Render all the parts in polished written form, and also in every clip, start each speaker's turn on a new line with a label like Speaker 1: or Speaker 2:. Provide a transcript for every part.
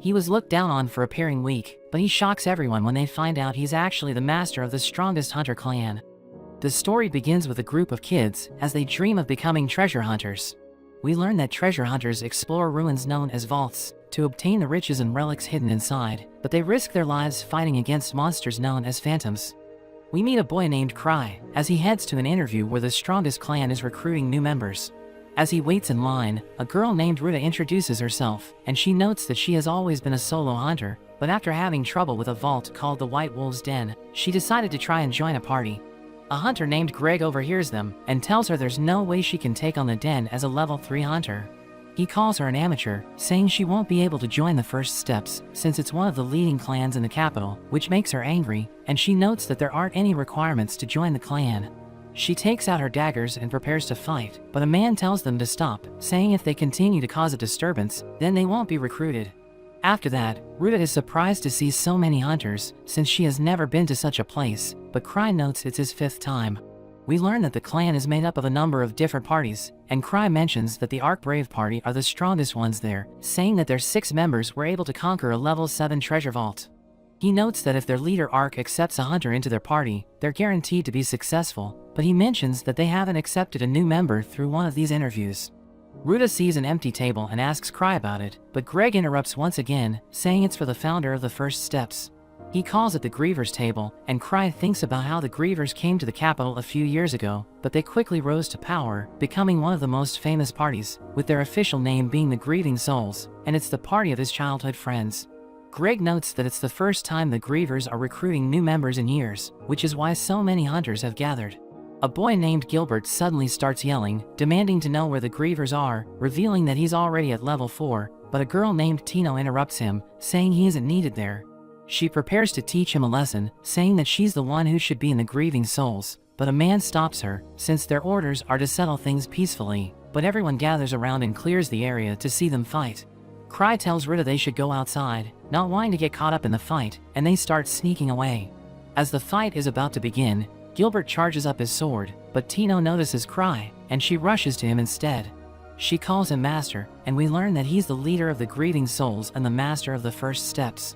Speaker 1: He was looked down on for appearing weak, but he shocks everyone when they find out he's actually the master of the strongest hunter clan. The story begins with a group of kids as they dream of becoming treasure hunters. We learn that treasure hunters explore ruins known as vaults to obtain the riches and relics hidden inside, but they risk their lives fighting against monsters known as phantoms. We meet a boy named Cry as he heads to an interview where the strongest clan is recruiting new members. As he waits in line, a girl named Ruta introduces herself, and she notes that she has always been a solo hunter, but after having trouble with a vault called the White Wolf's Den, she decided to try and join a party. A hunter named Greg overhears them and tells her there's no way she can take on the den as a level 3 hunter. He calls her an amateur, saying she won't be able to join the First Steps since it's one of the leading clans in the capital, which makes her angry, and she notes that there aren't any requirements to join the clan. She takes out her daggers and prepares to fight, but a man tells them to stop, saying if they continue to cause a disturbance, then they won't be recruited. After that, Ruta is surprised to see so many hunters, since she has never been to such a place, but Cry notes it's his 5th time. We learn that the clan is made up of a number of different parties, and Cry mentions that the Ark Brave party are the strongest ones there, saying that their 6 members were able to conquer a level 7 treasure vault. He notes that if their leader Ark accepts a hunter into their party, they're guaranteed to be successful, but he mentions that they haven't accepted a new member through one of these interviews. Ruta sees an empty table and asks Cry about it, but Greg interrupts once again, saying it's for the founder of the First Steps. He calls it the Grievers table, and Cry thinks about how the Grievers came to the capital a few years ago, but they quickly rose to power, becoming one of the most famous parties, with their official name being the Grieving Souls, and it's the party of his childhood friends. Greg notes that it's the first time the Grievers are recruiting new members in years, which is why so many hunters have gathered. A boy named Gilbert suddenly starts yelling, demanding to know where the Grievers are, revealing that he's already at level 4, but a girl named Tino interrupts him, saying he isn't needed there. She prepares to teach him a lesson, saying that she's the one who should be in the Grieving Souls, but a man stops her, since their orders are to settle things peacefully, but everyone gathers around and clears the area to see them fight. Cry tells Ruta they should go outside, not wanting to get caught up in the fight, and they start sneaking away. As the fight is about to begin, Gilbert charges up his sword, but Tino notices Cry, and she rushes to him instead. She calls him Master, and we learn that he's the leader of the Grieving Souls and the Master of the First Steps.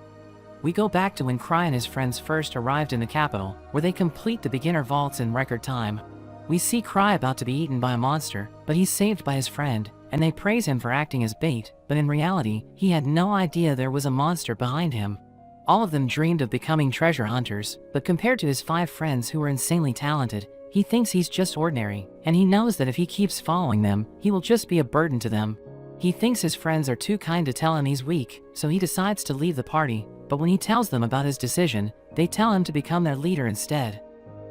Speaker 1: We go back to when Cry and his friends first arrived in the capital, where they complete the beginner vaults in record time. We see Cry about to be eaten by a monster, but he's saved by his friend, and they praise him for acting as bait, but in reality, he had no idea there was a monster behind him. All of them dreamed of becoming treasure hunters, but compared to his 5 friends who were insanely talented, he thinks he's just ordinary, and he knows that if he keeps following them, he will just be a burden to them. He thinks his friends are too kind to tell him he's weak, so he decides to leave the party, but when he tells them about his decision, they tell him to become their leader instead.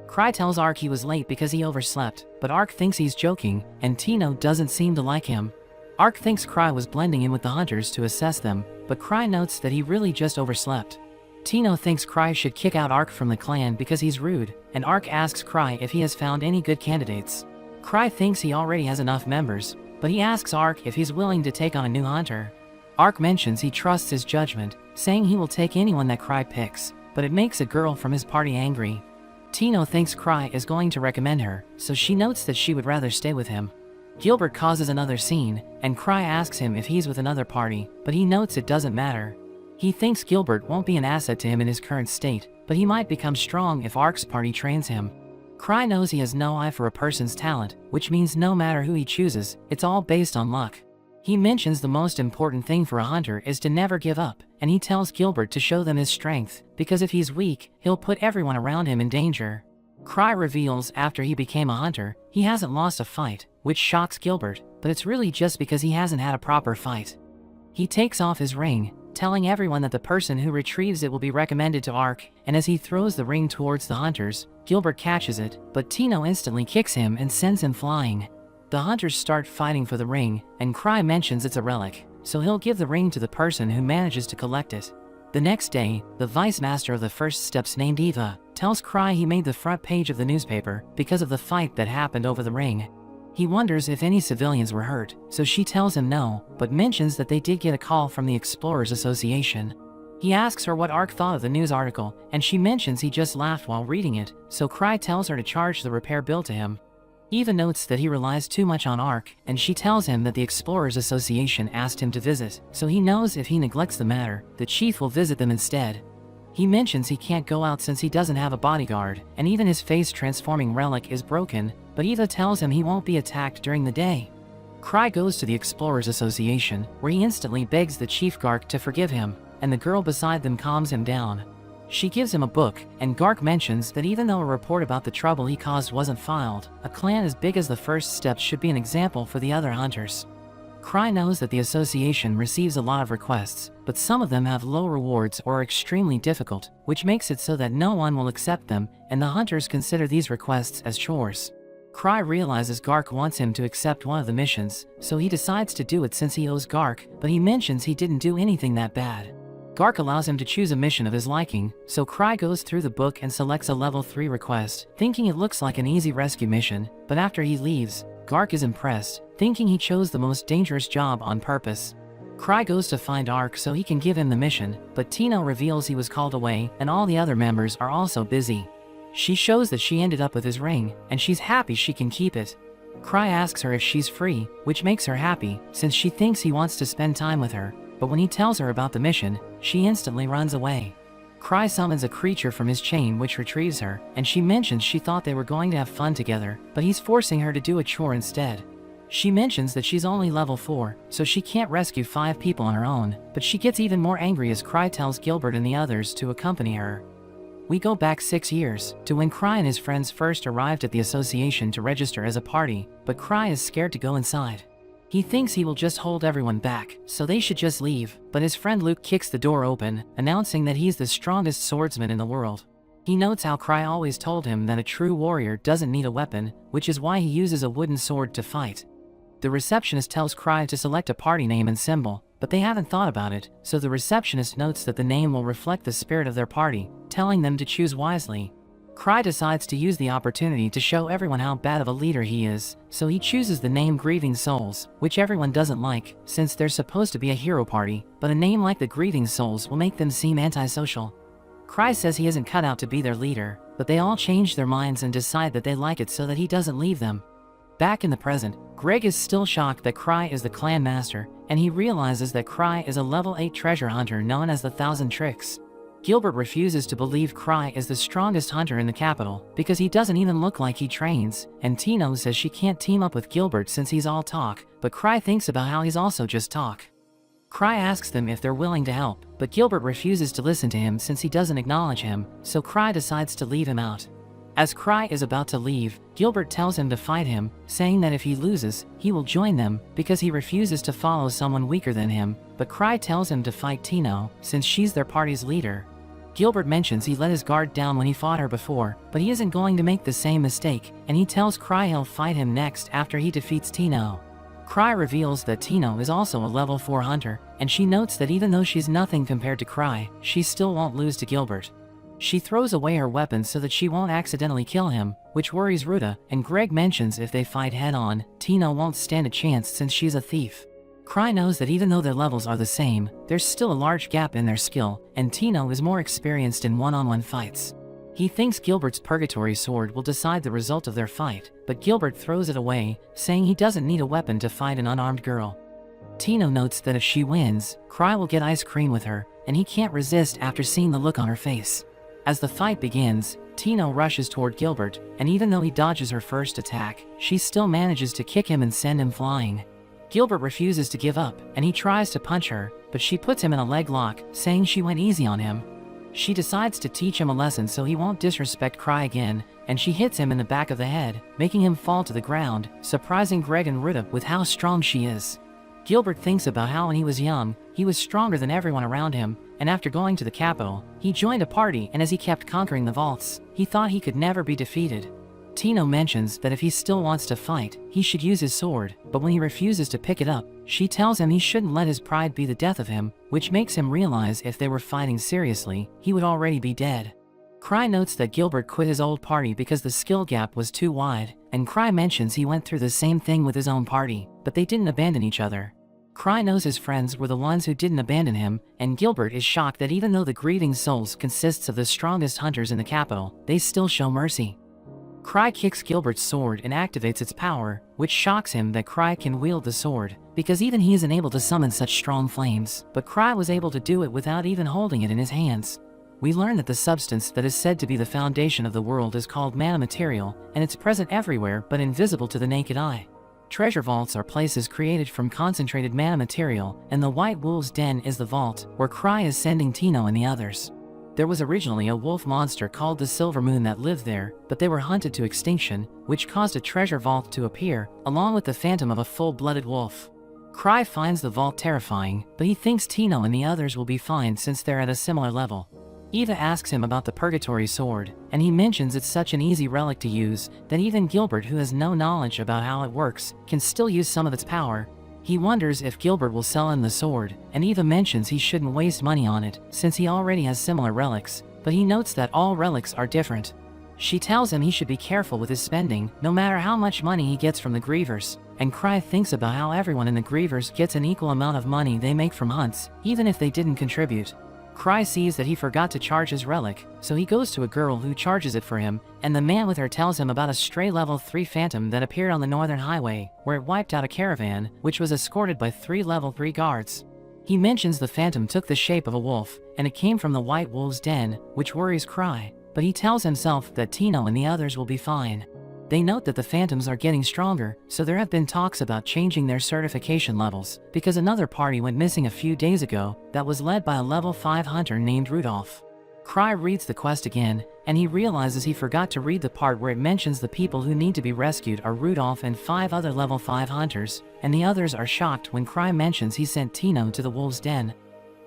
Speaker 1: Cry tells Ark he was late because he overslept, but Ark thinks he's joking, and Tino doesn't seem to like him. Ark thinks Cry was blending in with the hunters to assess them, but Cry notes that he really just overslept. Tino thinks Cry should kick out Ark from the clan because he's rude, and Ark asks Cry if he has found any good candidates. Cry thinks he already has enough members, but he asks Ark if he's willing to take on a new hunter. Ark mentions he trusts his judgment, saying he will take anyone that Cry picks, but it makes a girl from his party angry. Tino thinks Cry is going to recommend her, so she notes that she would rather stay with him. Gilbert causes another scene, and Cry asks him if he's with another party, but he notes it doesn't matter. He thinks Gilbert won't be an asset to him in his current state, but he might become strong if Ark's party trains him. Cry knows he has no eye for a person's talent, which means no matter who he chooses, it's all based on luck. He mentions the most important thing for a hunter is to never give up, and he tells Gilbert to show them his strength, because if he's weak, he'll put everyone around him in danger. Cry reveals after he became a hunter, he hasn't lost a fight, which shocks Gilbert, but it's really just because he hasn't had a proper fight. He takes off his ring, telling everyone that the person who retrieves it will be recommended to Ark, and as he throws the ring towards the hunters, Gilbert catches it, but Tino instantly kicks him and sends him flying. The hunters start fighting for the ring, and Cry mentions it's a relic, so he'll give the ring to the person who manages to collect it. The next day, the vice master of the First Steps named Eva tells Cry he made the front page of the newspaper because of the fight that happened over the ring. He wonders if any civilians were hurt, so she tells him no, but mentions that they did get a call from the Explorers Association. He asks her what Ark thought of the news article, and she mentions he just laughed while reading it, so Cry tells her to charge the repair bill to him. Eva notes that he relies too much on Ark, and she tells him that the Explorers Association asked him to visit, so he knows if he neglects the matter, the chief will visit them instead. He mentions he can't go out since he doesn't have a bodyguard, and even his face-transforming relic is broken, but Eva tells him he won't be attacked during the day. Cry goes to the Explorers Association, where he instantly begs the Chief Gark to forgive him, and the girl beside them calms him down. She gives him a book, and Gark mentions that even though a report about the trouble he caused wasn't filed, a clan as big as the First Steps should be an example for the other hunters. Cry knows that the association receives a lot of requests, but some of them have low rewards or are extremely difficult, which makes it so that no one will accept them, and the hunters consider these requests as chores. Cry realizes Gark wants him to accept one of the missions, so he decides to do it since he owes Gark, but he mentions he didn't do anything that bad. Gark allows him to choose a mission of his liking, so Cry goes through the book and selects a level 3 request, thinking it looks like an easy rescue mission, but after he leaves, Gark is impressed, thinking he chose the most dangerous job on purpose. Cry goes to find Ark so he can give him the mission, but Tino reveals he was called away and all the other members are also busy. She shows that she ended up with his ring, and she's happy she can keep it. Cry asks her if she's free, which makes her happy, since she thinks he wants to spend time with her, but when he tells her about the mission, she instantly runs away. Cry summons a creature from his chain which retrieves her, and she mentions she thought they were going to have fun together, but he's forcing her to do a chore instead. She mentions that she's only level 4, so she can't rescue 5 people on her own, but she gets even more angry as Cry tells Gilbert and the others to accompany her. We go back 6 years, to when Cry and his friends first arrived at the association to register as a party, but Cry is scared to go inside. He thinks he will just hold everyone back, so they should just leave, but his friend Luke kicks the door open, announcing that he's the strongest swordsman in the world. He notes how Cry always told him that a true warrior doesn't need a weapon, which is why he uses a wooden sword to fight. The receptionist tells Cry to select a party name and symbol, but they haven't thought about it, so the receptionist notes that the name will reflect the spirit of their party, telling them to choose wisely. Cry decides to use the opportunity to show everyone how bad of a leader he is, so he chooses the name Grieving Souls, which everyone doesn't like, since they're supposed to be a hero party, but a name like the Grieving Souls will make them seem antisocial. Cry says he isn't cut out to be their leader, but they all change their minds and decide that they like it so that he doesn't leave them. Back in the present, Greg is still shocked that Cry is the clan master, and he realizes that Cry is a level 8 treasure hunter known as the Thousand Tricks. Gilbert refuses to believe Cry is the strongest hunter in the capital, because he doesn't even look like he trains, and Tino says she can't team up with Gilbert since he's all talk, but Cry thinks about how he's also just talk. Cry asks them if they're willing to help, but Gilbert refuses to listen to him since he doesn't acknowledge him, so Cry decides to leave him out. As Cry is about to leave, Gilbert tells him to fight him, saying that if he loses, he will join them, because he refuses to follow someone weaker than him, but Cry tells him to fight Tino, since she's their party's leader. Gilbert mentions he let his guard down when he fought her before, but he isn't going to make the same mistake, and he tells Cry he'll fight him next after he defeats Tino. Cry reveals that Tino is also a level 4 hunter, and she notes that even though she's nothing compared to Cry, she still won't lose to Gilbert. She throws away her weapons so that she won't accidentally kill him, which worries Ruta, and Greg mentions if they fight head-on, Tino won't stand a chance since she's a thief. Cry knows that even though their levels are the same, there's still a large gap in their skill, and Tino is more experienced in one-on-one fights. He thinks Gilbert's Purgatory Sword will decide the result of their fight, but Gilbert throws it away, saying he doesn't need a weapon to fight an unarmed girl. Tino notes that if she wins, Cry will get ice cream with her, and he can't resist after seeing the look on her face. As the fight begins, Tino rushes toward Gilbert, and even though he dodges her first attack, she still manages to kick him and send him flying. Gilbert refuses to give up, and he tries to punch her, but she puts him in a leg lock, saying she went easy on him. She decides to teach him a lesson so he won't disrespect Cry again, and she hits him in the back of the head, making him fall to the ground, surprising Greg and Ruta with how strong she is. Gilbert thinks about how when he was young, he was stronger than everyone around him, and after going to the capital, he joined a party, and as he kept conquering the vaults, he thought he could never be defeated. Tino mentions that if he still wants to fight, he should use his sword, but when he refuses to pick it up, she tells him he shouldn't let his pride be the death of him, which makes him realize if they were fighting seriously, he would already be dead. Cry notes that Gilbert quit his old party because the skill gap was too wide, and Cry mentions he went through the same thing with his own party, but they didn't abandon each other. Cry knows his friends were the ones who didn't abandon him, and Gilbert is shocked that even though the Grieving Souls consists of the strongest hunters in the capital, they still show mercy. Cry kicks Gilbert's sword and activates its power, which shocks him that Cry can wield the sword, because even he isn't able to summon such strong flames, but Cry was able to do it without even holding it in his hands. We learn that the substance that is said to be the foundation of the world is called mana material, and it's present everywhere but invisible to the naked eye. Treasure vaults are places created from concentrated mana material, and the White Wolf's Den is the vault, where Cry is sending Tino and the others. There was originally a wolf monster called the Silver Moon that lived there, but they were hunted to extinction, which caused a treasure vault to appear, along with the phantom of a full-blooded wolf. Cry finds the vault terrifying, but he thinks Tino and the others will be fine since they're at a similar level. Eva asks him about the Purgatory Sword, and he mentions it's such an easy relic to use that even Gilbert, who has no knowledge about how it works, can still use some of its power. He wonders if Gilbert will sell him the sword, and Eva mentions he shouldn't waste money on it since he already has similar relics, but he notes that all relics are different. She tells him he should be careful with his spending, no matter how much money he gets from the Grievers, and Cry thinks about how everyone in the Grievers gets an equal amount of money they make from hunts, even if they didn't contribute. Cry sees that he forgot to charge his relic, so he goes to a girl who charges it for him, and the man with her tells him about a stray level 3 phantom that appeared on the Northern Highway, where it wiped out a caravan, which was escorted by 3 level 3 guards. He mentions the phantom took the shape of a wolf, and it came from the White Wolf's Den, which worries Cry, but he tells himself that Tino and the others will be fine. They note that the phantoms are getting stronger, so there have been talks about changing their certification levels, because another party went missing a few days ago that was led by a level 5 hunter named Rudolph. Cry reads the quest again, and he realizes he forgot to read the part where it mentions the people who need to be rescued are Rudolph and 5 other level 5 hunters, and the others are shocked when Cry mentions he sent Tino to the Wolf's Den.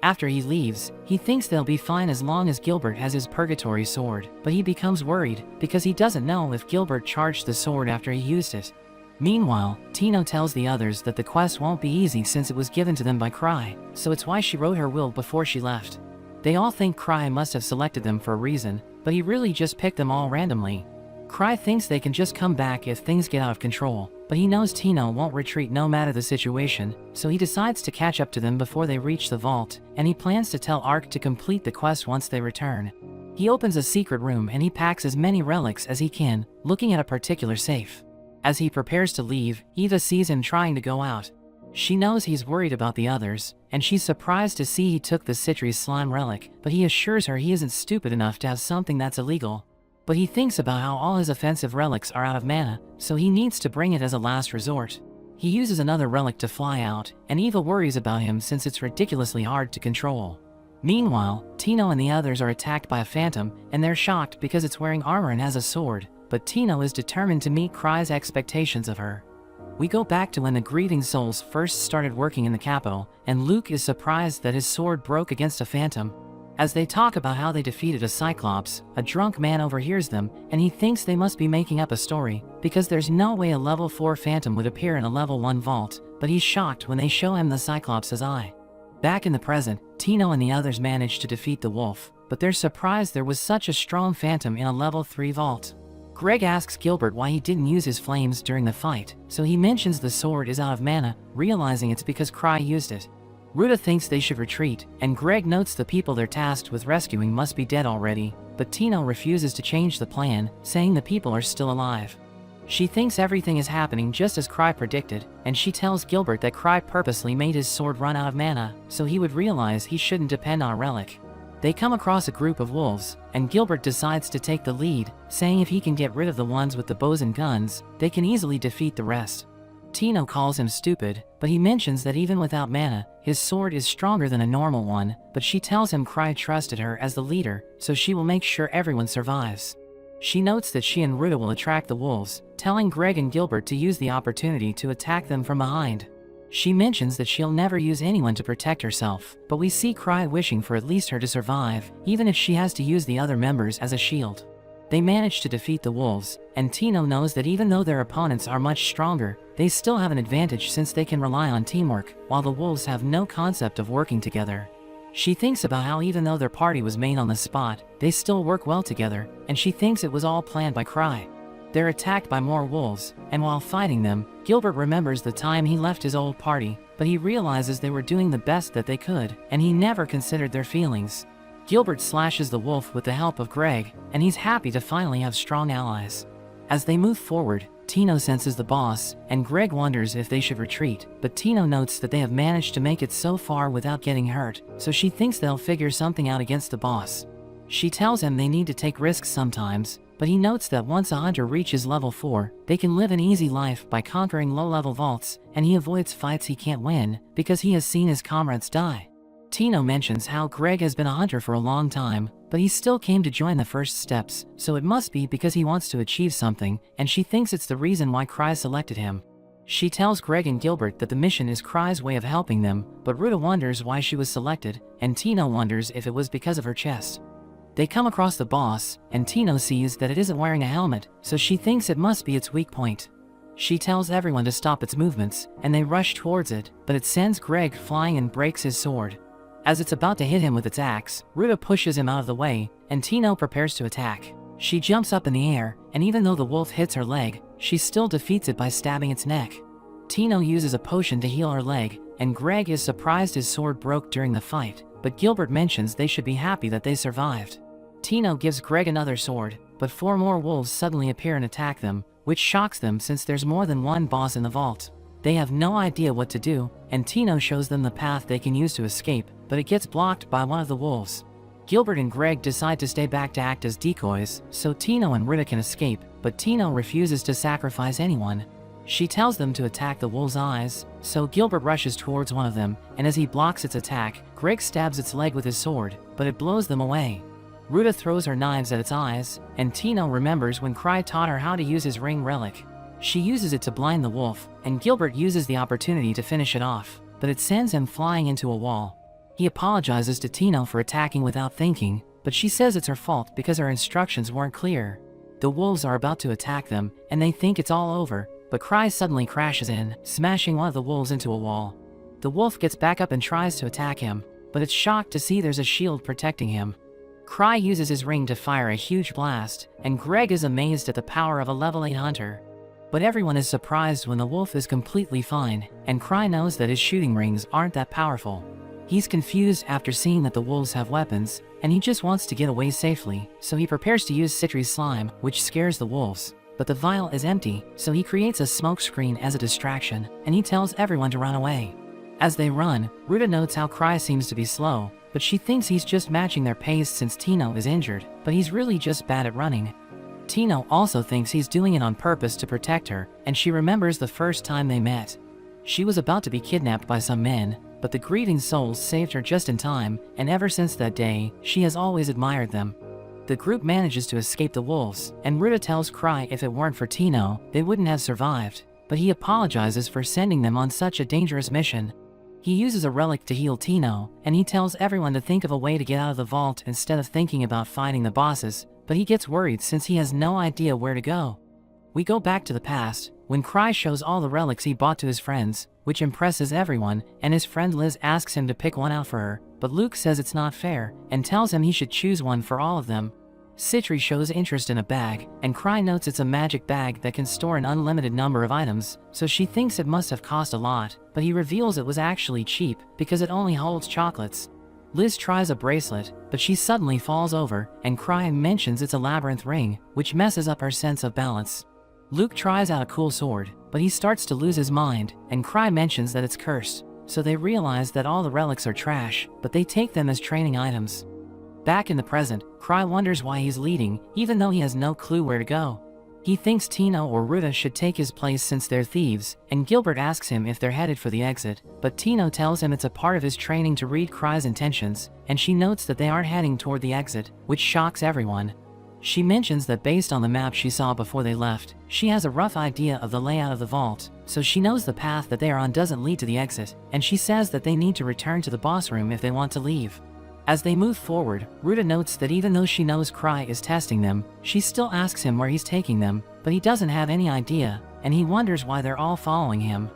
Speaker 1: After he leaves, he thinks they'll be fine as long as Gilbert has his Purgatory Sword, but he becomes worried because he doesn't know if Gilbert charged the sword after he used it. Meanwhile, Tino tells the others that the quest won't be easy since it was given to them by Cry, so it's why she wrote her will before she left. They all think Cry must have selected them for a reason, but he really just picked them all randomly. Cry thinks they can just come back if things get out of control, but he knows Tino won't retreat no matter the situation, so he decides to catch up to them before they reach the vault, and he plans to tell Ark to complete the quest once they return. He opens a secret room and he packs as many relics as he can, looking at a particular safe. As he prepares to leave, Eva sees him trying to go out. She knows he's worried about the others, and she's surprised to see he took the Citrus slime relic, but he assures her he isn't stupid enough to have something that's illegal. But he thinks about how all his offensive relics are out of mana, so he needs to bring it as a last resort. He uses another relic to fly out, and Eva worries about him since it's ridiculously hard to control. Meanwhile, Tino and the others are attacked by a phantom, and they're shocked because it's wearing armor and has a sword, but Tino is determined to meet Cry's expectations of her. We go back to when the Grieving Souls first started working in the capital, and Luke is surprised that his sword broke against a phantom. As they talk about how they defeated a Cyclops, a drunk man overhears them, and he thinks they must be making up a story, because there's no way a level 4 phantom would appear in a level 1 vault, but he's shocked when they show him the Cyclops' eye. Back in the present, Tino and the others manage to defeat the wolf, but they're surprised there was such a strong phantom in a level 3 vault. Greg asks Gilbert why he didn't use his flames during the fight, so he mentions the sword is out of mana, realizing it's because Cry used it. Ruta thinks they should retreat, and Greg notes the people they're tasked with rescuing must be dead already, but Tino refuses to change the plan, saying the people are still alive. She thinks everything is happening just as Cry predicted, and she tells Gilbert that Cry purposely made his sword run out of mana, so he would realize he shouldn't depend on a relic. They come across a group of wolves, and Gilbert decides to take the lead, saying if he can get rid of the ones with the bows and guns, they can easily defeat the rest. Tino calls him stupid, but he mentions that even without mana, his sword is stronger than a normal one, but she tells him Cry trusted her as the leader, so she will make sure everyone survives. She notes that she and Ruta will attract the wolves, telling Greg and Gilbert to use the opportunity to attack them from behind. She mentions that she'll never use anyone to protect herself, but we see Cry wishing for at least her to survive, even if she has to use the other members as a shield. They manage to defeat the wolves, and Tino knows that even though their opponents are much stronger, they still have an advantage since they can rely on teamwork, while the wolves have no concept of working together. She thinks about how even though their party was made on the spot, they still work well together, and she thinks it was all planned by Cry. They're attacked by more wolves, and while fighting them, Gilbert remembers the time he left his old party, but he realizes they were doing the best that they could, and he never considered their feelings. Gilbert slashes the wolf with the help of Greg, and he's happy to finally have strong allies. As they move forward, Tino senses the boss, and Greg wonders if they should retreat, but Tino notes that they have managed to make it so far without getting hurt, so she thinks they'll figure something out against the boss. She tells him they need to take risks sometimes, but he notes that once a hunter reaches level 4, they can live an easy life by conquering low-level vaults, and he avoids fights he can't win because he has seen his comrades die. Tino mentions how Greg has been a hunter for a long time, but he still came to join the first steps, so it must be because he wants to achieve something, and she thinks it's the reason why Cry selected him. She tells Greg and Gilbert that the mission is Cry's way of helping them, but Ruta wonders why she was selected, and Tino wonders if it was because of her chest. They come across the boss, and Tino sees that it isn't wearing a helmet, so she thinks it must be its weak point. She tells everyone to stop its movements, and they rush towards it, but it sends Greg flying and breaks his sword. As it's about to hit him with its axe, Ruta pushes him out of the way, and Tino prepares to attack. She jumps up in the air, and even though the wolf hits her leg, she still defeats it by stabbing its neck. Tino uses a potion to heal her leg, and Greg is surprised his sword broke during the fight, but Gilbert mentions they should be happy that they survived. Tino gives Greg another sword, but 4 more wolves suddenly appear and attack them, which shocks them since there's more than one boss in the vault. They have no idea what to do, and Tino shows them the path they can use to escape, but it gets blocked by one of the wolves. Gilbert and Greg decide to stay back to act as decoys, so Tino and Ruta can escape, but Tino refuses to sacrifice anyone. She tells them to attack the wolf's eyes, so Gilbert rushes towards one of them, and as he blocks its attack, Greg stabs its leg with his sword, but it blows them away. Ruta throws her knives at its eyes, and Tino remembers when Cry taught her how to use his ring relic. She uses it to blind the wolf, and Gilbert uses the opportunity to finish it off, but it sends him flying into a wall. He apologizes to Tino for attacking without thinking, but she says it's her fault because her instructions weren't clear. The wolves are about to attack them, and they think it's all over, but Cry suddenly crashes in, smashing one of the wolves into a wall. The wolf gets back up and tries to attack him, but it's shocked to see there's a shield protecting him. Cry uses his ring to fire a huge blast, and Greg is amazed at the power of a level 8 hunter. But everyone is surprised when the wolf is completely fine, and Cry knows that his shooting rings aren't that powerful. He's confused after seeing that the wolves have weapons, and he just wants to get away safely, so he prepares to use Citri's slime, which scares the wolves. But the vial is empty, so he creates a smoke screen as a distraction, and he tells everyone to run away. As they run, Ruta notes how Cry seems to be slow, but she thinks he's just matching their pace since Tino is injured, but he's really just bad at running. Tino also thinks he's doing it on purpose to protect her, and she remembers the first time they met. She was about to be kidnapped by some men, but the grieving souls saved her just in time, and ever since that day, she has always admired them. The group manages to escape the wolves, and Ruta tells Cry if it weren't for Tino, they wouldn't have survived, but he apologizes for sending them on such a dangerous mission. He uses a relic to heal Tino, and he tells everyone to think of a way to get out of the vault instead of thinking about fighting the bosses, but he gets worried since he has no idea where to go. We go back to the past, when Cry shows all the relics he bought to his friends, which impresses everyone, and his friend Liz asks him to pick one out for her, but Luke says it's not fair, and tells him he should choose one for all of them. Citri shows interest in a bag, and Cry notes it's a magic bag that can store an unlimited number of items, so she thinks it must have cost a lot, but he reveals it was actually cheap, because it only holds chocolates. Liz tries a bracelet, but she suddenly falls over, and Cry mentions it's a labyrinth ring, which messes up her sense of balance. Luke tries out a cool sword, but he starts to lose his mind, and Cry mentions that it's cursed, so they realize that all the relics are trash, but they take them as training items. Back in the present, Cry wonders why he's leading, even though he has no clue where to go. He thinks Tino or Ruta should take his place since they're thieves, and Gilbert asks him if they're headed for the exit, but Tino tells him it's a part of his training to read Cry's intentions, and she notes that they aren't heading toward the exit, which shocks everyone. She mentions that based on the map she saw before they left, she has a rough idea of the layout of the vault, so she knows the path that they are on doesn't lead to the exit, and she says that they need to return to the boss room if they want to leave. As they move forward, Ruta notes that even though she knows Cry is testing them, she still asks him where he's taking them, but he doesn't have any idea, and he wonders why they're all following him.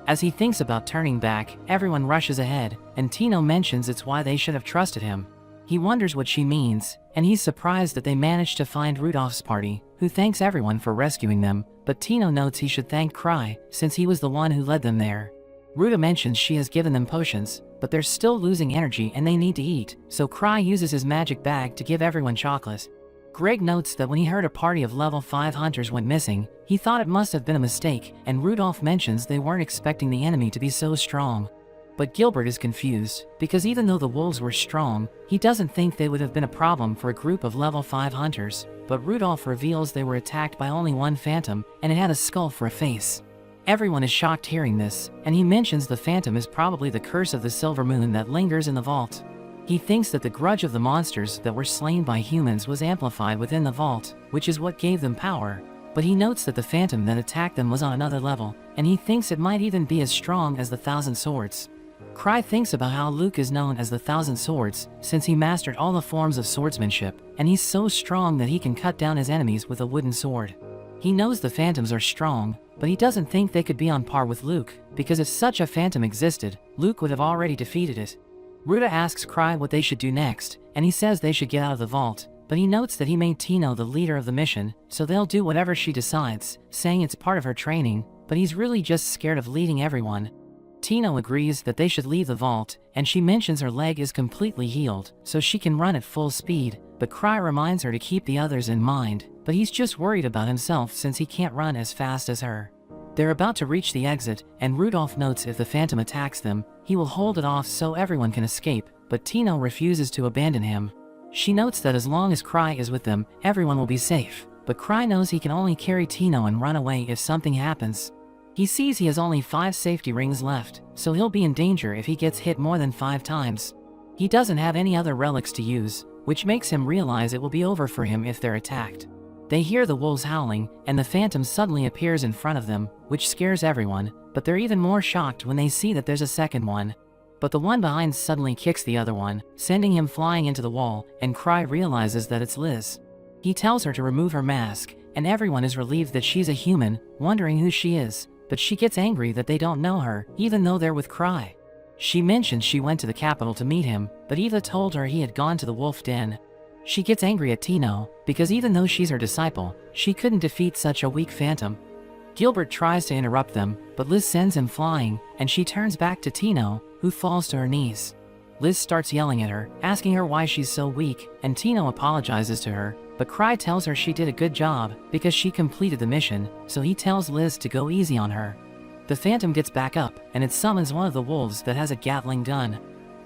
Speaker 1: As he thinks about turning back, everyone rushes ahead, and Tino mentions it's why they should have trusted him. He wonders what she means, and he's surprised that they managed to find Rudolph's party, who thanks everyone for rescuing them, but Tino notes he should thank Cry, since he was the one who led them there. Ruta mentions she has given them potions, but they're still losing energy and they need to eat, so Cry uses his magic bag to give everyone chocolate. Greg notes that when he heard a party of level 5 hunters went missing, he thought it must have been a mistake, and Rudolph mentions they weren't expecting the enemy to be so strong. But Gilbert is confused, because even though the wolves were strong, he doesn't think they would have been a problem for a group of level 5 hunters, but Rudolph reveals they were attacked by only one phantom, and it had a skull for a face. Everyone is shocked hearing this, and he mentions the phantom is probably the curse of the silver moon that lingers in the vault. He thinks that the grudge of the monsters that were slain by humans was amplified within the vault, which is what gave them power. But he notes that the phantom that attacked them was on another level, and he thinks it might even be as strong as the Thousand Swords. Cry thinks about how Luke is known as the Thousand Swords, since he mastered all the forms of swordsmanship, and he's so strong that he can cut down his enemies with a wooden sword. He knows the phantoms are strong, but he doesn't think they could be on par with Luke, because if such a phantom existed, Luke would have already defeated it. Ruta asks Cry what they should do next, and he says they should get out of the vault, but he notes that he made Tino the leader of the mission, so they'll do whatever she decides, saying it's part of her training, but he's really just scared of leading everyone. Tino agrees that they should leave the vault, and she mentions her leg is completely healed, so she can run at full speed, but Cry reminds her to keep the others in mind, but he's just worried about himself since he can't run as fast as her. They're about to reach the exit, and Rudolph notes if the phantom attacks them, he will hold it off so everyone can escape, but Tino refuses to abandon him. She notes that as long as Cry is with them, everyone will be safe, but Cry knows he can only carry Tino and run away if something happens. He sees he has only 5 safety rings left, so he'll be in danger if he gets hit more than 5 times. He doesn't have any other relics to use, which makes him realize it will be over for him if they're attacked. They hear the wolves howling, and the phantom suddenly appears in front of them, which scares everyone, but they're even more shocked when they see that there's a second one. But the one behind suddenly kicks the other one, sending him flying into the wall, and Cry realizes that it's Liz. He tells her to remove her mask, and everyone is relieved that she's a human, wondering who she is, but she gets angry that they don't know her, even though they're with Cry. She mentions she went to the capital to meet him, but Eva told her he had gone to the wolf den. She gets angry at Tino, because even though she's her disciple, she couldn't defeat such a weak phantom. Gilbert tries to interrupt them, but Liz sends him flying, and she turns back to Tino, who falls to her knees. Liz starts yelling at her, asking her why she's so weak, and Tino apologizes to her, but Cry tells her she did a good job, because she completed the mission, so he tells Liz to go easy on her. The phantom gets back up, and it summons one of the wolves that has a Gatling gun.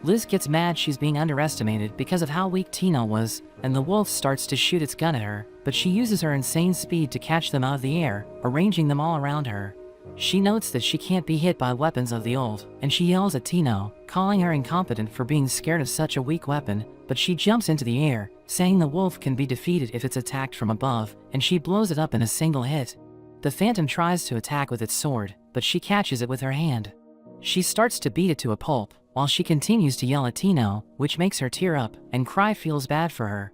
Speaker 1: Liz gets mad she's being underestimated because of how weak Tino was, and the wolf starts to shoot its gun at her, but she uses her insane speed to catch them out of the air, arranging them all around her. She notes that she can't be hit by weapons of the old, and she yells at Tino, calling her incompetent for being scared of such a weak weapon, but she jumps into the air, saying the wolf can be defeated if it's attacked from above, and she blows it up in a single hit. The phantom tries to attack with its sword, but she catches it with her hand. She starts to beat it to a pulp, while she continues to yell at Tino, which makes her tear up, and Cry feels bad for her.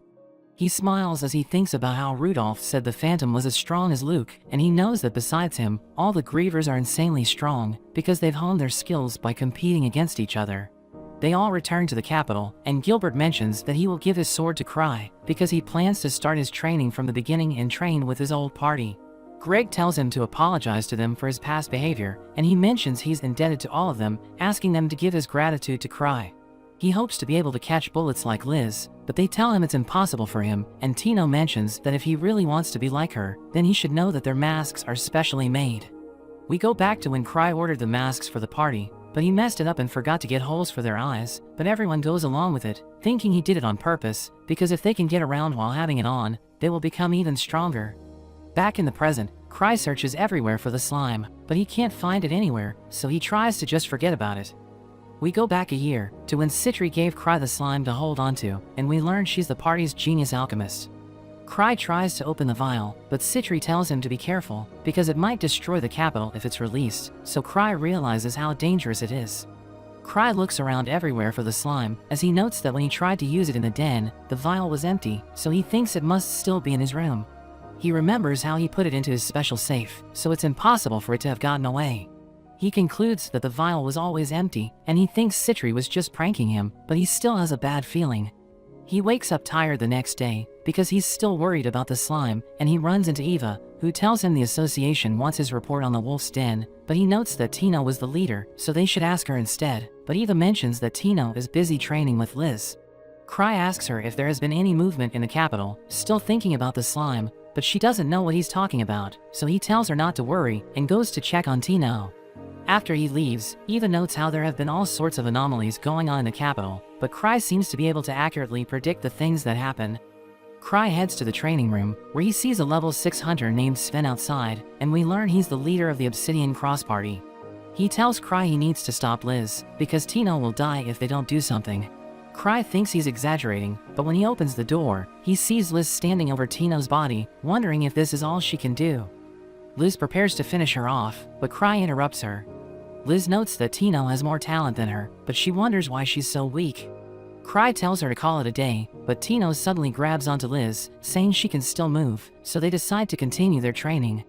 Speaker 1: He smiles as he thinks about how Rudolph said the phantom was as strong as Luke, and he knows that besides him, all the grievers are insanely strong, because they've honed their skills by competing against each other. They all return to the capital, and Gilbert mentions that he will give his sword to Cry, because he plans to start his training from the beginning and train with his old party. Greg tells him to apologize to them for his past behavior, and he mentions he's indebted to all of them, asking them to give his gratitude to Cry. He hopes to be able to catch bullets like Liz, but they tell him it's impossible for him, and Tino mentions that if he really wants to be like her, then he should know that their masks are specially made. We go back to when Cry ordered the masks for the party, but he messed it up and forgot to get holes for their eyes, but everyone goes along with it, thinking he did it on purpose, because if they can get around while having it on, they will become even stronger. Back in the present, Cry searches everywhere for the slime, but he can't find it anywhere, so he tries to just forget about it. We go back a year, to when Citri gave Cry the slime to hold onto, and we learn she's the party's genius alchemist. Cry tries to open the vial, but Citri tells him to be careful, because it might destroy the capital if it's released, so Cry realizes how dangerous it is. Cry looks around everywhere for the slime, as he notes that when he tried to use it in the den, the vial was empty, so he thinks it must still be in his room. He remembers how he put it into his special safe, so it's impossible for it to have gotten away. He concludes that the vial was always empty, and he thinks Citri was just pranking him, but he still has a bad feeling. He wakes up tired the next day, because he's still worried about the slime, and he runs into Eva, who tells him the association wants his report on the wolf's den, but he notes that Tino was the leader, so they should ask her instead, but Eva mentions that Tino is busy training with Liz. Cry asks her if there has been any movement in the capital, still thinking about the slime, but she doesn't know what he's talking about, so he tells her not to worry and goes to check on Tino. After he leaves, Eva notes how there have been all sorts of anomalies going on in the capital, but Cry seems to be able to accurately predict the things that happen. Cry heads to the training room, where he sees a level 6 hunter named Sven outside, and we learn he's the leader of the Obsidian Cross Party. He tells Cry he needs to stop Liz, because Tino will die if they don't do something. Cry thinks he's exaggerating, but when he opens the door, he sees Liz standing over Tino's body, wondering if this is all she can do. Liz prepares to finish her off, but Cry interrupts her. Liz notes that Tino has more talent than her, but she wonders why she's so weak. Cry tells her to call it a day, but Tino suddenly grabs onto Liz, saying she can still move, so they decide to continue their training.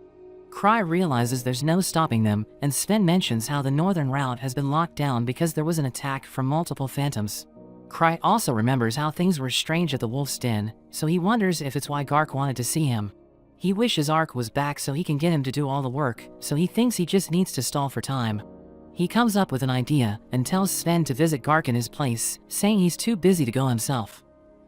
Speaker 1: Cry realizes there's no stopping them, and Sven mentions how the northern route has been locked down because there was an attack from multiple phantoms. Cry also remembers how things were strange at the Wolf's Den, so he wonders if it's why Gark wanted to see him. He wishes Ark was back so he can get him to do all the work, so he thinks he just needs to stall for time. He comes up with an idea and tells Sven to visit Gark in his place, saying he's too busy to go himself.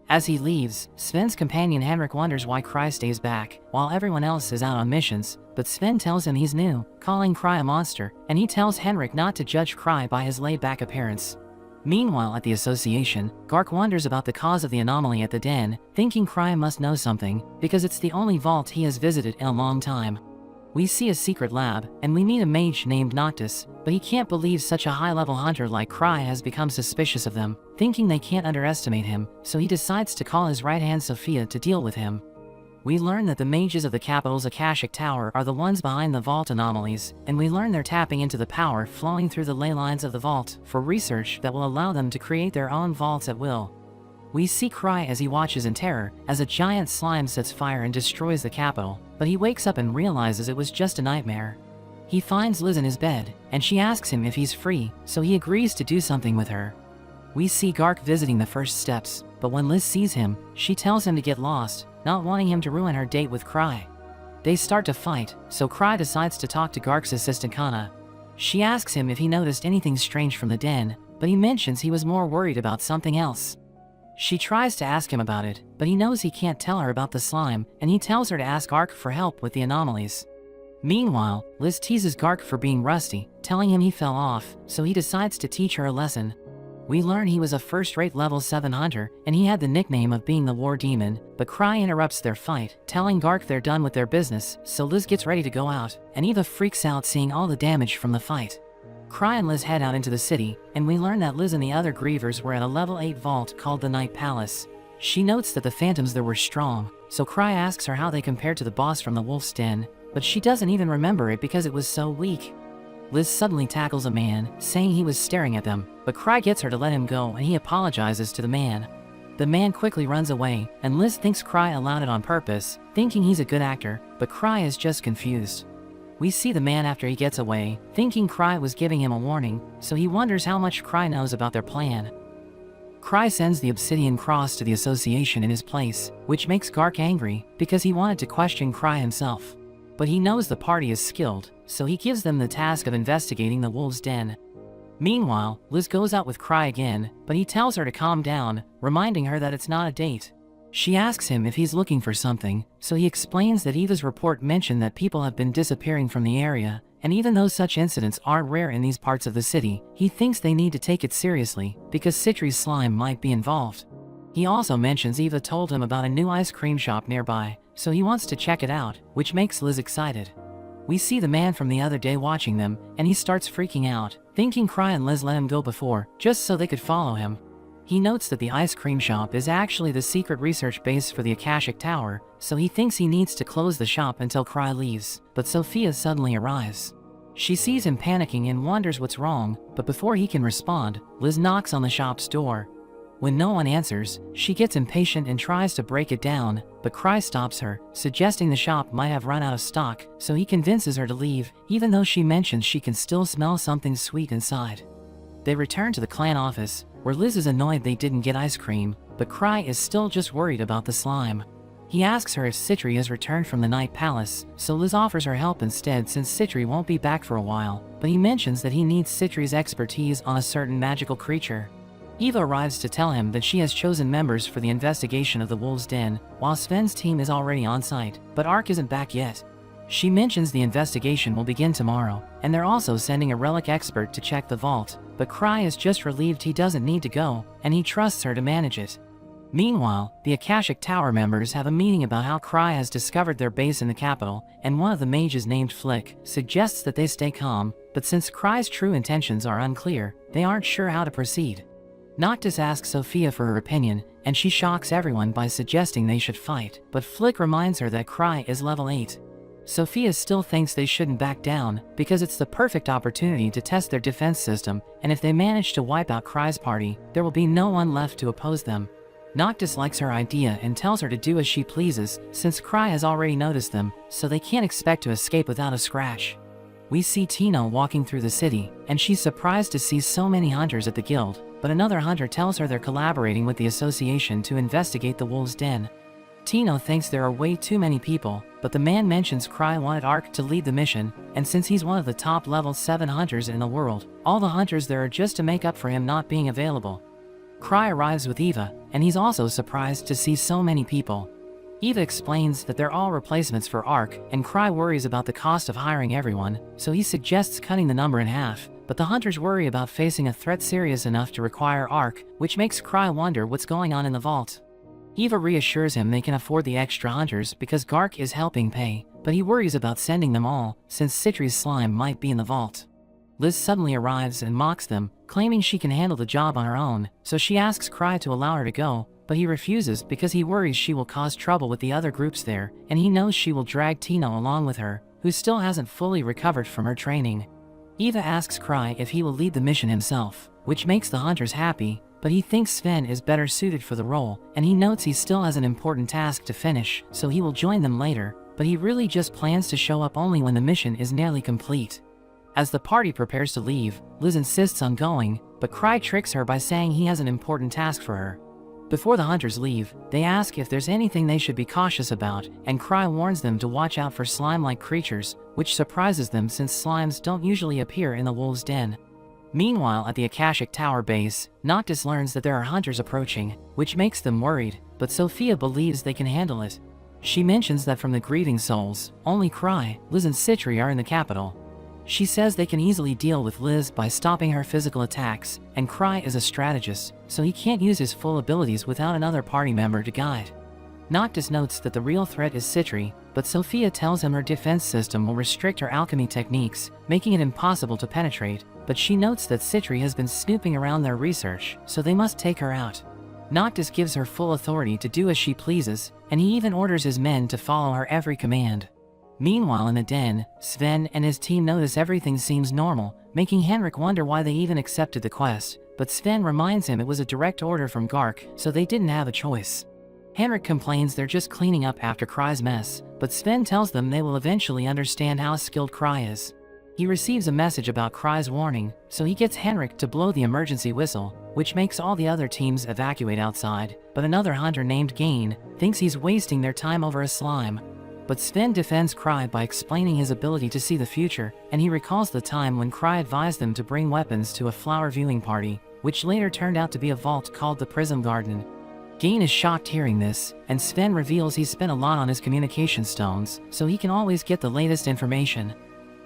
Speaker 1: As he leaves, Sven's companion Henrik wonders why Cry stays back, while everyone else is out on missions, but Sven tells him he's new, calling Cry a monster, and he tells Henrik not to judge Cry by his laid-back appearance. Meanwhile, at the association, Gark wonders about the cause of the anomaly at the den, thinking Cry must know something, because it's the only vault he has visited in a long time. We see a secret lab, and we meet a mage named Noctis, but he can't believe such a high-level hunter like Cry has become suspicious of them, thinking they can't underestimate him, so he decides to call his right-hand Sophia to deal with him. We learn that the mages of the capital's Akashic Tower are the ones behind the vault anomalies, and we learn they're tapping into the power flowing through the ley lines of the vault for research that will allow them to create their own vaults at will. We see Cry as he watches in terror as a giant slime sets fire and destroys the capital, but he wakes up and realizes it was just a nightmare. He finds Liz in his bed, and she asks him if he's free, so he agrees to do something with her. We see Gark visiting the first steps, but when Liz sees him, she tells him to get lost, not wanting him to ruin her date with Cry. They start to fight, so Cry decides to talk to Gark's assistant Kana. She asks him if he noticed anything strange from the den, but he mentions he was more worried about something else. She tries to ask him about it, but he knows he can't tell her about the slime, and he tells her to ask Gark for help with the anomalies. Meanwhile, Liz teases Gark for being rusty, telling him he fell off, so he decides to teach her a lesson. We learn he was a first-rate level 7 hunter, and he had the nickname of being the War Demon, but Cry interrupts their fight, telling Gark they're done with their business, so Liz gets ready to go out, and Eva freaks out seeing all the damage from the fight. Cry and Liz head out into the city, and we learn that Liz and the other grievers were at a level 8 vault called the Night Palace. She notes that the phantoms there were strong, so Cry asks her how they compared to the boss from the Wolf's Den, but she doesn't even remember it because it was so weak. Liz suddenly tackles a man, saying he was staring at them, but Cry gets her to let him go and he apologizes to the man. The man quickly runs away, and Liz thinks Cry allowed it on purpose, thinking he's a good actor, but Cry is just confused. We see the man after he gets away, thinking Cry was giving him a warning, so he wonders how much Cry knows about their plan. Cry sends the Obsidian Cross to the association in his place, which makes Gark angry, because he wanted to question Cry himself. But he knows the party is skilled, so he gives them the task of investigating the Wolf's Den. Meanwhile, Liz goes out with Cry again, but he tells her to calm down, reminding her that it's not a date. She asks him if he's looking for something, so he explains that Eva's report mentioned that people have been disappearing from the area, and even though such incidents aren't rare in these parts of the city, he thinks they need to take it seriously, because Citri's slime might be involved. He also mentions Eva told him about a new ice cream shop nearby, so he wants to check it out, which makes Liz excited. We see the man from the other day watching them, and he starts freaking out, thinking Cry and Liz let him go before, just so they could follow him. He notes that the ice cream shop is actually the secret research base for the Akashic Tower, so he thinks he needs to close the shop until Cry leaves, but Sophia suddenly arrives. She sees him panicking and wonders what's wrong, but before he can respond, Liz knocks on the shop's door. When no one answers, she gets impatient and tries to break it down, but Cry stops her, suggesting the shop might have run out of stock, so he convinces her to leave, even though she mentions she can still smell something sweet inside. They return to the clan office, where Liz is annoyed they didn't get ice cream, but Cry is still just worried about the slime. He asks her if Citri has returned from the Night Palace, so Liz offers her help instead since Citri won't be back for a while, but he mentions that he needs Citri's expertise on a certain magical creature. Eva arrives to tell him that she has chosen members for the investigation of the Wolves' Den, while Sven's team is already on site, but Ark isn't back yet. She mentions the investigation will begin tomorrow, and they're also sending a relic expert to check the vault, but Cry is just relieved he doesn't need to go, and he trusts her to manage it. Meanwhile, the Akashic Tower members have a meeting about how Cry has discovered their base in the capital, and one of the mages named Flick suggests that they stay calm, but since Cry's true intentions are unclear, they aren't sure how to proceed. Noctis asks Sophia for her opinion, and she shocks everyone by suggesting they should fight, but Flick reminds her that Cry is level 8. Sophia still thinks they shouldn't back down, because it's the perfect opportunity to test their defense system, and if they manage to wipe out Cry's party, there will be no one left to oppose them. Noctis likes her idea and tells her to do as she pleases, since Cry has already noticed them, so they can't expect to escape without a scratch. We see Tino walking through the city, and she's surprised to see so many hunters at the guild, but another hunter tells her they're collaborating with the association to investigate the Wolves' Den. Tino thinks there are way too many people, but the man mentions Cry wanted Ark to lead the mission, and since he's one of the top level 7 hunters in the world, all the hunters there are just to make up for him not being available. Cry arrives with Eva, and he's also surprised to see so many people. Eva explains that they're all replacements for Ark, and Cry worries about the cost of hiring everyone, so he suggests cutting the number in half, but the hunters worry about facing a threat serious enough to require Ark, which makes Cry wonder what's going on in the vault. Eva reassures him they can afford the extra hunters because Gark is helping pay, but he worries about sending them all, since Citri's slime might be in the vault. Liz suddenly arrives and mocks them, claiming she can handle the job on her own, so she asks Cry to allow her to go, but he refuses because he worries she will cause trouble with the other groups there, and he knows she will drag Tino along with her, who still hasn't fully recovered from her training. Eva asks Cry if he will lead the mission himself, which makes the hunters happy, but he thinks Sven is better suited for the role, and he notes he still has an important task to finish, so he will join them later, but he really just plans to show up only when the mission is nearly complete. As the party prepares to leave, Liz insists on going, but Cry tricks her by saying he has an important task for her. Before the hunters leave, they ask if there's anything they should be cautious about, and Cry warns them to watch out for slime-like creatures, which surprises them since slimes don't usually appear in the Wolves' Den. Meanwhile, at the Akashic Tower base, Noctis learns that there are hunters approaching, which makes them worried, but Sophia believes they can handle it. She mentions that from the Grieving Souls, only Cry, Liz and Citri are in the capital. She says they can easily deal with Liz by stopping her physical attacks, and Cry is a strategist, so he can't use his full abilities without another party member to guide. Noctis notes that the real threat is Citri, but Sophia tells him her defense system will restrict her alchemy techniques, making it impossible to penetrate, but she notes that Citri has been snooping around their research, so they must take her out. Noctis gives her full authority to do as she pleases, and he even orders his men to follow her every command. Meanwhile in the den, Sven and his team notice everything seems normal, making Henrik wonder why they even accepted the quest, but Sven reminds him it was a direct order from Gark, so they didn't have a choice. Henrik complains they're just cleaning up after Cry's mess, but Sven tells them they will eventually understand how skilled Cry is. He receives a message about Cry's warning, so he gets Henrik to blow the emergency whistle, which makes all the other teams evacuate outside, but another hunter named Gain thinks he's wasting their time over a slime. But Sven defends Cry by explaining his ability to see the future, and he recalls the time when Cry advised them to bring weapons to a flower viewing party, which later turned out to be a vault called the Prism Garden. Gain is shocked hearing this, and Sven reveals he's spent a lot on his communication stones, so he can always get the latest information.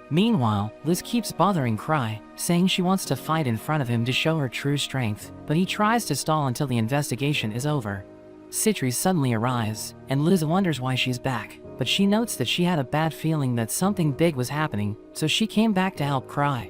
Speaker 1: Meanwhile, Liz keeps bothering Cry, saying she wants to fight in front of him to show her true strength, but he tries to stall until the investigation is over. Citri suddenly arrives, and Liz wonders why she's back, but she notes that she had a bad feeling that something big was happening, so she came back to help Cry.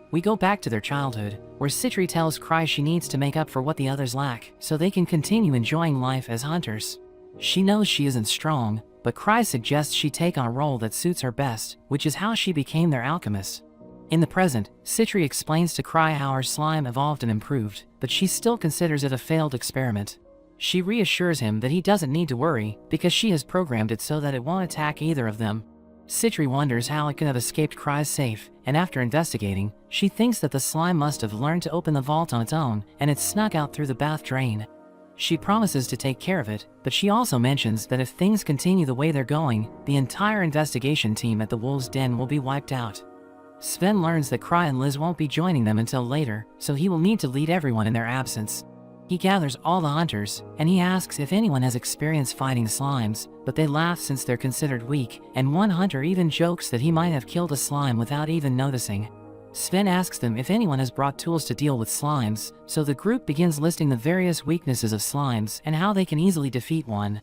Speaker 1: We go back to their childhood, where Citri tells Cry she needs to make up for what the others lack, so they can continue enjoying life as hunters. She knows she isn't strong, but Cry suggests she take on a role that suits her best, which is how she became their alchemist. In the present, Citri explains to Cry how her slime evolved and improved, but she still considers it a failed experiment. She reassures him that he doesn't need to worry, because she has programmed it so that it won't attack either of them. Citri wonders how it could have escaped Cry's safe, and after investigating, she thinks that the slime must have learned to open the vault on its own, and it snuck out through the bath drain. She promises to take care of it, but she also mentions that if things continue the way they're going, the entire investigation team at the Wolves' Den will be wiped out. Sven learns that Cry and Liz won't be joining them until later, so he will need to lead everyone in their absence. He gathers all the hunters, and he asks if anyone has experience fighting slimes, but they laugh since they're considered weak, and one hunter even jokes that he might have killed a slime without even noticing. Sven asks them if anyone has brought tools to deal with slimes, so the group begins listing the various weaknesses of slimes and how they can easily defeat one.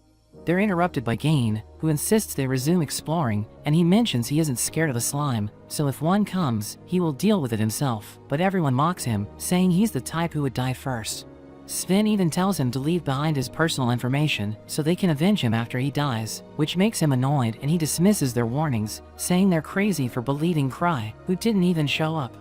Speaker 1: They're interrupted by Gain, who insists they resume exploring, and he mentions he isn't scared of a slime, so if one comes, he will deal with it himself, but everyone mocks him, saying he's the type who would die first. Sven even tells him to leave behind his personal information so they can avenge him after he dies, which makes him annoyed, and he dismisses their warnings, saying they're crazy for believing Cry, who didn't even show up.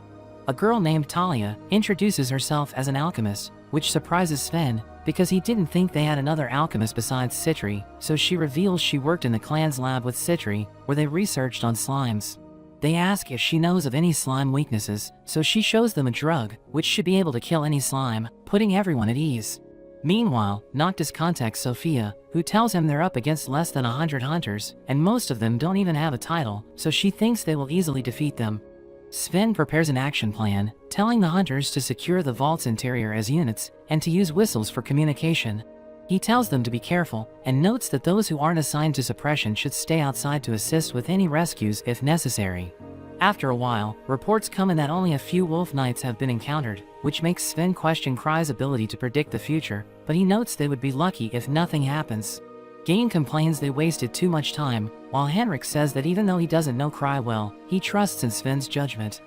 Speaker 1: A girl named Talia introduces herself as an alchemist, which surprises Sven because he didn't think they had another alchemist besides Citri, so she reveals she worked in the clan's lab with Citri, where they researched on slimes. They ask if she knows of any slime weaknesses, so she shows them a drug, which should be able to kill any slime, putting everyone at ease. Meanwhile, Noctis contacts Sophia, who tells him they're up against less than 100 hunters, and most of them don't even have a title, so she thinks they will easily defeat them. Sven prepares an action plan, telling the hunters to secure the vault's interior as units, and to use whistles for communication. He tells them to be careful, and notes that those who aren't assigned to suppression should stay outside to assist with any rescues if necessary. After a while, reports come in that only a few wolf knights have been encountered, which makes Sven question Cry's ability to predict the future, but he notes they would be lucky if nothing happens. Gain complains they wasted too much time, while Henrik says that even though he doesn't know Cry well, he trusts in Sven's judgment.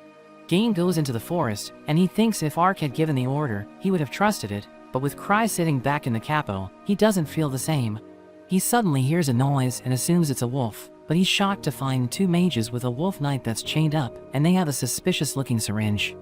Speaker 1: Gain goes into the forest, and he thinks if Ark had given the order, he would have trusted it, but with Cry sitting back in the capital, he doesn't feel the same. He suddenly hears a noise and assumes it's a wolf, but he's shocked to find two mages with a wolf knight that's chained up, and they have a suspicious-looking syringe.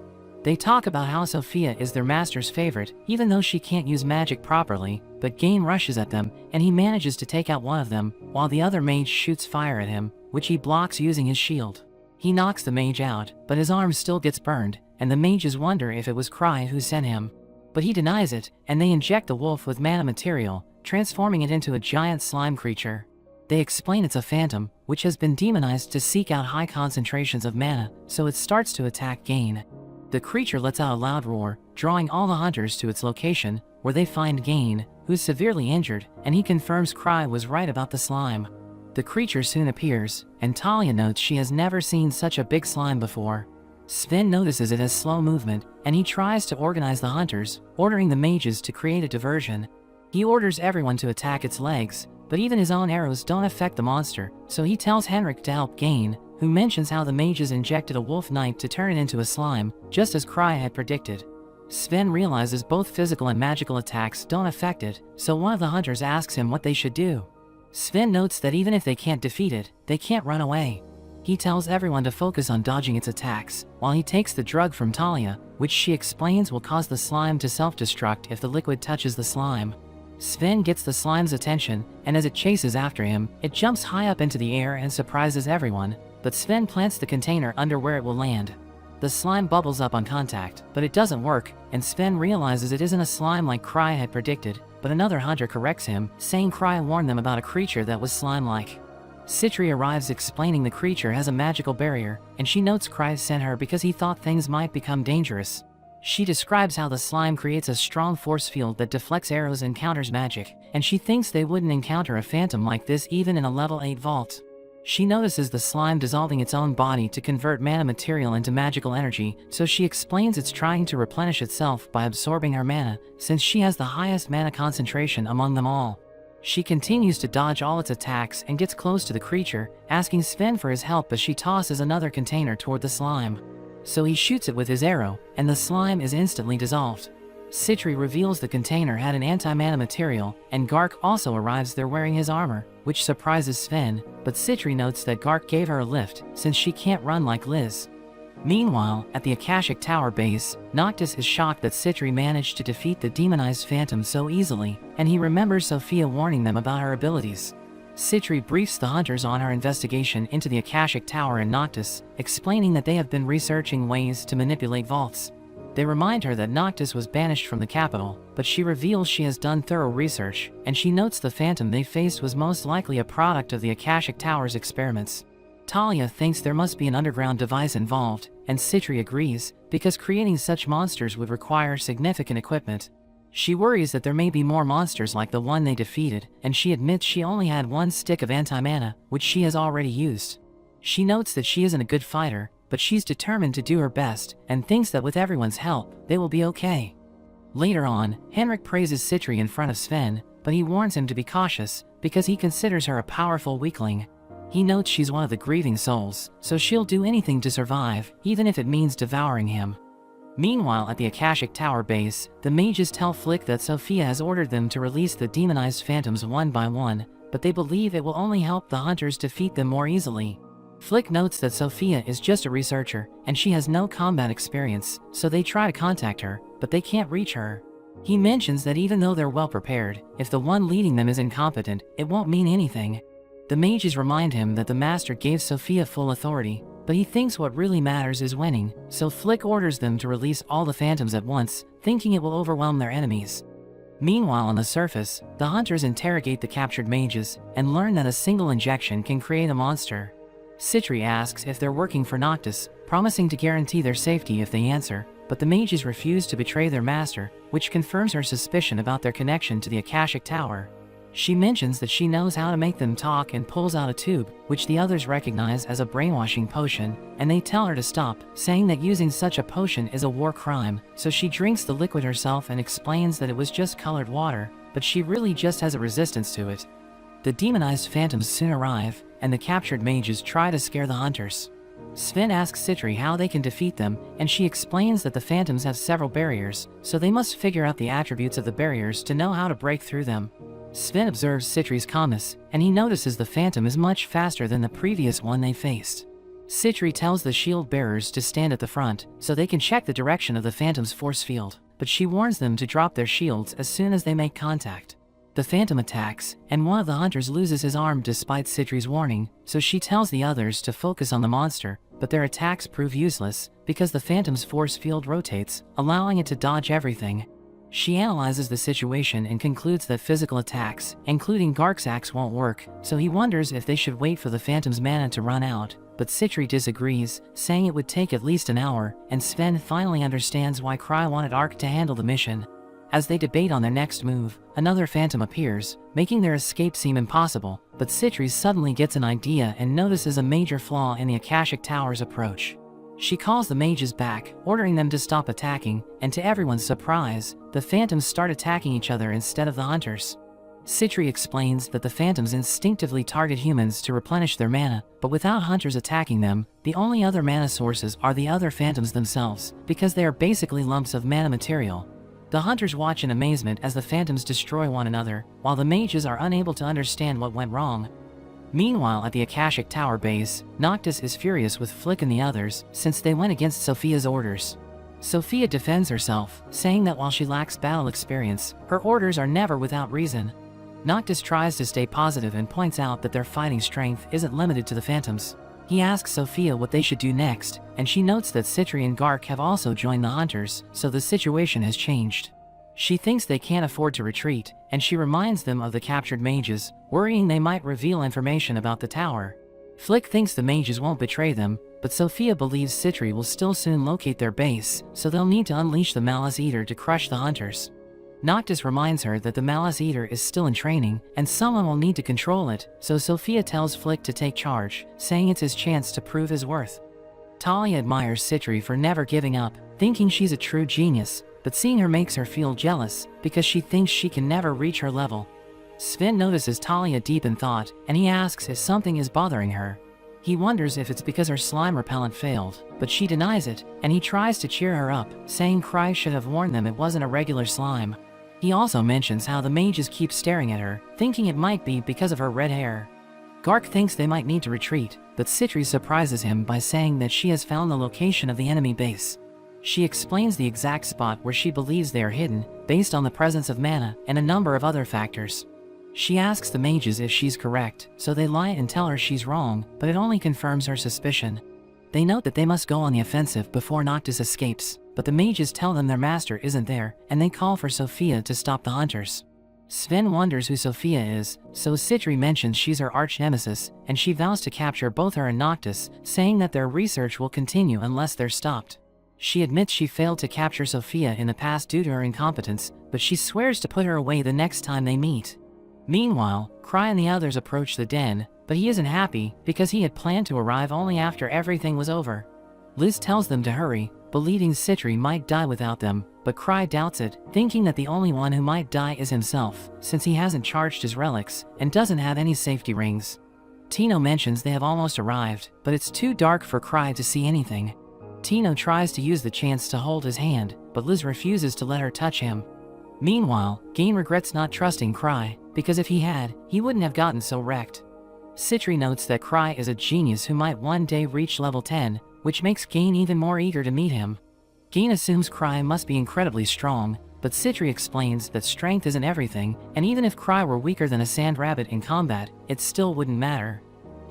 Speaker 1: They talk about how Sophia is their master's favorite, even though she can't use magic properly, but Gain rushes at them, and he manages to take out one of them, while the other mage shoots fire at him, which he blocks using his shield. He knocks the mage out, but his arm still gets burned, and the mages wonder if it was Cry who sent him. But he denies it, and they inject the wolf with mana material, transforming it into a giant slime creature. They explain it's a phantom, which has been demonized to seek out high concentrations of mana, so it starts to attack Gain. The creature lets out a loud roar, drawing all the hunters to its location, where they find Gain, who's severely injured, and he confirms Cry was right about the slime. The creature soon appears, and Talia notes she has never seen such a big slime before. Sven notices it has slow movement, and he tries to organize the hunters, ordering the mages to create a diversion. He orders everyone to attack its legs, but even his own arrows don't affect the monster, so he tells Henrik to help Gain, who mentions how the mages injected a wolf knight to turn it into a slime, just as Cry had predicted. Sven realizes both physical and magical attacks don't affect it, so one of the hunters asks him what they should do. Sven notes that even if they can't defeat it, they can't run away. He tells everyone to focus on dodging its attacks, while he takes the drug from Talia, which she explains will cause the slime to self-destruct if the liquid touches the slime. Sven gets the slime's attention, and as it chases after him, it jumps high up into the air and surprises everyone, but Sven plants the container under where it will land. The slime bubbles up on contact, but it doesn't work, and Sven realizes it isn't a slime like Cry had predicted, but another hunter corrects him, saying Cry warned them about a creature that was slime-like. Citri arrives explaining the creature has a magical barrier, and she notes Cry sent her because he thought things might become dangerous. She describes how the slime creates a strong force field that deflects arrows and counters magic, and she thinks they wouldn't encounter a phantom like this even in a level 8 vault. She notices the slime dissolving its own body to convert mana material into magical energy, so she explains it's trying to replenish itself by absorbing her mana, since she has the highest mana concentration among them all. She continues to dodge all its attacks and gets close to the creature, asking Sven for his help as she tosses another container toward the slime. So he shoots it with his arrow, and the slime is instantly dissolved. Citri reveals the container had an anti-mana material, and Gark also arrives there wearing his armor, which surprises Sven, but Citri notes that Gark gave her a lift, since she can't run like Liz. Meanwhile, at the Akashic Tower base, Noctis is shocked that Citri managed to defeat the demonized phantom so easily, and he remembers Sophia warning them about her abilities. Citri briefs the hunters on her investigation into the Akashic Tower and Noctis, explaining that they have been researching ways to manipulate vaults. They remind her that Noctis was banished from the capital, but she reveals she has done thorough research, and she notes the phantom they faced was most likely a product of the Akashic Tower's experiments. Talia thinks there must be an underground device involved, and Citri agrees, because creating such monsters would require significant equipment. She worries that there may be more monsters like the one they defeated, and she admits she only had one stick of anti-mana, which she has already used. She notes that she isn't a good fighter, but she's determined to do her best, and thinks that with everyone's help, they will be okay. Later on, Henrik praises Citri in front of Sven, but he warns him to be cautious, because he considers her a powerful weakling. He notes she's one of the grieving souls, so she'll do anything to survive, even if it means devouring him. Meanwhile, at the Akashic Tower base, the mages tell Flick that Sophia has ordered them to release the demonized phantoms one by one, but they believe it will only help the hunters defeat them more easily. Flick notes that Sophia is just a researcher, and she has no combat experience, so they try to contact her, but they can't reach her. He mentions that even though they're well prepared, if the one leading them is incompetent, it won't mean anything. The mages remind him that the Master gave Sophia full authority, but he thinks what really matters is winning, so Flick orders them to release all the phantoms at once, thinking it will overwhelm their enemies. Meanwhile, on the surface, the hunters interrogate the captured mages, and learn that a single injection can create a monster. Citri asks if they're working for Noctis, promising to guarantee their safety if they answer, but the mages refuse to betray their master, which confirms her suspicion about their connection to the Akashic Tower. She mentions that she knows how to make them talk and pulls out a tube, which the others recognize as a brainwashing potion, and they tell her to stop, saying that using such a potion is a war crime, so she drinks the liquid herself and explains that it was just colored water, but she really just has a resistance to it. The demonized phantoms soon arrive, and the captured mages try to scare the hunters. Sven asks Citri how they can defeat them, and she explains that the phantoms have several barriers, so they must figure out the attributes of the barriers to know how to break through them. Sven observes Citri's calmness, and he notices the phantom is much faster than the previous one they faced. Citri tells the shield bearers to stand at the front, so they can check the direction of the phantom's force field, but she warns them to drop their shields as soon as they make contact. The phantom attacks, and one of the hunters loses his arm despite Citri's warning, so she tells the others to focus on the monster, but their attacks prove useless, because the phantom's force field rotates, allowing it to dodge everything. She analyzes the situation and concludes that physical attacks, including Gark's axe, won't work, so he wonders if they should wait for the phantom's mana to run out, but Citri disagrees, saying it would take at least an hour, and Sven finally understands why Cry wanted Ark to handle the mission. As they debate on their next move, another phantom appears, making their escape seem impossible, but Citri suddenly gets an idea and notices a major flaw in the Akashic Tower's approach. She calls the mages back, ordering them to stop attacking, and to everyone's surprise, the phantoms start attacking each other instead of the hunters. Citri explains that the phantoms instinctively target humans to replenish their mana, but without hunters attacking them, the only other mana sources are the other phantoms themselves, because they are basically lumps of mana material. The hunters watch in amazement as the phantoms destroy one another, while the mages are unable to understand what went wrong. Meanwhile, at the Akashic Tower base, Noctis is furious with Flick and the others, since they went against Sophia's orders. Sophia defends herself, saying that while she lacks battle experience, her orders are never without reason. Noctis tries to stay positive and points out that their fighting strength isn't limited to the phantoms. He asks Sophia what they should do next, and she notes that Citri and Gark have also joined the hunters, so the situation has changed. She thinks they can't afford to retreat, and she reminds them of the captured mages, worrying they might reveal information about the tower. Flick thinks the mages won't betray them, but Sophia believes Citri will still soon locate their base, so they'll need to unleash the Malice Eater to crush the hunters. Noctis reminds her that the Malice Eater is still in training, and someone will need to control it, so Sophia tells Flick to take charge, saying it's his chance to prove his worth. Talia admires Citri for never giving up, thinking she's a true genius, but seeing her makes her feel jealous, because she thinks she can never reach her level. Sven notices Talia deep in thought, and he asks if something is bothering her. He wonders if it's because her slime repellent failed, but she denies it, and he tries to cheer her up, saying Cry should have warned them it wasn't a regular slime. He also mentions how the mages keep staring at her, thinking it might be because of her red hair. Gark thinks they might need to retreat, but Citri surprises him by saying that she has found the location of the enemy base. She explains the exact spot where she believes they are hidden, based on the presence of mana and a number of other factors. She asks the mages if she's correct, so they lie and tell her she's wrong, but it only confirms her suspicion. They note that they must go on the offensive before Noctis escapes, but the mages tell them their master isn't there, and they call for Sophia to stop the hunters. Sven wonders who Sophia is, so Citri mentions she's her arch-nemesis, and she vows to capture both her and Noctis, saying that their research will continue unless they're stopped. She admits she failed to capture Sophia in the past due to her incompetence, but she swears to put her away the next time they meet. Meanwhile, Cry and the others approach the den, but he isn't happy because he had planned to arrive only after everything was over. Liz tells them to hurry, believing Citri might die without them, but Cry doubts it, thinking that the only one who might die is himself, since he hasn't charged his relics and doesn't have any safety rings. Tino mentions they have almost arrived, but it's too dark for Cry to see anything. Tino tries to use the chance to hold his hand, but Liz refuses to let her touch him. Meanwhile, Gain regrets not trusting Cry, because if he had, he wouldn't have gotten so wrecked. Citri notes that Cry is a genius who might one day reach level 10, which makes Gain even more eager to meet him. Gain assumes Cry must be incredibly strong, but Citri explains that strength isn't everything, and even if Cry were weaker than a sand rabbit in combat, it still wouldn't matter.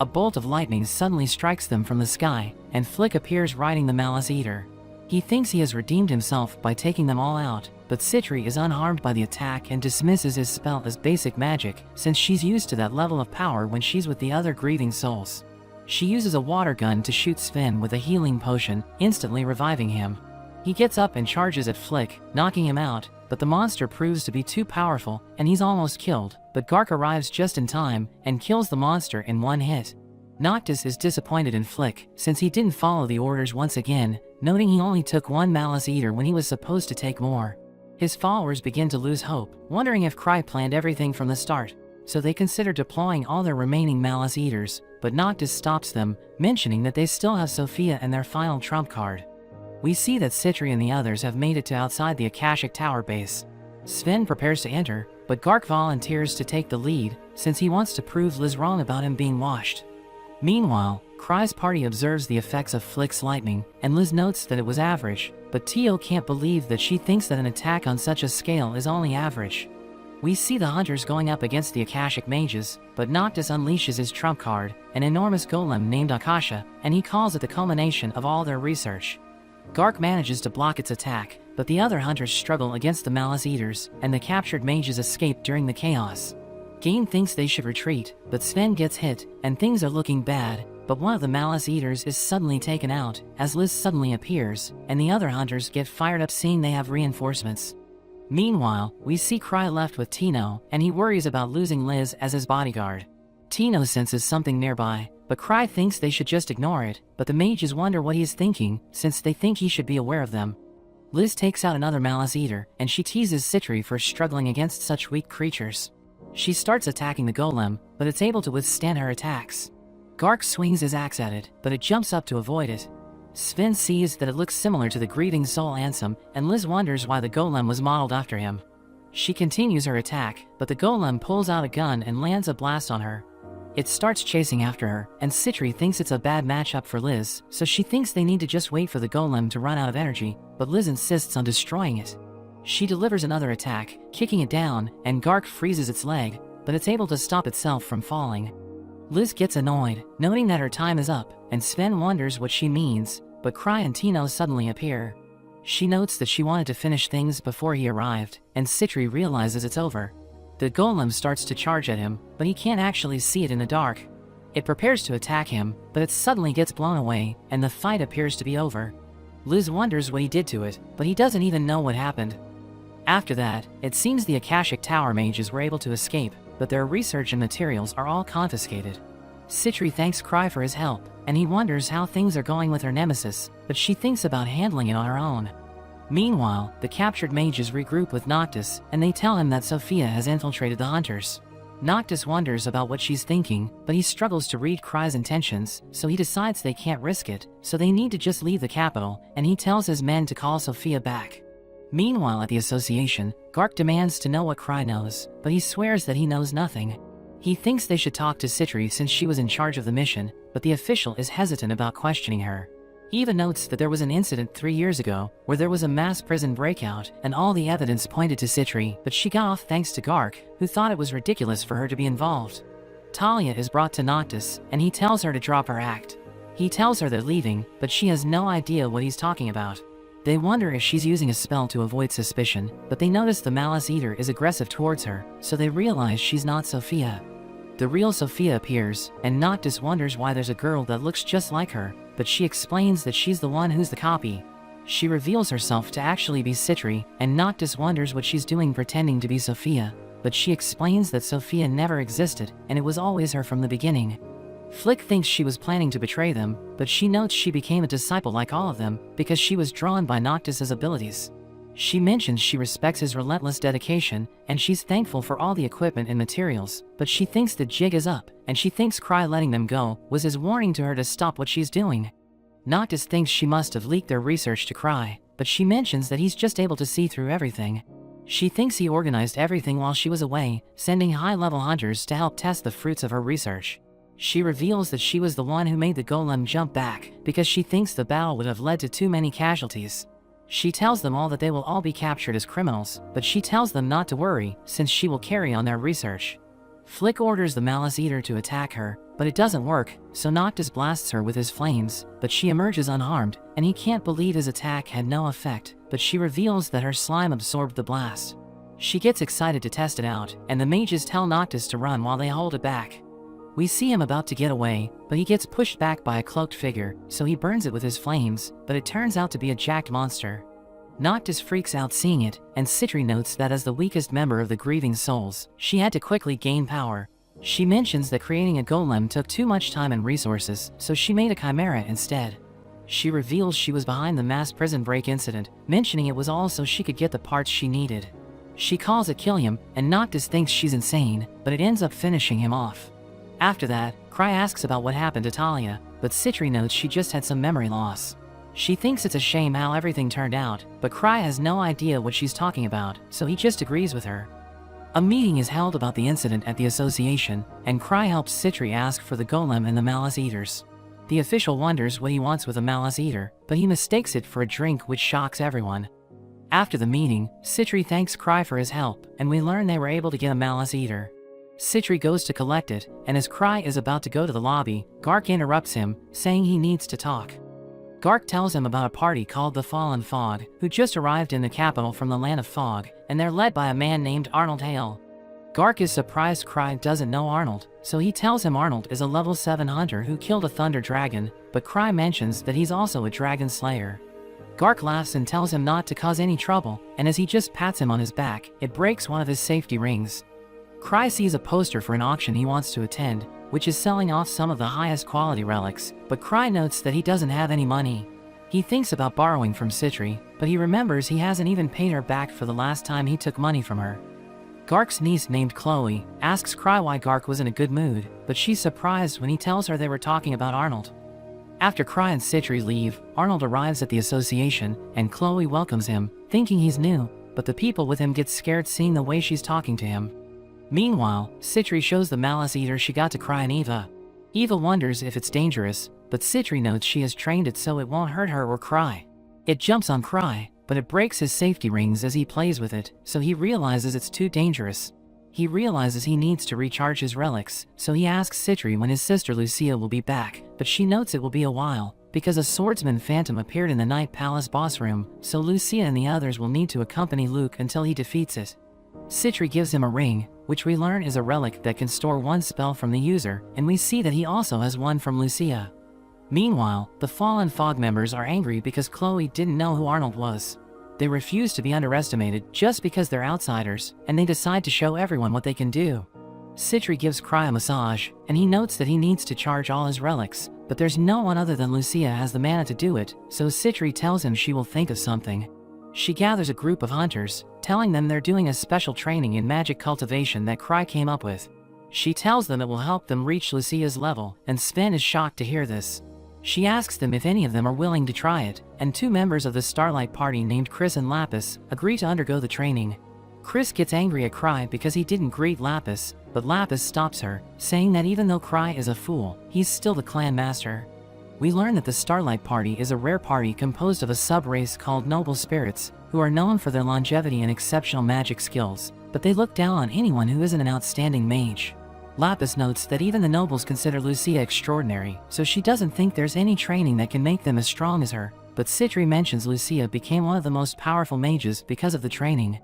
Speaker 1: A bolt of lightning suddenly strikes them from the sky, and Flick appears riding the Malice Eater. He thinks he has redeemed himself by taking them all out, but Citri is unharmed by the attack and dismisses his spell as basic magic, since she's used to that level of power when she's with the other grieving souls. She uses a water gun to shoot Sven with a healing potion, instantly reviving him. He gets up and charges at Flick, knocking him out, but the monster proves to be too powerful, and he's almost killed, but Gark arrives just in time and kills the monster in one hit. Noctis is disappointed in Flick, since he didn't follow the orders once again, noting he only took one Malice Eater when he was supposed to take more. His followers begin to lose hope, wondering if Cry planned everything from the start, so they consider deploying all their remaining Malice Eaters, but Noctis stops them, mentioning that they still have Sophia and their final trump card. We see that Citri and the others have made it to outside the Akashic Tower base. Sven prepares to enter, but Gark volunteers to take the lead, since he wants to prove Liz wrong about him being washed. Meanwhile, Cry's party observes the effects of Flick's lightning, and Liz notes that it was average, but Tio can't believe that she thinks that an attack on such a scale is only average. We see the hunters going up against the Akashic mages, but Noctis unleashes his trump card, an enormous golem named Akasha, and he calls it the culmination of all their research. Gark manages to block its attack, but the other hunters struggle against the Malice Eaters, and the captured mages escape during the chaos. Gain thinks they should retreat, but Sven gets hit, and things are looking bad, but one of the Malice Eaters is suddenly taken out, as Liz suddenly appears, and the other hunters get fired up seeing they have reinforcements. Meanwhile, we see Cry left with Tino, and he worries about losing Liz as his bodyguard. Tino senses something nearby, but Cry thinks they should just ignore it, but the mages wonder what he is thinking, since they think he should be aware of them. Liz takes out another Malice Eater, and she teases Citri for struggling against such weak creatures. She starts attacking the golem, but it's able to withstand her attacks. Gark swings his axe at it, but it jumps up to avoid it. Sven sees that it looks similar to the Grieving Soul Ansem, and Liz wonders why the golem was modeled after him. She continues her attack, but the golem pulls out a gun and lands a blast on her. It starts chasing after her, and Citri thinks it's a bad matchup for Liz, so she thinks they need to just wait for the golem to run out of energy, but Liz insists on destroying it. She delivers another attack, kicking it down, and Gark freezes its leg, but it's able to stop itself from falling. Liz gets annoyed, noting that her time is up, and Sven wonders what she means, but Cry and Tino suddenly appear. She notes that she wanted to finish things before he arrived, and Citri realizes it's over. The golem starts to charge at him, but he can't actually see it in the dark. It prepares to attack him, but it suddenly gets blown away, and the fight appears to be over. Liz wonders what he did to it, but he doesn't even know what happened. After that, it seems the Akashic Tower mages were able to escape, but their research and materials are all confiscated. Citri thanks Cry for his help, and he wonders how things are going with her nemesis, but she thinks about handling it on her own. Meanwhile, the captured mages regroup with Noctis, and they tell him that Sophia has infiltrated the hunters. Noctis wonders about what she's thinking, but he struggles to read Cry's intentions, so he decides they can't risk it, so they need to just leave the capital, and he tells his men to call Sophia back. Meanwhile at the association, Gark demands to know what Cry knows, but he swears that he knows nothing. He thinks they should talk to Citri since she was in charge of the mission, but the official is hesitant about questioning her. He even notes that there was an incident 3 years ago, where there was a mass prison breakout, and all the evidence pointed to Citri, but she got off thanks to Gark, who thought it was ridiculous for her to be involved. Talia is brought to Noctis, and he tells her to drop her act. He tells her they're leaving, but she has no idea what he's talking about. They wonder if she's using a spell to avoid suspicion, but they notice the Malice Eater is aggressive towards her, so they realize she's not Sophia. The real Sophia appears, and Noctis wonders why there's a girl that looks just like her, but she explains that she's the one who's the copy. She reveals herself to actually be Citri, and Noctis wonders what she's doing pretending to be Sophia, but she explains that Sophia never existed, and it was always her from the beginning. Flick thinks she was planning to betray them, but she notes she became a disciple like all of them because she was drawn by Noctis's abilities. She mentions she respects his relentless dedication, and she's thankful for all the equipment and materials, but she thinks the jig is up, and she thinks Cry letting them go was his warning to her to stop what she's doing. Noctis thinks she must have leaked their research to Cry, but she mentions that he's just able to see through everything. She thinks he organized everything while she was away, sending high-level hunters to help test the fruits of her research. She reveals that she was the one who made the golem jump back because she thinks the battle would have led to too many casualties. She tells them all that they will all be captured as criminals, but she tells them not to worry since she will carry on their research. Flick orders the Malice Eater to attack her, but it doesn't work, so Noctis blasts her with his flames, but she emerges unharmed, and he can't believe his attack had no effect, but she reveals that her slime absorbed the blast. She gets excited to test it out, and the mages tell Noctis to run while they hold it back. We see him about to get away, but he gets pushed back by a cloaked figure, so he burns it with his flames, but it turns out to be a jacked monster. Noctis freaks out seeing it, and Citri notes that as the weakest member of the Grieving Souls, she had to quickly gain power. She mentions that creating a golem took too much time and resources, so she made a chimera instead. She reveals she was behind the mass prison break incident, mentioning it was all so she could get the parts she needed. She calls it Killium, and Noctis thinks she's insane, but it ends up finishing him off. After that, Cry asks about what happened to Talia, but Citri notes she just had some memory loss. She thinks it's a shame how everything turned out, but Cry has no idea what she's talking about, so he just agrees with her. A meeting is held about the incident at the association, and Cry helps Citri ask for the golem and the Malice Eaters. The official wonders what he wants with a Malice Eater, but he mistakes it for a drink which shocks everyone. After the meeting, Citri thanks Cry for his help, and we learn they were able to get a Malice Eater. Citri goes to collect it, and as Cry is about to go to the lobby, Gark interrupts him, saying he needs to talk. Gark tells him about a party called the Fallen Fog, who just arrived in the capital from the Land of Fog, and they're led by a man named Arnold Hale. Gark is surprised Cry doesn't know Arnold, so he tells him Arnold is a level 7 hunter who killed a thunder dragon, but Cry mentions that he's also a dragon slayer. Gark laughs and tells him not to cause any trouble, and as he just pats him on his back, it breaks one of his safety rings. Cry sees a poster for an auction he wants to attend, which is selling off some of the highest quality relics, but Cry notes that he doesn't have any money. He thinks about borrowing from Citri, but he remembers he hasn't even paid her back for the last time he took money from her. Gark's niece named Chloe asks Cry why Gark was in a good mood, but she's surprised when he tells her they were talking about Arnold. After Cry and Citri leave, Arnold arrives at the association, and Chloe welcomes him, thinking he's new, but the people with him get scared seeing the way she's talking to him. Meanwhile, Citri shows the Malice Eater she got to Cry and Eva. Eva wonders if it's dangerous, but Citri notes she has trained it so it won't hurt her or Cry. It jumps on Cry, but it breaks his safety rings as he plays with it, so he realizes it's too dangerous. He realizes he needs to recharge his relics, so he asks Citri when his sister Lucia will be back, but she notes it will be a while, because a swordsman phantom appeared in the Night Palace boss room, so Lucia and the others will need to accompany Luke until he defeats it. Citri gives him a ring, which we learn is a relic that can store one spell from the user, and we see that he also has one from Lucia. Meanwhile, the Fallen Fog members are angry because Chloe didn't know who Arnold was. They refuse to be underestimated just because they're outsiders, and they decide to show everyone what they can do. Citri gives Cry a massage, and he notes that he needs to charge all his relics, but there's no one other than Lucia has the mana to do it, so Citri tells him she will think of something. She gathers a group of hunters, telling them they're doing a special training in magic cultivation that Cry came up with. She tells them it will help them reach Lucia's level, and Sven is shocked to hear this. She asks them if any of them are willing to try it, and 2 members of the Starlight Party named Chris and Lapis agree to undergo the training. Chris gets angry at Cry because he didn't greet Lapis, but Lapis stops her, saying that even though Cry is a fool, he's still the clan master. We learn that the Starlight Party is a rare party composed of a sub-race called Noble Spirits, who are known for their longevity and exceptional magic skills, but they look down on anyone who isn't an outstanding mage. Lapis notes that even the nobles consider Lucia extraordinary, so she doesn't think there's any training that can make them as strong as her. but Citri mentions Lucia became one of the most powerful mages because of the training.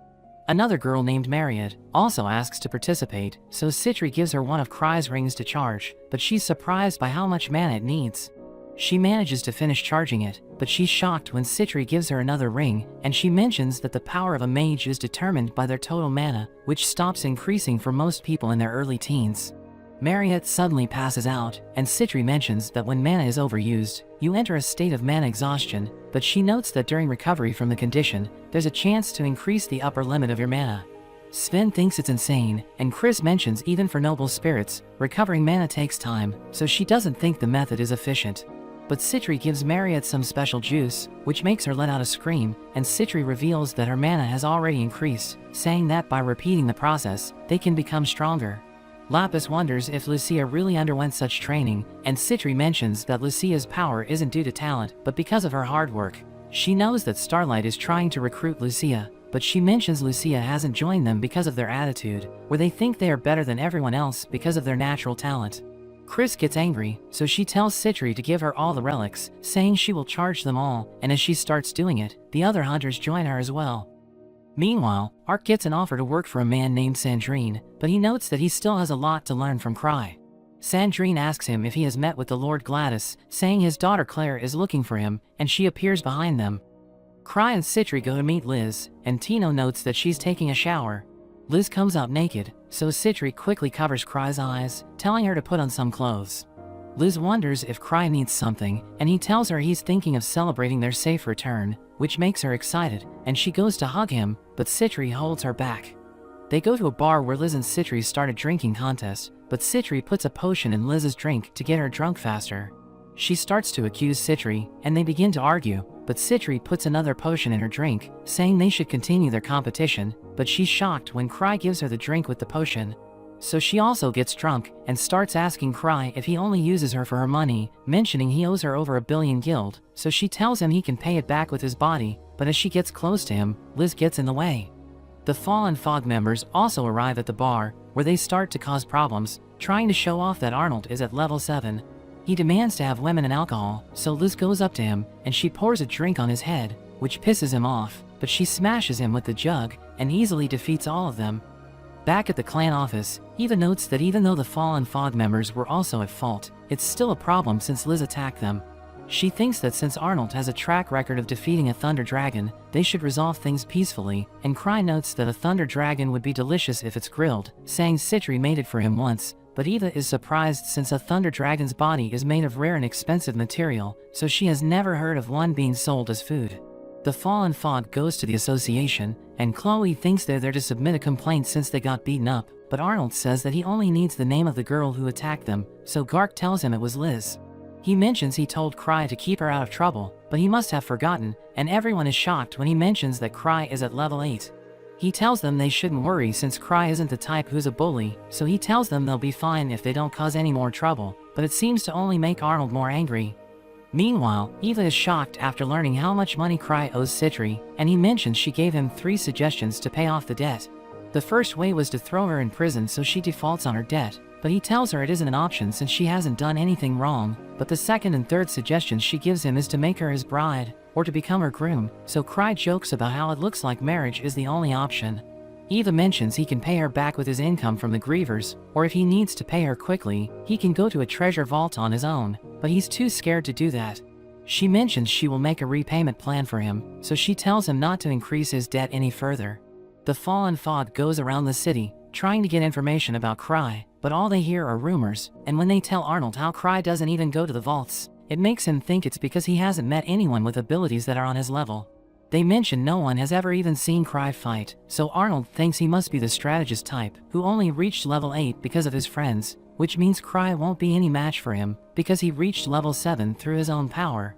Speaker 1: Another girl named Marriott also asks to participate, so Citri gives her one of Cry's rings to charge, but she's surprised by how much mana it needs. She manages to finish charging it, but she's shocked when Citri gives her another ring, and she mentions that the power of a mage is determined by their total mana, which stops increasing for most people in their early teens. Marriott suddenly passes out, and Citri mentions that when mana is overused, you enter a state of mana exhaustion, but she notes that during recovery from the condition, there's a chance to increase the upper limit of your mana. Sven thinks it's insane, and Chris mentions even for noble spirits, recovering mana takes time, so she doesn't think the method is efficient. But Citri gives Marriott some special juice, which makes her let out a scream, and Citri reveals that her mana has already increased, saying that by repeating the process, they can become stronger. Lapis wonders if Lucia really underwent such training, and Citri mentions that Lucia's power isn't due to talent, but because of her hard work. She knows that Starlight is trying to recruit Lucia, but she mentions Lucia hasn't joined them because of their attitude, where they think they are better than everyone else because of their natural talent. Chris gets angry, so she tells Citri to give her all the relics, saying she will charge them all, and as she starts doing it, the other hunters join her as well. Meanwhile, Ark gets an offer to work for a man named Sandrine, but he notes that he still has a lot to learn from Cry. Sandrine asks him if he has met with the Lord Gladys, saying his daughter Claire is looking for him, and she appears behind them. Cry and Citri go to meet Liz, and Tino notes that she's taking a shower. Liz comes out naked, so Citri quickly covers Cry's eyes, telling her to put on some clothes. Liz wonders if Cry needs something, and he tells her he's thinking of celebrating their safe return, which makes her excited, and she goes to hug him, but Citri holds her back. They go to a bar where Liz and Citri start a drinking contest, but Citri puts a potion in Liz's drink to get her drunk faster. She starts to accuse Citri, and they begin to argue, but Citri puts another potion in her drink, saying they should continue their competition, but she's shocked when Cry gives her the drink with the potion. So she also gets drunk, and starts asking Cry if he only uses her for her money, mentioning he owes her over 1 billion gil, so she tells him he can pay it back with his body, but as she gets close to him, Liz gets in the way. The Fallen Fog members also arrive at the bar, where they start to cause problems, trying to show off that Arnold is at level 7. He demands to have women and alcohol, so Liz goes up to him, and she pours a drink on his head, which pisses him off, but she smashes him with the jug, and easily defeats all of them. Back at the clan office, Eva notes that even though the Fallen Fog members were also at fault, it's still a problem since Liz attacked them. She thinks that since Arnold has a track record of defeating a Thunder Dragon, they should resolve things peacefully, and Cry notes that a Thunder Dragon would be delicious if it's grilled, saying Citri made it for him once, but Eva is surprised since a Thunder Dragon's body is made of rare and expensive material, so she has never heard of one being sold as food. The Fallen Fog goes to the association, and Chloe thinks they're there to submit a complaint since they got beaten up, but Arnold says that he only needs the name of the girl who attacked them, so Gark tells him it was Liz. He mentions he told Cry to keep her out of trouble, but he must have forgotten, and everyone is shocked when he mentions that Cry is at level 8. He tells them they shouldn't worry since Cry isn't the type who's a bully, so he tells them they'll be fine if they don't cause any more trouble, but it seems to only make Arnold more angry. Meanwhile, Eva is shocked after learning how much money Cry owes Citri, and he mentions she gave him 3 suggestions to pay off the debt. The first way was to throw her in prison so she defaults on her debt, but he tells her it isn't an option since she hasn't done anything wrong, but the second and third suggestions she gives him is to make her his bride, or to become her groom, so Cry jokes about how it looks like marriage is the only option. Eva mentions he can pay her back with his income from the Grievers, or if he needs to pay her quickly, he can go to a treasure vault on his own, but he's too scared to do that. She mentions she will make a repayment plan for him, so she tells him not to increase his debt any further. The Fallen Fog goes around the city, trying to get information about Cry, but all they hear are rumors, and when they tell Arnold how Cry doesn't even go to the vaults, it makes him think it's because he hasn't met anyone with abilities that are on his level. They mention no one has ever even seen Cry fight, so Arnold thinks he must be the strategist type, who only reached level 8 because of his friends, which means Cry won't be any match for him, because he reached level 7 through his own power.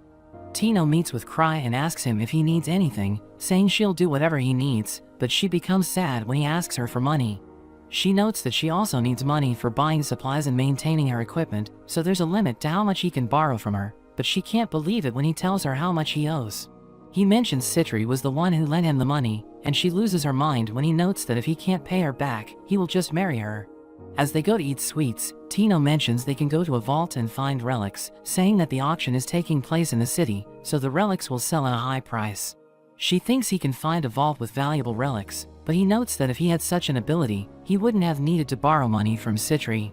Speaker 1: Tino meets with Cry and asks him if he needs anything, saying she'll do whatever he needs, but she becomes sad when he asks her for money. She notes that she also needs money for buying supplies and maintaining her equipment, so there's a limit to how much he can borrow from her, but she can't believe it when he tells her how much he owes. He mentions Citri was the one who lent him the money, and she loses her mind when he notes that if he can't pay her back, he will just marry her. As they go to eat sweets, Tino mentions they can go to a vault and find relics, saying that the auction is taking place in the city, so the relics will sell at a high price. She thinks he can find a vault with valuable relics, but he notes that if he had such an ability, he wouldn't have needed to borrow money from Citri.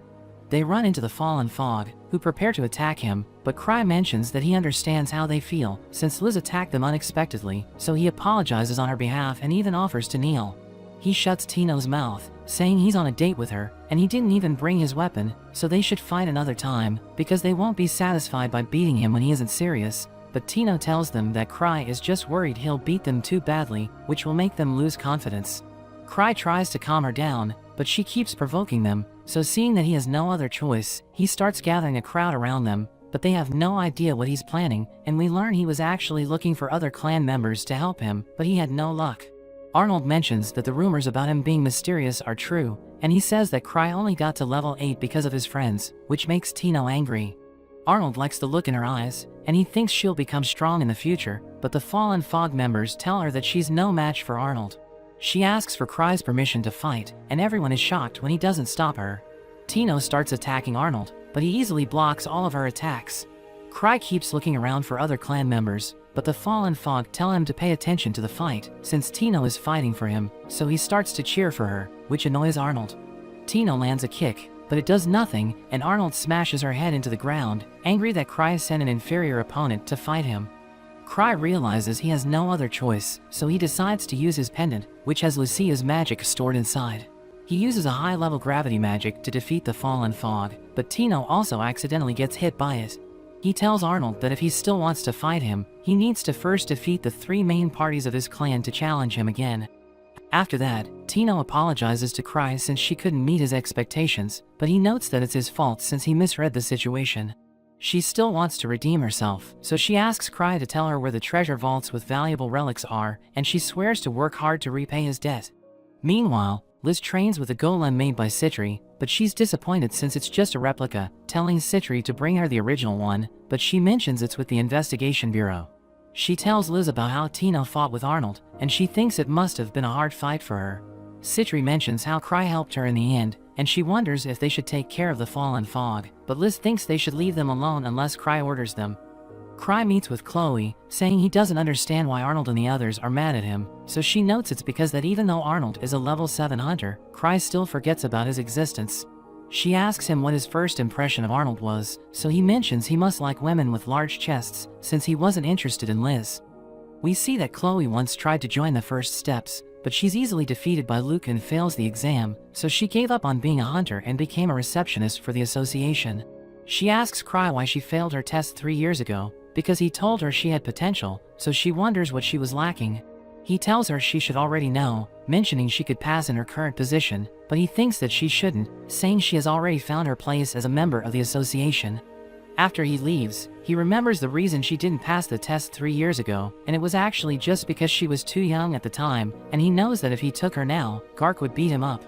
Speaker 1: They run into the Fallen Fog, who prepare to attack him, but Cry mentions that he understands how they feel, since Liz attacked them unexpectedly, so he apologizes on her behalf and even offers to kneel. He shuts Tino's mouth, saying he's on a date with her, and he didn't even bring his weapon, so they should fight another time, because they won't be satisfied by beating him when he isn't serious. But Tino tells them that Cry is just worried he'll beat them too badly, which will make them lose confidence. Cry tries to calm her down, but she keeps provoking them, so seeing that he has no other choice, he starts gathering a crowd around them, but they have no idea what he's planning, and we learn he was actually looking for other clan members to help him, but he had no luck. Arnold mentions that the rumors about him being mysterious are true, and he says that Cry only got to level 8 because of his friends, which makes Tino angry. Arnold likes the look in her eyes, and he thinks she'll become strong in the future, but the Fallen Fog members tell her that she's no match for Arnold. She asks for Cry's permission to fight, and everyone is shocked when he doesn't stop her. Tino starts attacking Arnold, but he easily blocks all of her attacks. Cry keeps looking around for other clan members, but the Fallen Fog tell him to pay attention to the fight, since Tino is fighting for him, so he starts to cheer for her, which annoys Arnold. Tino lands a kick, but it does nothing, and Arnold smashes her head into the ground, angry that Cry sent an inferior opponent to fight him. Cry realizes he has no other choice, so he decides to use his pendant, which has Lucia's magic stored inside. He uses a high-level gravity magic to defeat the Fallen Fog, but Tino also accidentally gets hit by it. He tells Arnold that if he still wants to fight him, he needs to first defeat the 3 main parties of his clan to challenge him again. After that, Tino apologizes to Cry since she couldn't meet his expectations, but he notes that it's his fault since he misread the situation. She still wants to redeem herself, so she asks Cry to tell her where the treasure vaults with valuable relics are, and she swears to work hard to repay his debt. Meanwhile, Liz trains with a golem made by Citri, but she's disappointed since it's just a replica, telling Citri to bring her the original one, but she mentions it's with the Investigation Bureau. She tells Liz about how Tino fought with Arnold, and she thinks it must have been a hard fight for her. Citri mentions how Cry helped her in the end, and she wonders if they should take care of the Fallen Fog, but Liz thinks they should leave them alone unless Cry orders them. Cry meets with Chloe, saying he doesn't understand why Arnold and the others are mad at him, so she notes it's because that even though Arnold is a level 7 hunter, Cry still forgets about his existence. She asks him what his first impression of Arnold was, so he mentions he must like women with large chests, since he wasn't interested in Liz. We see that Chloe once tried to join the First Steps, but she's easily defeated by Luke and fails the exam, so she gave up on being a hunter and became a receptionist for the association. She asks Cry why she failed her test 3 years ago, because he told her she had potential, so she wonders what she was lacking. He tells her she should already know, mentioning she could pass in her current position, but he thinks that she shouldn't, saying she has already found her place as a member of the association. After he leaves, he remembers the reason she didn't pass the test 3 years ago, and it was actually just because she was too young at the time, and he knows that if he took her now, Gark would beat him up.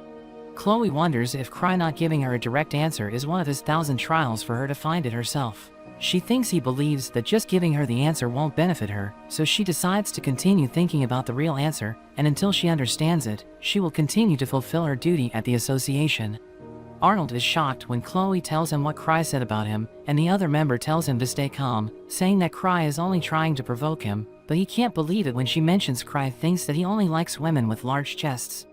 Speaker 1: Chloe wonders if Cry not giving her a direct answer is one of his 1,000 trials for her to find it herself. She thinks he believes that just giving her the answer won't benefit her, so she decides to continue thinking about the real answer, and until she understands it, she will continue to fulfill her duty at the association. Arnold is shocked when Chloe tells him what Cry said about him, and the other member tells him to stay calm, saying that Cry is only trying to provoke him, but he can't believe it when she mentions Cry thinks that he only likes women with large chests.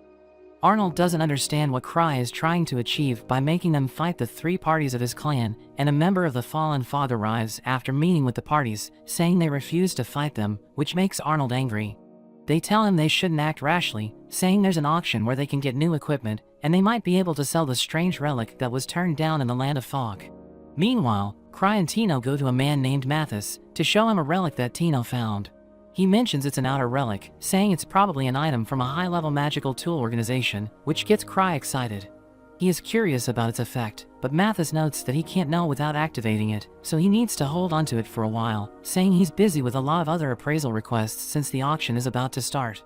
Speaker 1: Arnold doesn't understand what Cry is trying to achieve by making them fight the 3 parties of his clan, and a member of the Fallen Fog arrives after meeting with the parties, saying they refuse to fight them, which makes Arnold angry. They tell him they shouldn't act rashly, saying there's an auction where they can get new equipment, and they might be able to sell the strange relic that was turned down in the Land of Fog. Meanwhile, Cry and Tino go to a man named Mathis to show him a relic that Tino found. He mentions it's an outer relic, saying it's probably an item from a high-level magical tool organization, which gets Cry excited. He is curious about its effect, but Mathis notes that he can't know without activating it, so he needs to hold onto it for a while, saying he's busy with a lot of other appraisal requests since the auction is about to start.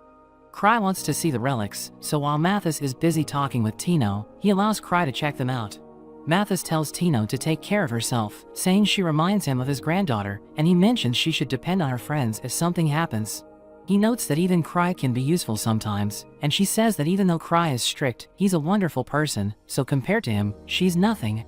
Speaker 1: Cry wants to see the relics, so while Mathis is busy talking with Tino, he allows Cry to check them out. Mathis tells Tino to take care of herself, saying she reminds him of his granddaughter, and he mentions she should depend on her friends if something happens. He notes that even Cry can be useful sometimes, and she says that even though Cry is strict, he's a wonderful person, so compared to him, she's nothing.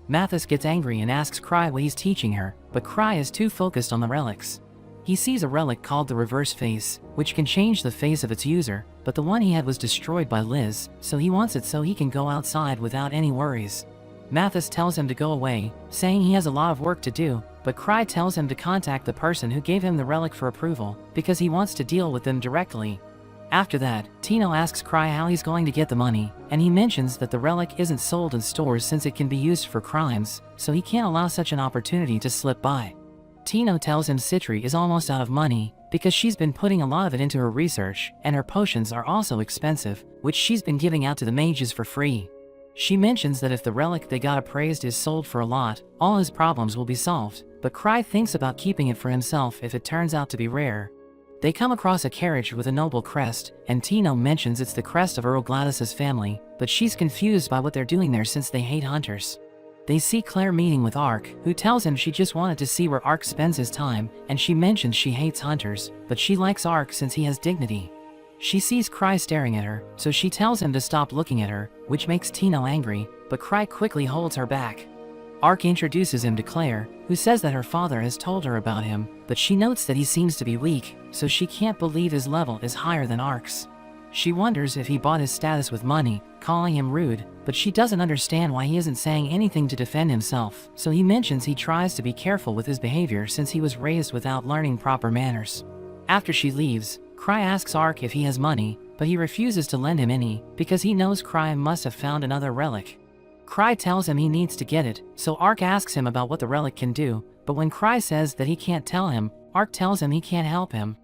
Speaker 1: Mathis gets angry and asks Cry what he's teaching her, but Cry is too focused on the relics. He sees a relic called the Reverse Face, which can change the face of its user, but the one he had was destroyed by Liz, so he wants it so he can go outside without any worries. Mathis tells him to go away, saying he has a lot of work to do, but Cry tells him to contact the person who gave him the relic for approval, because he wants to deal with them directly. After that, Tino asks Cry how he's going to get the money, and he mentions that the relic isn't sold in stores since it can be used for crimes, so he can't allow such an opportunity to slip by. Tino tells him Citri is almost out of money, because she's been putting a lot of it into her research, and her potions are also expensive, which she's been giving out to the mages for free. She mentions that if the relic they got appraised is sold for a lot, all his problems will be solved, but Cry thinks about keeping it for himself if it turns out to be rare. They come across a carriage with a noble crest, and Tino mentions it's the crest of Earl Gladys's family, but she's confused by what they're doing there since they hate hunters. They see Claire meeting with Ark, who tells him she just wanted to see where Ark spends his time, and she mentions she hates hunters, but she likes Ark since he has dignity. She sees Cry staring at her, so she tells him to stop looking at her, which makes Tino angry, but Cry quickly holds her back. Ark introduces him to Claire, who says that her father has told her about him, but she notes that he seems to be weak, so she can't believe his level is higher than Ark's. She wonders if he bought his status with money, calling him rude, but she doesn't understand why he isn't saying anything to defend himself, so he mentions he tries to be careful with his behavior since he was raised without learning proper manners. After she leaves, Cry asks Ark if he has money, but he refuses to lend him any, because he knows Cry must have found another relic. Cry tells him he needs to get it, so Ark asks him about what the relic can do, but when Cry says that he can't tell him, Ark tells him he can't help him.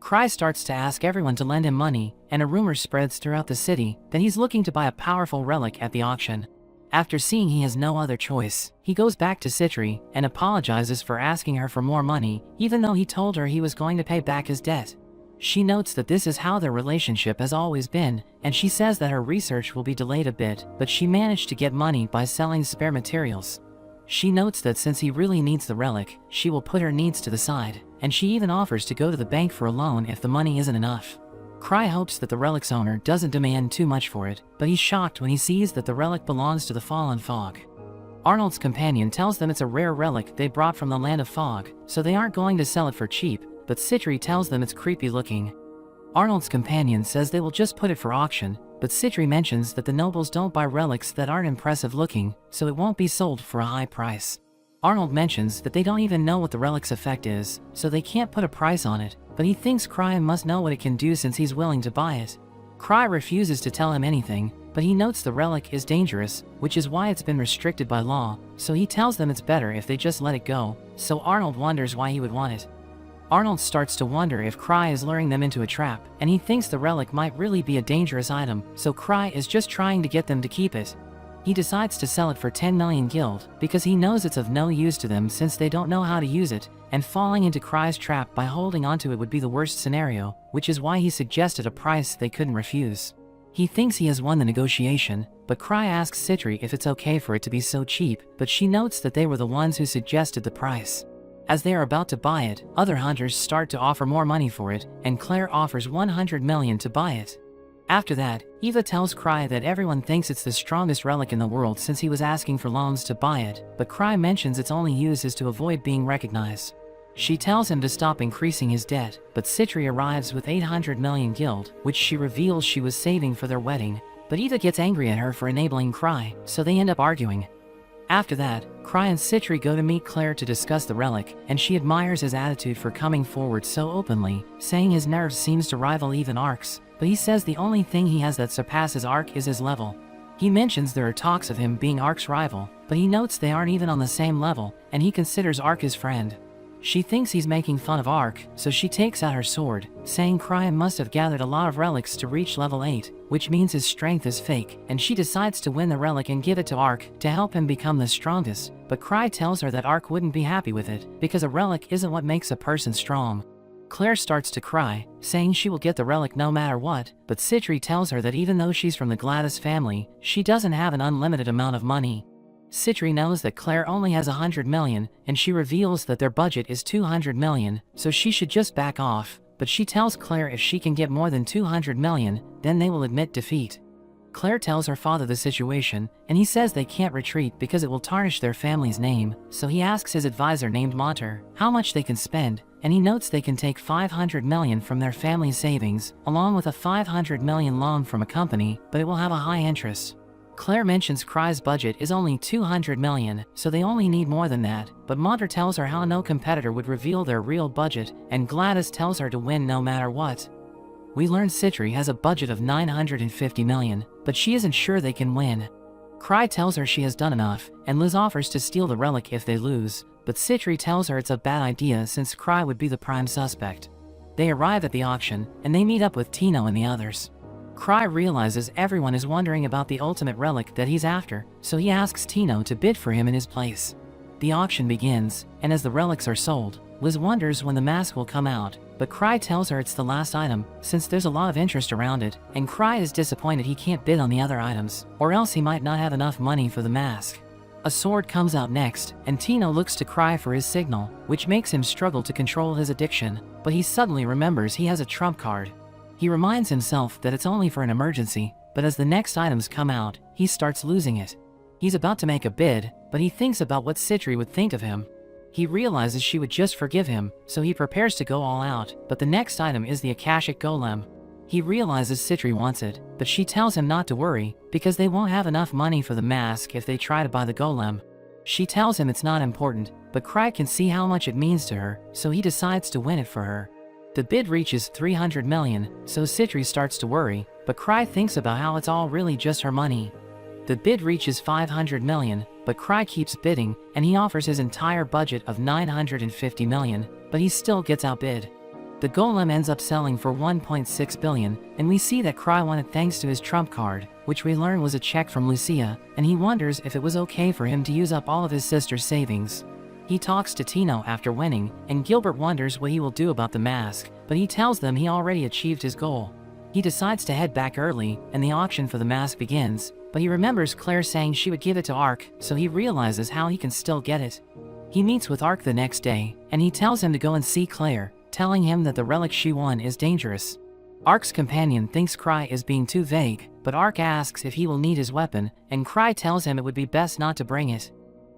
Speaker 1: Cry starts to ask everyone to lend him money, and a rumor spreads throughout the city that he's looking to buy a powerful relic at the auction. After seeing he has no other choice, he goes back to Citri and apologizes for asking her for more money, even though he told her he was going to pay back his debt. She notes that this is how their relationship has always been, and she says that her research will be delayed a bit, but she managed to get money by selling spare materials. She notes that since he really needs the relic, she will put her needs to the side, and she even offers to go to the bank for a loan if the money isn't enough. Cry hopes that the relic's owner doesn't demand too much for it, but he's shocked when he sees that the relic belongs to the Fallen Fog. Arnold's companion tells them it's a rare relic they brought from the Land of Fog, so they aren't going to sell it for cheap, but Citri tells them it's creepy looking. Arnold's companion says they will just put it for auction, but Citri mentions that the nobles don't buy relics that aren't impressive looking, so it won't be sold for a high price. Arnold mentions that they don't even know what the relic's effect is, so they can't put a price on it, but he thinks Cry must know what it can do since he's willing to buy it. Cry refuses to tell him anything, but he notes the relic is dangerous, which is why it's been restricted by law, so he tells them it's better if they just let it go, so Arnold wonders why he would want it. Arnold starts to wonder if Cry is luring them into a trap, and he thinks the relic might really be a dangerous item, so Cry is just trying to get them to keep it. He decides to sell it for 10 million gild, because he knows it's of no use to them since they don't know how to use it, and falling into Cry's trap by holding onto it would be the worst scenario, which is why he suggested a price they couldn't refuse. He thinks he has won the negotiation, but Cry asks Citri if it's okay for it to be so cheap, but she notes that they were the ones who suggested the price. As they are about to buy it, other hunters start to offer more money for it, and Claire offers 100 million to buy it. After that, Eva tells Cry that everyone thinks it's the strongest relic in the world since he was asking for loans to buy it, but Cry mentions its only use is to avoid being recognized. She tells him to stop increasing his debt, but Citri arrives with 800 million gild, which she reveals she was saving for their wedding, but Eva gets angry at her for enabling Cry, so they end up arguing. After that, Cry and Citri go to meet Claire to discuss the relic, and she admires his attitude for coming forward so openly, saying his nerves seems to rival even Ark's, but he says the only thing he has that surpasses Ark is his level. He mentions there are talks of him being Ark's rival, but he notes they aren't even on the same level, and he considers Ark his friend. She thinks he's making fun of Ark, so she takes out her sword, saying Cry must have gathered a lot of relics to reach level 8, which means his strength is fake, and she decides to win the relic and give it to Ark to help him become the strongest, but Cry tells her that Ark wouldn't be happy with it, because a relic isn't what makes a person strong. Claire starts to cry, saying she will get the relic no matter what, but Citri tells her that even though she's from the Gladys family, she doesn't have an unlimited amount of money. Citri knows that Claire only has 100 million, and she reveals that their budget is 200 million, so she should just back off, but she tells Claire if she can get more than 200 million, then they will admit defeat. Claire tells her father the situation, and he says they can't retreat because it will tarnish their family's name, so he asks his advisor named Monter how much they can spend, and he notes they can take 500 million from their family's savings, along with a 500 million loan from a company, but it will have a high interest. Claire mentions Cry's budget is only 200 million, so they only need more than that, but Monter tells her how no competitor would reveal their real budget, and Gladys tells her to win no matter what. We learn Citri has a budget of 950 million, but she isn't sure they can win. Cry tells her she has done enough, and Liz offers to steal the relic if they lose, but Citri tells her it's a bad idea since Cry would be the prime suspect. They arrive at the auction, and they meet up with Tino and the others. Cry realizes everyone is wondering about the ultimate relic that he's after, so he asks Tino to bid for him in his place. The auction begins, and as the relics are sold, Liz wonders when the mask will come out, but Cry tells her it's the last item, since there's a lot of interest around it, and Cry is disappointed he can't bid on the other items, or else he might not have enough money for the mask. A sword comes out next, and Tino looks to Cry for his signal, which makes him struggle to control his addiction, but he suddenly remembers he has a trump card. He reminds himself that it's only for an emergency, but as the next items come out, he starts losing it. He's about to make a bid, but he thinks about what Citri would think of him. He realizes she would just forgive him, so he prepares to go all out, but the next item is the Akashic Golem. He realizes Citri wants it, but she tells him not to worry, because they won't have enough money for the mask if they try to buy the golem. She tells him it's not important, but Cry can see how much it means to her, so he decides to win it for her. The bid reaches 300 million, so Citri starts to worry, but Cry thinks about how it's all really just her money. The bid reaches 500 million, but Cry keeps bidding, and he offers his entire budget of 950 million, but he still gets outbid. The golem ends up selling for 1.6 billion, and we see that Cry won it thanks to his trump card, which we learn was a check from Lucia, and he wonders if it was okay for him to use up all of his sister's savings. He talks to Tino after winning, and Gilbert wonders what he will do about the mask, but he tells them he already achieved his goal. He decides to head back early, and the auction for the mask begins, but he remembers Claire saying she would give it to Ark, so he realizes how he can still get it. He meets with Ark the next day, and he tells him to go and see Claire, telling him that the relic she won is dangerous. Ark's companion thinks Cry is being too vague, but Ark asks if he will need his weapon, and Cry tells him it would be best not to bring it.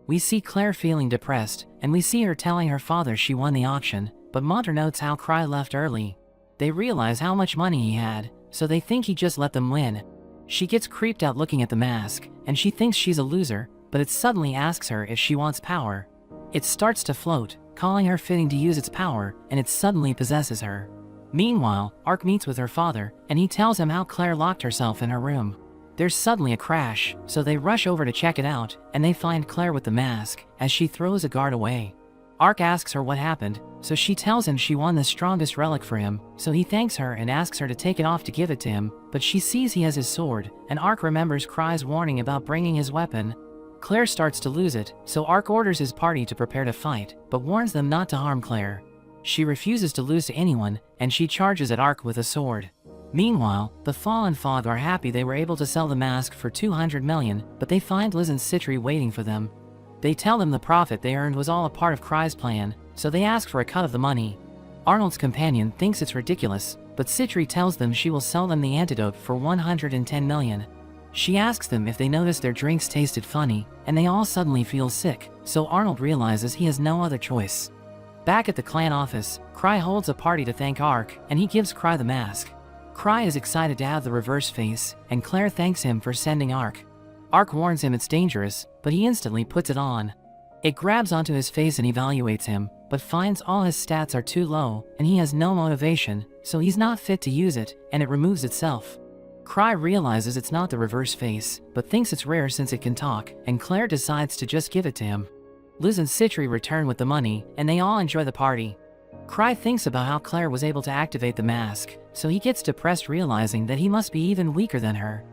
Speaker 1: We see Claire feeling depressed, and we see her telling her father she won the auction, but Monter notes how Cry left early. They realize how much money he had, so they think he just let them win. She gets creeped out looking at the mask, and she thinks she's a loser, but it suddenly asks her if she wants power. It starts to float, calling her fitting to use its power, and it suddenly possesses her. Meanwhile, Ark meets with her father, and he tells him how Claire locked herself in her room. There's suddenly a crash, so they rush over to check it out, and they find Claire with the mask, as she throws a guard away. Ark asks her what happened, so she tells him she won the strongest relic for him, so he thanks her and asks her to take it off to give it to him, but she sees he has his sword, and Ark remembers Cry's warning about bringing his weapon. Claire starts to lose it, so Ark orders his party to prepare to fight, but warns them not to harm Claire. She refuses to lose to anyone, and she charges at Ark with a sword. Meanwhile, the Fallen Fog are happy they were able to sell the mask for 200 million, but they find Liz and Citri waiting for them. They tell them the profit they earned was all a part of Cry's plan, so they ask for a cut of the money. Arnold's companion thinks it's ridiculous, but Citri tells them she will sell them the antidote for 110 million. She asks them if they notice their drinks tasted funny, and they all suddenly feel sick, so Arnold realizes he has no other choice. Back at the clan office, Cry holds a party to thank Ark, and he gives Cry the mask. Cry is excited to have the reverse face, and Claire thanks him for sending Ark. Ark warns him it's dangerous, but he instantly puts it on. It grabs onto his face and evaluates him, but finds all his stats are too low, and he has no motivation, so he's not fit to use it, and it removes itself. Cry realizes it's not the reverse face, but thinks it's rare since it can talk, and Claire decides to just give it to him. Liz and Citri return with the money, and they all enjoy the party. Cry thinks about how Claire was able to activate the mask, so he gets depressed realizing that he must be even weaker than her.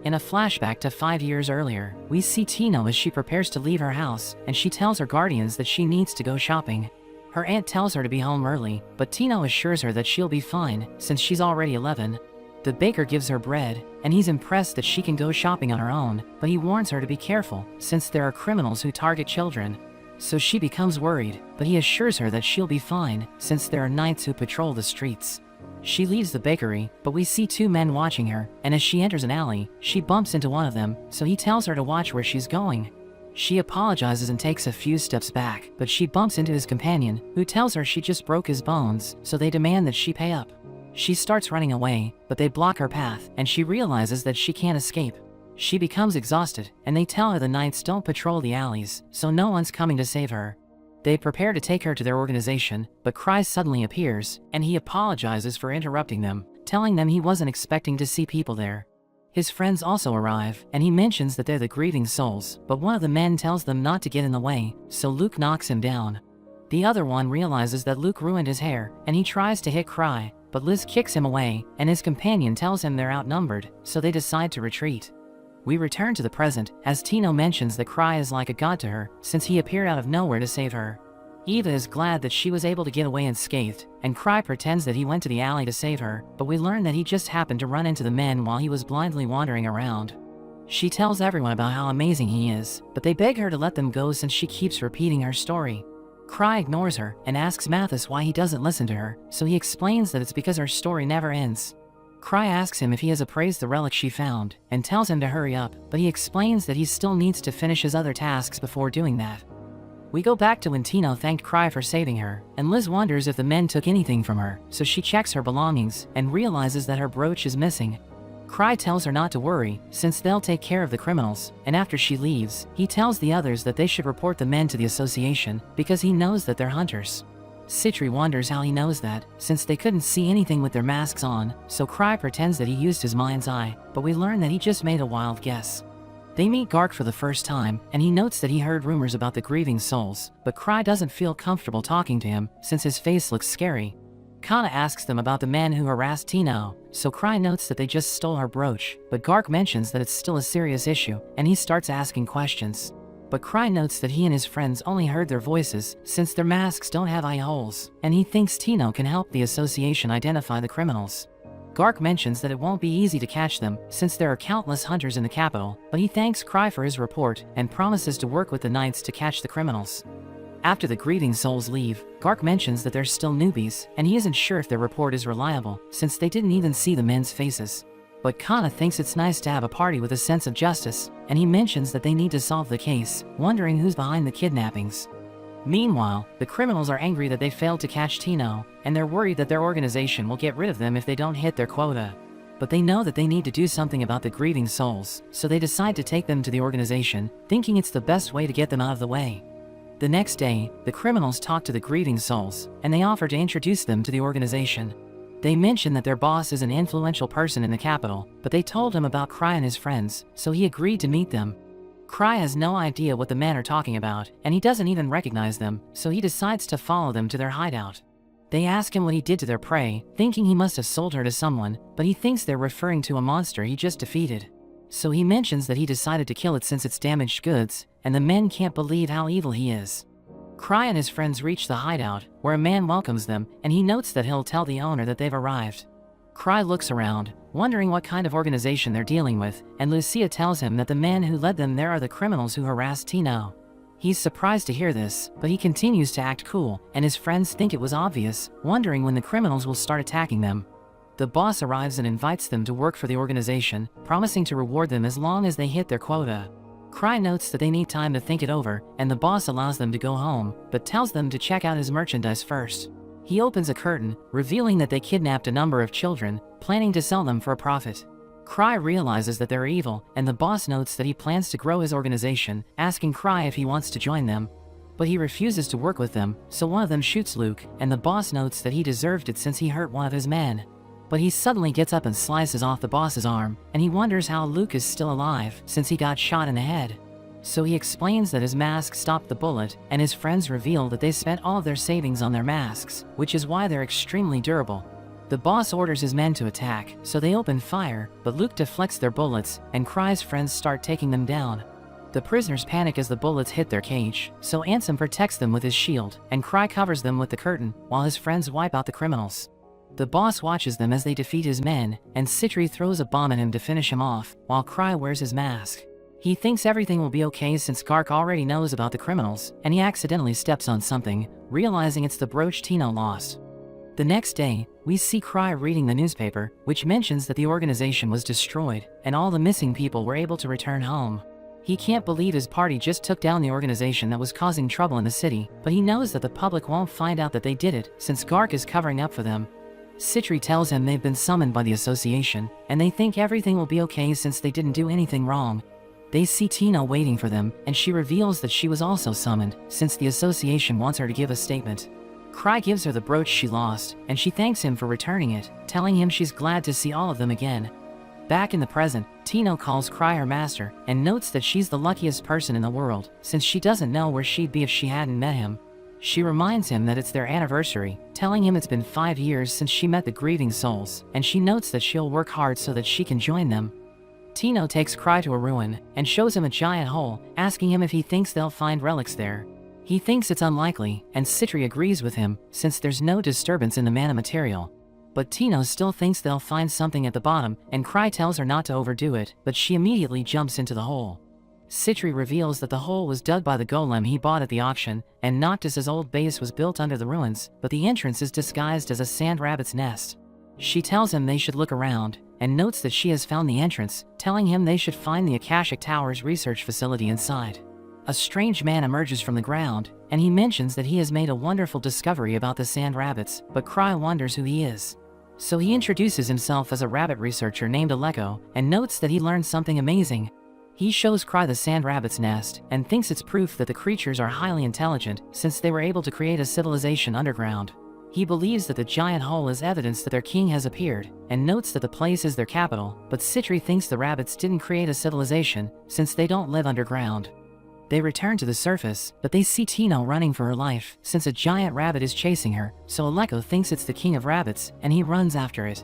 Speaker 1: In a flashback to 5 years earlier, we see Tino as she prepares to leave her house, and she tells her guardians that she needs to go shopping. Her aunt tells her to be home early, but Tino assures her that she'll be fine, since she's already 11. The baker gives her bread, and he's impressed that she can go shopping on her own, but he warns her to be careful, since there are criminals who target children. So she becomes worried, but he assures her that she'll be fine, since there are knights who patrol the streets. She leaves the bakery, but we see two men watching her, and as she enters an alley, she bumps into one of them, so he tells her to watch where she's going. She apologizes and takes a few steps back, but she bumps into his companion, who tells her she just broke his bones, so they demand that she pay up. She starts running away, but they block her path, and she realizes that she can't escape. She becomes exhausted, and they tell her the knights don't patrol the alleys, so no one's coming to save her. They prepare to take her to their organization, but Cry suddenly appears, and he apologizes for interrupting them, telling them he wasn't expecting to see people there. His friends also arrive, and he mentions that they're the grieving souls, but one of the men tells them not to get in the way, so Luke knocks him down. The other one realizes that Luke ruined his hair, and he tries to hit Cry, but Liz kicks him away, and his companion tells him they're outnumbered, so they decide to retreat. We return to the present, as Tino mentions that Cry is like a god to her, since he appeared out of nowhere to save her. Eva is glad that she was able to get away unscathed, and Cry pretends that he went to the alley to save her, but we learn that he just happened to run into the men while he was blindly wandering around. She tells everyone about how amazing he is, but they beg her to let them go since she keeps repeating her story. Cry ignores her, and asks Mathis why he doesn't listen to her, so he explains that it's because her story never ends. Cry asks him if he has appraised the relic she found, and tells him to hurry up, but he explains that he still needs to finish his other tasks before doing that. We go back to when Tino thanked Cry for saving her, and Liz wonders if the men took anything from her, so she checks her belongings, and realizes that her brooch is missing. Cry tells her not to worry, since they'll take care of the criminals, and after she leaves, he tells the others that they should report the men to the association, because he knows that they're hunters. Citri wonders how he knows that, since they couldn't see anything with their masks on, so Cry pretends that he used his mind's eye, but we learn that he just made a wild guess. They meet Gark for the first time, and he notes that he heard rumors about the grieving souls, but Cry doesn't feel comfortable talking to him, since his face looks scary. Kana asks them about the men who harassed Tino, so Cry notes that they just stole her brooch, but Gark mentions that it's still a serious issue, and he starts asking questions. But Cry notes that he and his friends only heard their voices, since their masks don't have eye holes, and he thinks Tino can help the association identify the criminals. Gark mentions that it won't be easy to catch them, since there are countless hunters in the capital, but he thanks Cry for his report, and promises to work with the knights to catch the criminals. After the grieving souls leave, Gark mentions that they're still newbies, and he isn't sure if their report is reliable, since they didn't even see the men's faces. But Kana thinks it's nice to have a party with a sense of justice, and he mentions that they need to solve the case, wondering who's behind the kidnappings. Meanwhile, the criminals are angry that they failed to catch Tino, and they're worried that their organization will get rid of them if they don't hit their quota. But they know that they need to do something about the grieving souls, so they decide to take them to the organization, thinking it's the best way to get them out of the way. The next day, the criminals talk to the grieving souls, and they offer to introduce them to the organization. They mention that their boss is an influential person in the capital, but they told him about Cry and his friends, so he agreed to meet them. Cry has no idea what the men are talking about, and he doesn't even recognize them, so he decides to follow them to their hideout. They ask him what he did to their prey, thinking he must have sold her to someone, but he thinks they're referring to a monster he just defeated. So he mentions that he decided to kill it since it's damaged goods, and the men can't believe how evil he is. Cry and his friends reach the hideout, where a man welcomes them, and he notes that he'll tell the owner that they've arrived. Cry looks around, wondering what kind of organization they're dealing with, and Lucia tells him that the men who led them there are the criminals who harassed Tino. He's surprised to hear this, but he continues to act cool, and his friends think it was obvious, wondering when the criminals will start attacking them. The boss arrives and invites them to work for the organization, promising to reward them as long as they hit their quota. Cry notes that they need time to think it over, and the boss allows them to go home, but tells them to check out his merchandise first. He opens a curtain, revealing that they kidnapped a number of children, planning to sell them for a profit. Cry realizes that they're evil, and the boss notes that he plans to grow his organization, asking Cry if he wants to join them. But he refuses to work with them, so one of them shoots Luke, and the boss notes that he deserved it since he hurt one of his men. But he suddenly gets up and slices off the boss's arm, and he wonders how Luke is still alive since he got shot in the head. So he explains that his mask stopped the bullet, and his friends reveal that they spent all of their savings on their masks, which is why they're extremely durable. The boss orders his men to attack, so they open fire, but Luke deflects their bullets, and Cry's friends start taking them down. The prisoners panic as the bullets hit their cage, so Ansem protects them with his shield, and Cry covers them with the curtain, while his friends wipe out the criminals. The boss watches them as they defeat his men, and Citri throws a bomb at him to finish him off, while Cry wears his mask. He thinks everything will be okay since Gark already knows about the criminals, and he accidentally steps on something, realizing it's the brooch Tino lost. The next day, we see Cry reading the newspaper, which mentions that the organization was destroyed, and all the missing people were able to return home. He can't believe his party just took down the organization that was causing trouble in the city, but he knows that the public won't find out that they did it, since Gark is covering up for them. Citri tells him they've been summoned by the association, and they think everything will be okay since they didn't do anything wrong. They see Tina waiting for them, and she reveals that she was also summoned, since the association wants her to give a statement. Cry gives her the brooch she lost, and she thanks him for returning it, telling him she's glad to see all of them again. Back in the present, Tino calls Cry her master, and notes that she's the luckiest person in the world, since she doesn't know where she'd be if she hadn't met him. She reminds him that it's their anniversary, telling him it's been 5 years since she met the grieving souls, and she notes that she'll work hard so that she can join them. Tino takes Cry to a ruin, and shows him a giant hole, asking him if he thinks they'll find relics there. He thinks it's unlikely, and Citri agrees with him, since there's no disturbance in the mana material. But Tino still thinks they'll find something at the bottom, and Cry tells her not to overdo it, but she immediately jumps into the hole. Citri reveals that the hole was dug by the golem he bought at the auction, and Noctis's old base was built under the ruins, but the entrance is disguised as a sand rabbit's nest. She tells him they should look around, and notes that she has found the entrance, telling him they should find the Akashic Tower's research facility inside. A strange man emerges from the ground, and he mentions that he has made a wonderful discovery about the sand rabbits, but Cry wonders who he is. So he introduces himself as a rabbit researcher named Aleko, and notes that he learned something amazing. He shows Cry the sand rabbit's nest, and thinks it's proof that the creatures are highly intelligent, since they were able to create a civilization underground. He believes that the giant hole is evidence that their king has appeared, and notes that the place is their capital, but Citri thinks the rabbits didn't create a civilization, since they don't live underground. They return to the surface, but they see Tino running for her life, since a giant rabbit is chasing her, so Aleko thinks it's the king of rabbits, and he runs after it.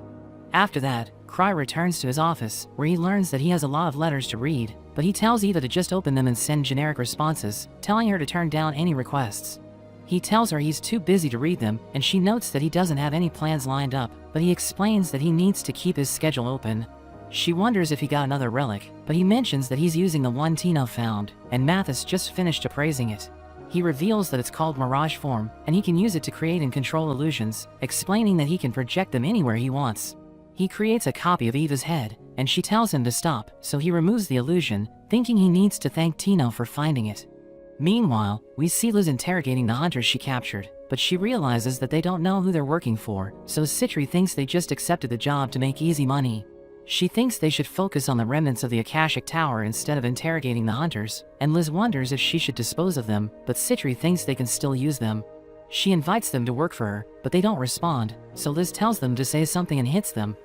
Speaker 1: After that, Cry returns to his office, where he learns that he has a lot of letters to read, but he tells Eva to just open them and send generic responses, telling her to turn down any requests. He tells her he's too busy to read them, and she notes that he doesn't have any plans lined up, but he explains that he needs to keep his schedule open. She wonders if he got another relic, but he mentions that he's using the one Tino found, and Mathis just finished appraising it. He reveals that it's called Mirage Form, and he can use it to create and control illusions, explaining that he can project them anywhere he wants. He creates a copy of Eva's head, and she tells him to stop, so he removes the illusion, thinking he needs to thank Tino for finding it. Meanwhile, we see Liz interrogating the hunters she captured, but she realizes that they don't know who they're working for, so Citri thinks they just accepted the job to make easy money. She thinks they should focus on the remnants of the Akashic Tower instead of interrogating the hunters, and Liz wonders if she should dispose of them, but Citri thinks they can still use them. She invites them to work for her, but they don't respond, so Liz tells them to say something and hits them.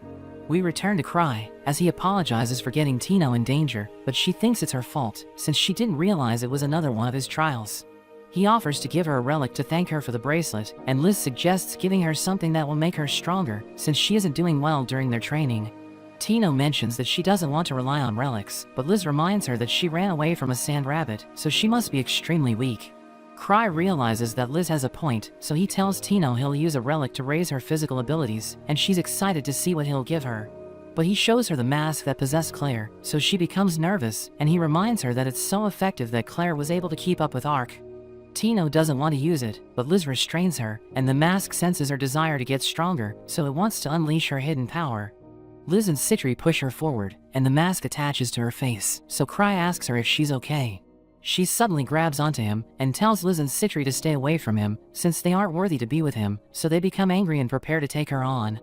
Speaker 1: We return to Cry, as he apologizes for getting Tino in danger, but she thinks it's her fault, since she didn't realize it was another one of his trials. He offers to give her a relic to thank her for the bracelet, and Liz suggests giving her something that will make her stronger, since she isn't doing well during their training. Tino mentions that she doesn't want to rely on relics, but Liz reminds her that she ran away from a sand rabbit, so she must be extremely weak. Cry realizes that Liz has a point, so he tells Tino he'll use a relic to raise her physical abilities, and she's excited to see what he'll give her. But he shows her the mask that possessed Claire, so she becomes nervous, and he reminds her that it's so effective that Claire was able to keep up with Ark. Tino doesn't want to use it, but Liz restrains her, and the mask senses her desire to get stronger, so it wants to unleash her hidden power. Liz and Citri push her forward, and the mask attaches to her face, so Cry asks her if she's okay. She suddenly grabs onto him, and tells Liz and Citri to stay away from him, since they aren't worthy to be with him, so they become angry and prepare to take her on.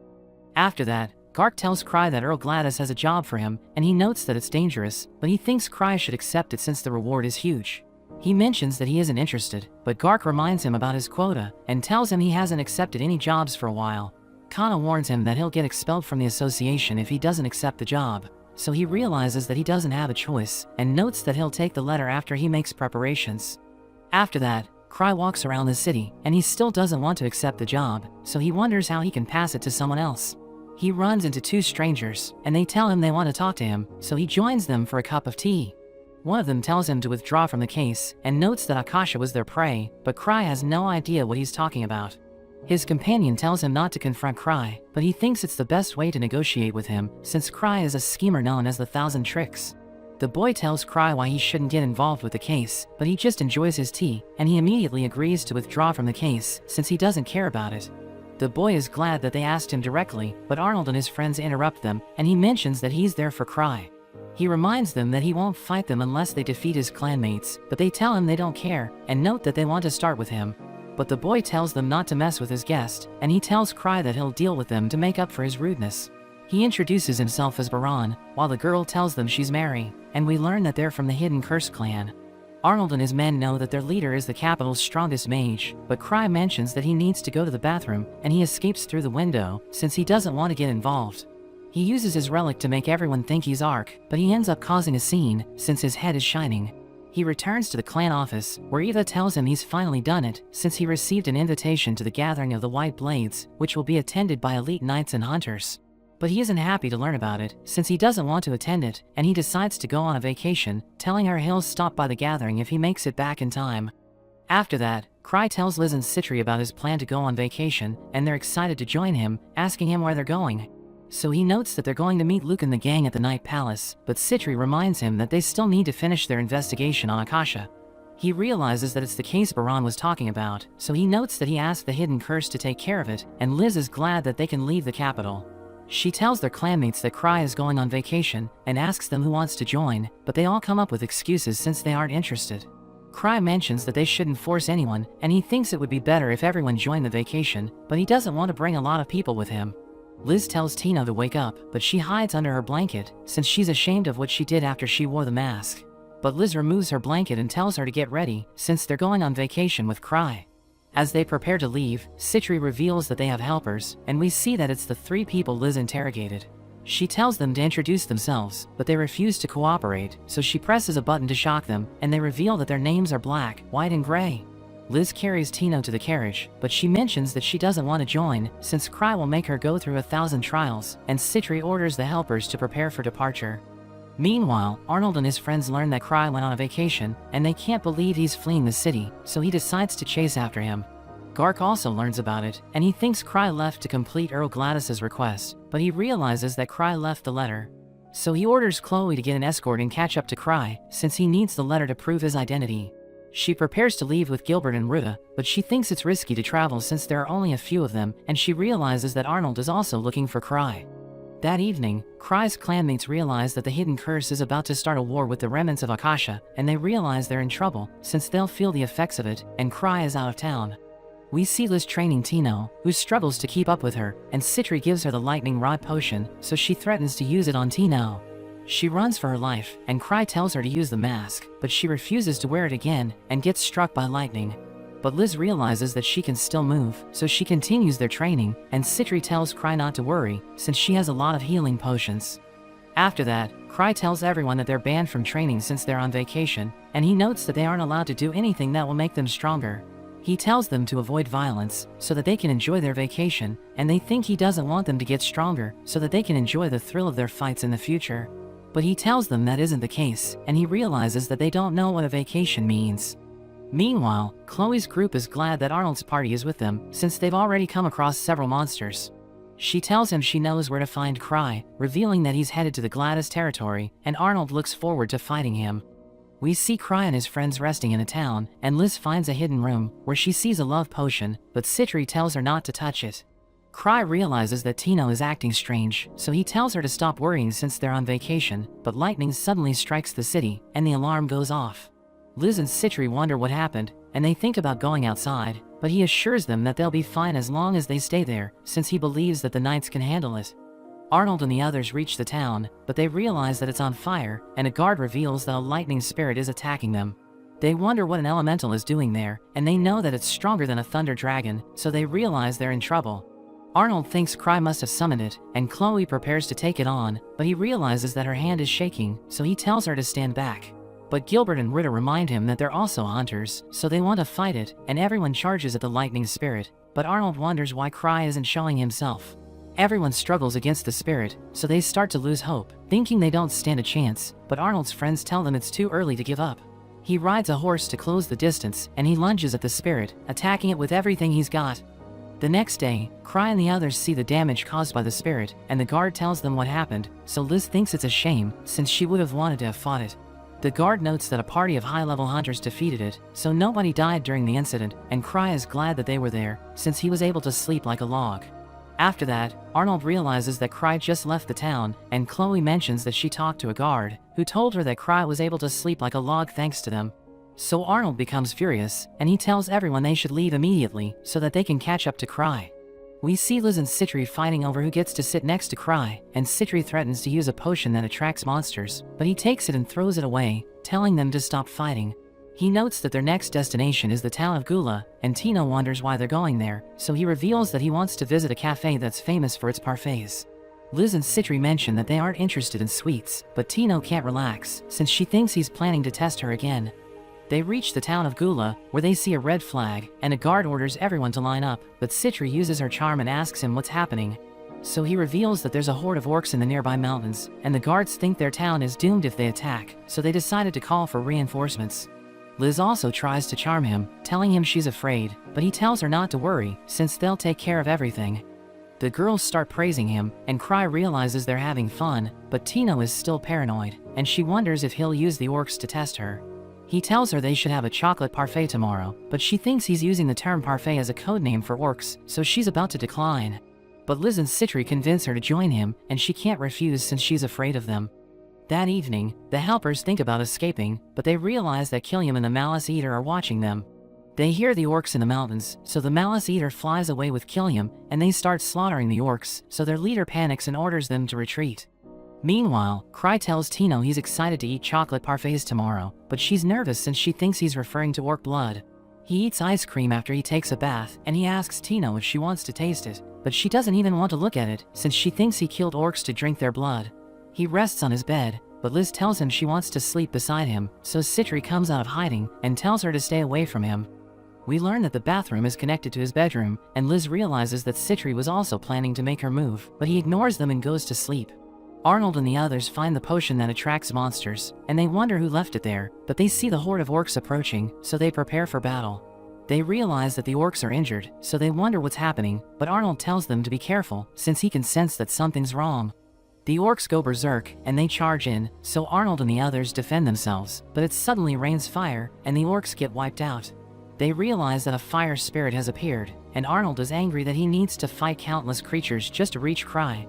Speaker 1: After that, Gark tells Cry that Earl Gladys has a job for him, and he notes that it's dangerous, but he thinks Cry should accept it since the reward is huge. He mentions that he isn't interested, but Gark reminds him about his quota, and tells him he hasn't accepted any jobs for a while. Kana warns him that he'll get expelled from the association if he doesn't accept the job, so he realizes that he doesn't have a choice, and notes that he'll take the letter after he makes preparations. After that, Cry walks around the city, and he still doesn't want to accept the job, so he wonders how he can pass it to someone else. He runs into two strangers, and they tell him they want to talk to him, so he joins them for a cup of tea. One of them tells him to withdraw from the case, and notes that Akasha was their prey, but Cry has no idea what he's talking about. His companion tells him not to confront Cry, but he thinks it's the best way to negotiate with him, since Cry is a schemer known as the Thousand Tricks. The boy tells Cry why he shouldn't get involved with the case, but he just enjoys his tea, and he immediately agrees to withdraw from the case since he doesn't care about it. The boy is glad that they asked him directly, but Arnold and his friends interrupt them, and he mentions that he's there for Cry. He reminds them that he won't fight them unless they defeat his clanmates, but they tell him they don't care, and note that they want to start with him. But the boy tells them not to mess with his guest, and he tells Cry that he'll deal with them to make up for his rudeness. He introduces himself as Baran, while the girl tells them she's Mary, and we learn that they're from the Hidden Curse clan. Arnold and his men know that their leader is the capital's strongest mage, but Cry mentions that he needs to go to the bathroom, and he escapes through the window, since he doesn't want to get involved. He uses his relic to make everyone think he's Ark, but he ends up causing a scene, since his head is shining. He returns to the clan office, where Eva tells him he's finally done it, since he received an invitation to the gathering of the White Blades, which will be attended by elite knights and hunters. But he isn't happy to learn about it, since he doesn't want to attend it, and he decides to go on a vacation, telling her he'll stop by the gathering if he makes it back in time. After that, Cry tells Liz and Citri about his plan to go on vacation, and they're excited to join him, asking him where they're going. So he notes that they're going to meet Luke and the gang at the Night Palace, but Citri reminds him that they still need to finish their investigation on Akasha. He realizes that it's the case Baran was talking about, so he notes that he asked the Hidden Curse to take care of it, and Liz is glad that they can leave the capital. She tells their clanmates that Cry is going on vacation, and asks them who wants to join, but they all come up with excuses since they aren't interested. Cry mentions that they shouldn't force anyone, and he thinks it would be better if everyone joined the vacation, but he doesn't want to bring a lot of people with him. Liz tells Tino to wake up, but she hides under her blanket, since she's ashamed of what she did after she wore the mask. But Liz removes her blanket and tells her to get ready, since they're going on vacation with Cry. As they prepare to leave, Citri reveals that they have helpers, and we see that it's the 3 people Liz interrogated. She tells them to introduce themselves, but they refuse to cooperate, so she presses a button to shock them, and they reveal that their names are Black, White and Gray. Liz carries Tino to the carriage, but she mentions that she doesn't want to join, since Cry will make her go through 1,000 trials, and Citri orders the helpers to prepare for departure. Meanwhile, Arnold and his friends learn that Cry went on a vacation, and they can't believe he's fleeing the city, so he decides to chase after him. Gark also learns about it, and he thinks Cry left to complete Earl Gladys's request, but he realizes that Cry left the letter. So he orders Chloe to get an escort and catch up to Cry, since he needs the letter to prove his identity. She prepares to leave with Gilbert and Ruta, but she thinks it's risky to travel since there are only a few of them, and she realizes that Arnold is also looking for Cry. That evening, Cry's clanmates realize that the Hidden Curse is about to start a war with the remnants of Akasha, and they realize they're in trouble, since they'll feel the effects of it, and Cry is out of town. We see Liz training Tino, who struggles to keep up with her, and Citri gives her the lightning rod potion, so she threatens to use it on Tino. She runs for her life, and Cry tells her to use the mask, but she refuses to wear it again, and gets struck by lightning. But Liz realizes that she can still move, so she continues their training, and Citri tells Cry not to worry, since she has a lot of healing potions. After that, Cry tells everyone that they're banned from training since they're on vacation, and he notes that they aren't allowed to do anything that will make them stronger. He tells them to avoid violence, so that they can enjoy their vacation, and they think he doesn't want them to get stronger, so that they can enjoy the thrill of their fights in the future. But he tells them that isn't the case, and he realizes that they don't know what a vacation means. Meanwhile, Chloe's group is glad that Arnold's party is with them, since they've already come across several monsters. She tells him she knows where to find Cry, revealing that he's headed to the Gladys territory, and Arnold looks forward to fighting him. We see Cry and his friends resting in a town, and Liz finds a hidden room, where she sees a love potion, but Citri tells her not to touch it. Cry realizes that Tino is acting strange, so he tells her to stop worrying since they're on vacation, but lightning suddenly strikes the city, and the alarm goes off. Liz and Citri wonder what happened, and they think about going outside, but he assures them that they'll be fine as long as they stay there, since he believes that the knights can handle it. Arnold and the others reach the town, but they realize that it's on fire, and a guard reveals that a lightning spirit is attacking them. They wonder what an elemental is doing there, and they know that it's stronger than a thunder dragon, so they realize they're in trouble. Arnold thinks Cry must have summoned it, and Chloe prepares to take it on, but he realizes that her hand is shaking, so he tells her to stand back. But Gilbert and Ritter remind him that they're also hunters, so they want to fight it, and everyone charges at the lightning spirit, but Arnold wonders why Cry isn't showing himself. Everyone struggles against the spirit, so they start to lose hope, thinking they don't stand a chance, but Arnold's friends tell them it's too early to give up. He rides a horse to close the distance, and he lunges at the spirit, attacking it with everything he's got. The next day, Cry and the others see the damage caused by the spirit, and the guard tells them what happened, so Liz thinks it's a shame, since she would have wanted to have fought it. The guard notes that a party of high-level hunters defeated it, so nobody died during the incident, and Cry is glad that they were there, since he was able to sleep like a log. After that, Arnold realizes that Cry just left the town, and Chloe mentions that she talked to a guard, who told her that Cry was able to sleep like a log thanks to them. So Arnold becomes furious, and he tells everyone they should leave immediately so that they can catch up to Cry. We see Liz and Citri fighting over who gets to sit next to Cry, and Citri threatens to use a potion that attracts monsters, but he takes it and throws it away, telling them to stop fighting. He notes that their next destination is the town of Gula, and Tino wonders why they're going there, so he reveals that he wants to visit a cafe that's famous for its parfaits. Liz and Citri mention that they aren't interested in sweets, but Tino can't relax, since she thinks he's planning to test her again. They reach the town of Gula, where they see a red flag, and a guard orders everyone to line up, but Citri uses her charm and asks him what's happening. So he reveals that there's a horde of orcs in the nearby mountains, and the guards think their town is doomed if they attack, so they decided to call for reinforcements. Liz also tries to charm him, telling him she's afraid, but he tells her not to worry, since they'll take care of everything. The girls start praising him, and Cry realizes they're having fun, but Tino is still paranoid, and she wonders if he'll use the orcs to test her. He tells her they should have a chocolate parfait tomorrow, but she thinks he's using the term parfait as a codename for orcs, so she's about to decline. But Liz and Citri convince her to join him, and she can't refuse since she's afraid of them. That evening, the helpers think about escaping, but they realize that Killiam and the Malice Eater are watching them. They hear the orcs in the mountains, so the Malice Eater flies away with Killiam, and they start slaughtering the orcs, so their leader panics and orders them to retreat. Meanwhile, Cry tells Tino he's excited to eat chocolate parfaits tomorrow, but she's nervous since she thinks he's referring to orc blood. He eats ice cream after he takes a bath, and he asks Tino if she wants to taste it, but she doesn't even want to look at it, since she thinks he killed orcs to drink their blood. He rests on his bed, but Liz tells him she wants to sleep beside him, so Citri comes out of hiding, and tells her to stay away from him. We learn that the bathroom is connected to his bedroom, and Liz realizes that Citri was also planning to make her move, but he ignores them and goes to sleep. Arnold and the others find the potion that attracts monsters, and they wonder who left it there, but they see the horde of orcs approaching, so they prepare for battle. They realize that the orcs are injured, so they wonder what's happening, but Arnold tells them to be careful, since he can sense that something's wrong. The orcs go berserk, and they charge in, so Arnold and the others defend themselves, but it suddenly rains fire, and the orcs get wiped out. They realize that a fire spirit has appeared, and Arnold is angry that he needs to fight countless creatures just to reach Cry.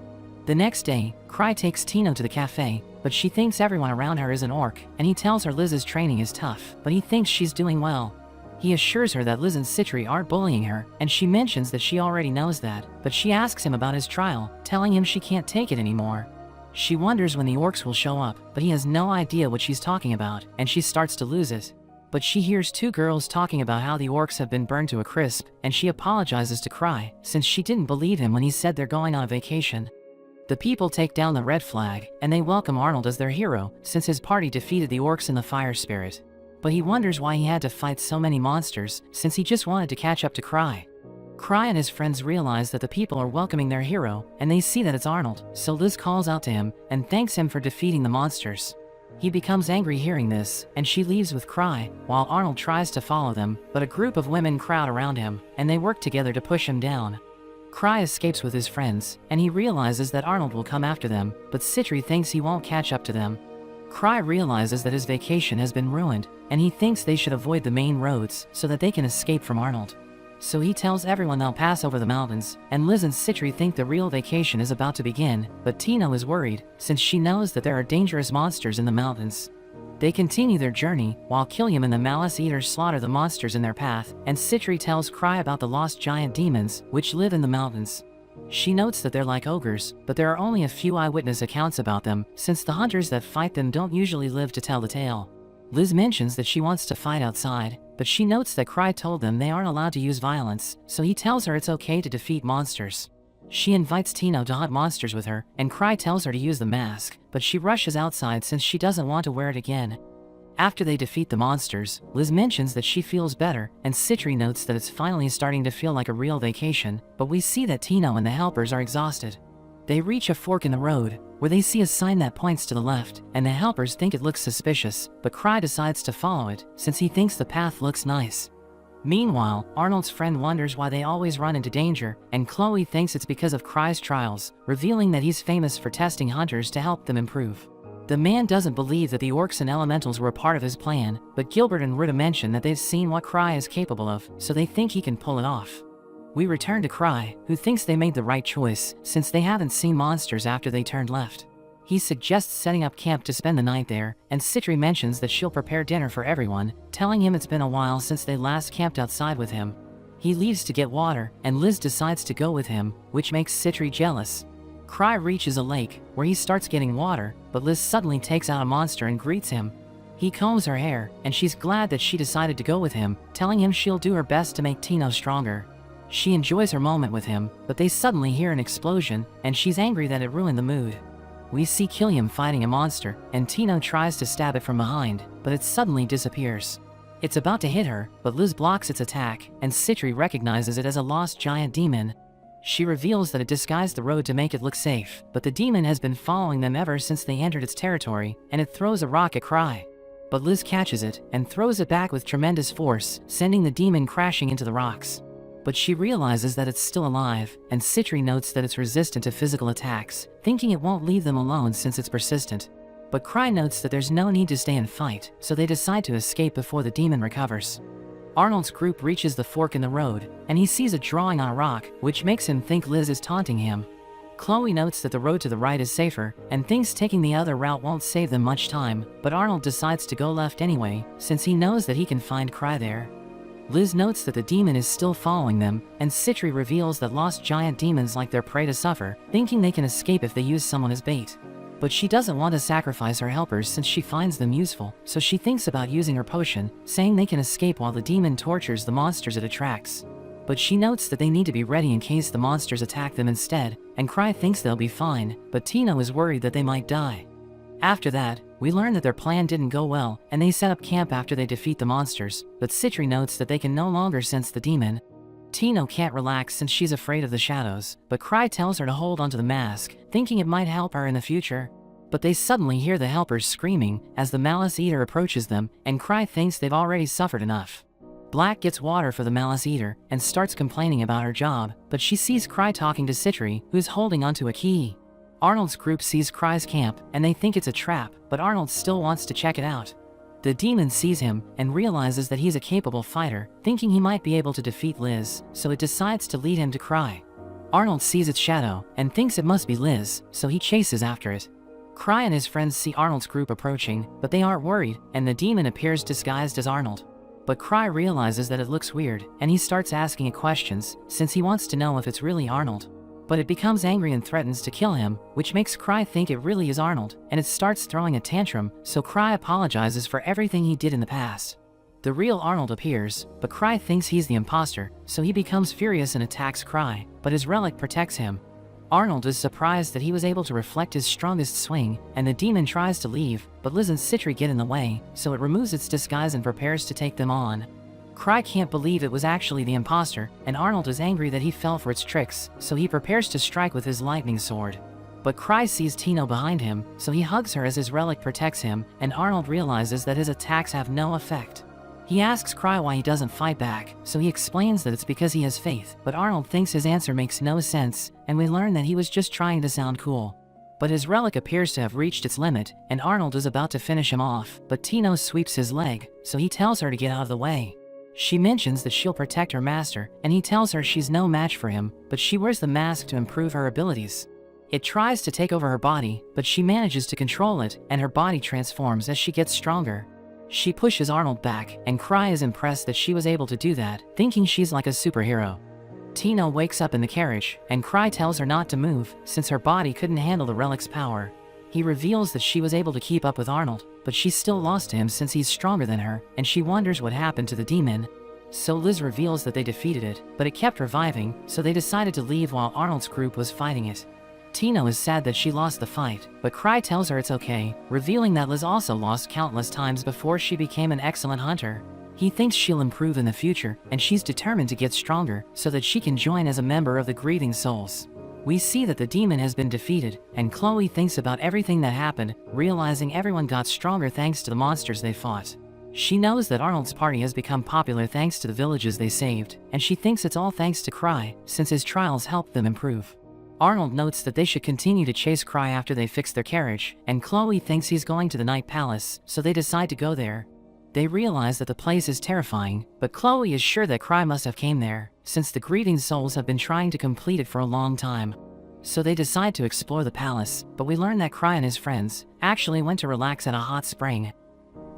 Speaker 1: The next day, Cry takes Tino to the cafe, but she thinks everyone around her is an orc, and he tells her Liz's training is tough, but he thinks she's doing well. He assures her that Liz and Citri aren't bullying her, and she mentions that she already knows that, but she asks him about his trial, telling him she can't take it anymore. She wonders when the orcs will show up, but he has no idea what she's talking about, and she starts to lose it. But she hears two girls talking about how the orcs have been burned to a crisp, and she apologizes to Cry, since she didn't believe him when he said they're going on a vacation. The people take down the red flag, and they welcome Arnold as their hero, since his party defeated the orcs and the fire spirit. But he wonders why he had to fight so many monsters, since he just wanted to catch up to Cry. Cry and his friends realize that the people are welcoming their hero, and they see that it's Arnold, so Liz calls out to him, and thanks him for defeating the monsters. He becomes angry hearing this, and she leaves with Cry, while Arnold tries to follow them, but a group of women crowd around him, and they work together to push him down. Cry escapes with his friends, and he realizes that Arnold will come after them, but Citri thinks he won't catch up to them. Cry realizes that his vacation has been ruined, and he thinks they should avoid the main roads so that they can escape from Arnold. So he tells everyone they'll pass over the mountains, and Liz and Citri think the real vacation is about to begin, but Tino is worried, since she knows that there are dangerous monsters in the mountains. They continue their journey, while Killiam and the Malice Eaters slaughter the monsters in their path, and Citri tells Cry about the lost giant demons, which live in the mountains. She notes that they're like ogres, but there are only a few eyewitness accounts about them, since the hunters that fight them don't usually live to tell the tale. Liz mentions that she wants to fight outside, but she notes that Cry told them they aren't allowed to use violence, so he tells her it's okay to defeat monsters. She invites Tino to hunt monsters with her, and Cry tells her to use the mask, but she rushes outside since she doesn't want to wear it again. After they defeat the monsters, Liz mentions that she feels better, and Citri notes that it's finally starting to feel like a real vacation, but we see that Tino and the helpers are exhausted. They reach a fork in the road, where they see a sign that points to the left, and the helpers think it looks suspicious, but Cry decides to follow it, since he thinks the path looks nice. Meanwhile, Arnold's friend wonders why they always run into danger, and Chloe thinks it's because of Cry's trials, revealing that he's famous for testing hunters to help them improve. The man doesn't believe that the orcs and elementals were a part of his plan, but Gilbert and Rita mention that they've seen what Cry is capable of, so they think he can pull it off. We return to Cry, who thinks they made the right choice, since they haven't seen monsters after they turned left. He suggests setting up camp to spend the night there, and Citri mentions that she'll prepare dinner for everyone, telling him it's been a while since they last camped outside with him. He leaves to get water, and Liz decides to go with him, which makes Citri jealous. Cry reaches a lake, where he starts getting water, but Liz suddenly takes out a monster and greets him. He combs her hair, and she's glad that she decided to go with him, telling him she'll do her best to make Tino stronger. She enjoys her moment with him, but they suddenly hear an explosion, and she's angry that it ruined the mood. We see Killiam fighting a monster, and Tino tries to stab it from behind, but it suddenly disappears. It's about to hit her, but Liz blocks its attack, and Citri recognizes it as a lost giant demon. She reveals that it disguised the road to make it look safe, but the demon has been following them ever since they entered its territory, and it throws a rock at Cry. But Liz catches it, and throws it back with tremendous force, sending the demon crashing into the rocks. But she realizes that it's still alive, and Citri notes that it's resistant to physical attacks, thinking it won't leave them alone since it's persistent. But Cry notes that there's no need to stay and fight, so they decide to escape before the demon recovers. Arnold's group reaches the fork in the road, and he sees a drawing on a rock, which makes him think Liz is taunting him. Chloe notes that the road to the right is safer, and thinks taking the other route won't save them much time, but Arnold decides to go left anyway, since he knows that he can find Cry there. Liz notes that the demon is still following them, and Citri reveals that lost giant demons like their prey to suffer, thinking they can escape if they use someone as bait. But she doesn't want to sacrifice her helpers since she finds them useful, so she thinks about using her potion, saying they can escape while the demon tortures the monsters it attracts. But she notes that they need to be ready in case the monsters attack them instead, and Cry thinks they'll be fine, but Tino is worried that they might die. After that, we learn that their plan didn't go well, and they set up camp after they defeat the monsters, but Citri notes that they can no longer sense the demon. Tino can't relax since she's afraid of the shadows, but Cry tells her to hold onto the mask, thinking it might help her in the future. But they suddenly hear the helpers screaming as the Malice Eater approaches them, and Cry thinks they've already suffered enough. Black gets water for the Malice Eater and starts complaining about her job, but she sees Cry talking to Citri, who's holding onto a key. Arnold's group sees Cry's camp, and they think it's a trap, but Arnold still wants to check it out. The demon sees him and realizes that he's a capable fighter, thinking he might be able to defeat Liz, so it decides to lead him to Cry. Arnold sees its shadow and thinks it must be Liz, so he chases after it. Cry and his friends see Arnold's group approaching, but they aren't worried, and the demon appears disguised as Arnold. But Cry realizes that it looks weird, and he starts asking it questions, since he wants to know if it's really Arnold. But it becomes angry and threatens to kill him, which makes Cry think it really is Arnold, and it starts throwing a tantrum, so Cry apologizes for everything he did in the past. The real Arnold appears, but Cry thinks he's the imposter, so he becomes furious and attacks Cry, but his relic protects him. Arnold is surprised that he was able to reflect his strongest swing, and the demon tries to leave, but Liz and Citri get in the way, so it removes its disguise and prepares to take them on. Cry can't believe it was actually the imposter, and Arnold is angry that he fell for its tricks, so he prepares to strike with his lightning sword. But Cry sees Tino behind him, so he hugs her as his relic protects him, and Arnold realizes that his attacks have no effect. He asks Cry why he doesn't fight back, so he explains that it's because he has faith, but Arnold thinks his answer makes no sense, and we learn that he was just trying to sound cool. But his relic appears to have reached its limit, and Arnold is about to finish him off, but Tino sweeps his leg, so he tells her to get out of the way. She mentions that she'll protect her master, and he tells her she's no match for him, but she wears the mask to improve her abilities. It tries to take over her body, but she manages to control it, and her body transforms as she gets stronger. She pushes Arnold back, and Cry is impressed that she was able to do that, thinking she's like a superhero. Tino wakes up in the carriage, and Cry tells her not to move, since her body couldn't handle the relic's power. He reveals that she was able to keep up with Arnold, but she's still lost to him since he's stronger than her, and she wonders what happened to the demon. So Liz reveals that they defeated it, but it kept reviving, so they decided to leave while Arnold's group was fighting it. Tino is sad that she lost the fight, but Cry tells her it's okay, revealing that Liz also lost countless times before she became an excellent hunter. He thinks she'll improve in the future, and she's determined to get stronger so that she can join as a member of the Grieving Souls. We see that the demon has been defeated, and Chloe thinks about everything that happened, realizing everyone got stronger thanks to the monsters they fought. She knows that Arnold's party has become popular thanks to the villages they saved, and she thinks it's all thanks to Cry, since his trials helped them improve. Arnold notes that they should continue to chase Cry after they fix their carriage, and Chloe thinks he's going to the Night Palace, so they decide to go there. They realize that the place is terrifying, but Chloe is sure that Cry must have came there, since the grieving souls have been trying to complete it for a long time. So they decide to explore the palace, but we learn that Cry and his friends actually went to relax at a hot spring.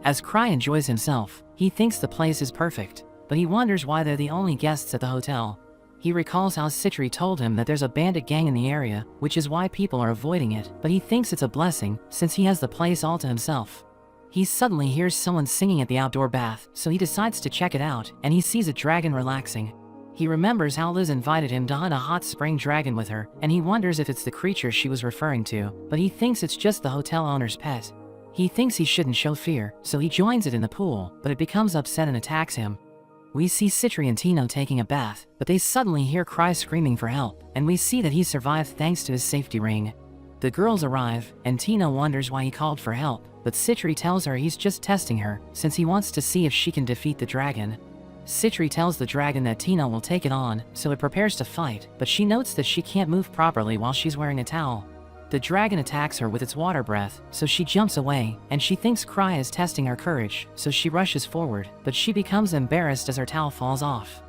Speaker 1: As Cry enjoys himself, he thinks the place is perfect, but he wonders why they're the only guests at the hotel. He recalls how Citri told him that there's a bandit gang in the area, which is why people are avoiding it, but he thinks it's a blessing, since he has the place all to himself. He suddenly hears someone singing at the outdoor bath, so he decides to check it out, and he sees a dragon relaxing. He remembers how Liz invited him to hunt a hot spring dragon with her, and he wonders if it's the creature she was referring to, but he thinks it's just the hotel owner's pet. He thinks he shouldn't show fear, so he joins it in the pool, but it becomes upset and attacks him. We see Citri and Tino taking a bath, but they suddenly hear Cry screaming for help, and we see that he survived thanks to his safety ring. The girls arrive, and Tino wonders why he called for help, but Citri tells her he's just testing her, since he wants to see if she can defeat the dragon. Citri tells the dragon that Tino will take it on, so it prepares to fight, but she notes that she can't move properly while she's wearing a towel. The dragon attacks her with its water breath, so she jumps away, and she thinks Cry is testing her courage, so she rushes forward, but she becomes embarrassed as her towel falls off.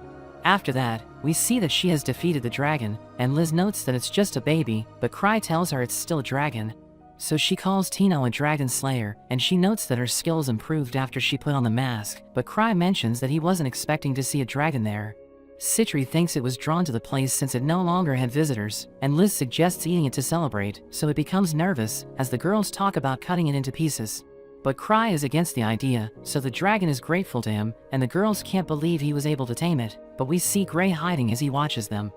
Speaker 1: After that, we see that she has defeated the dragon, and Liz notes that it's just a baby, but Cry tells her it's still a dragon. So she calls Tino a dragon slayer, and she notes that her skills improved after she put on the mask, but Cry mentions that he wasn't expecting to see a dragon there. Citri thinks it was drawn to the place since it no longer had visitors, and Liz suggests eating it to celebrate, so it becomes nervous as the girls talk about cutting it into pieces. But Cry is against the idea, so the dragon is grateful to him, and the girls can't believe he was able to tame it, but we see Gray hiding as he watches them.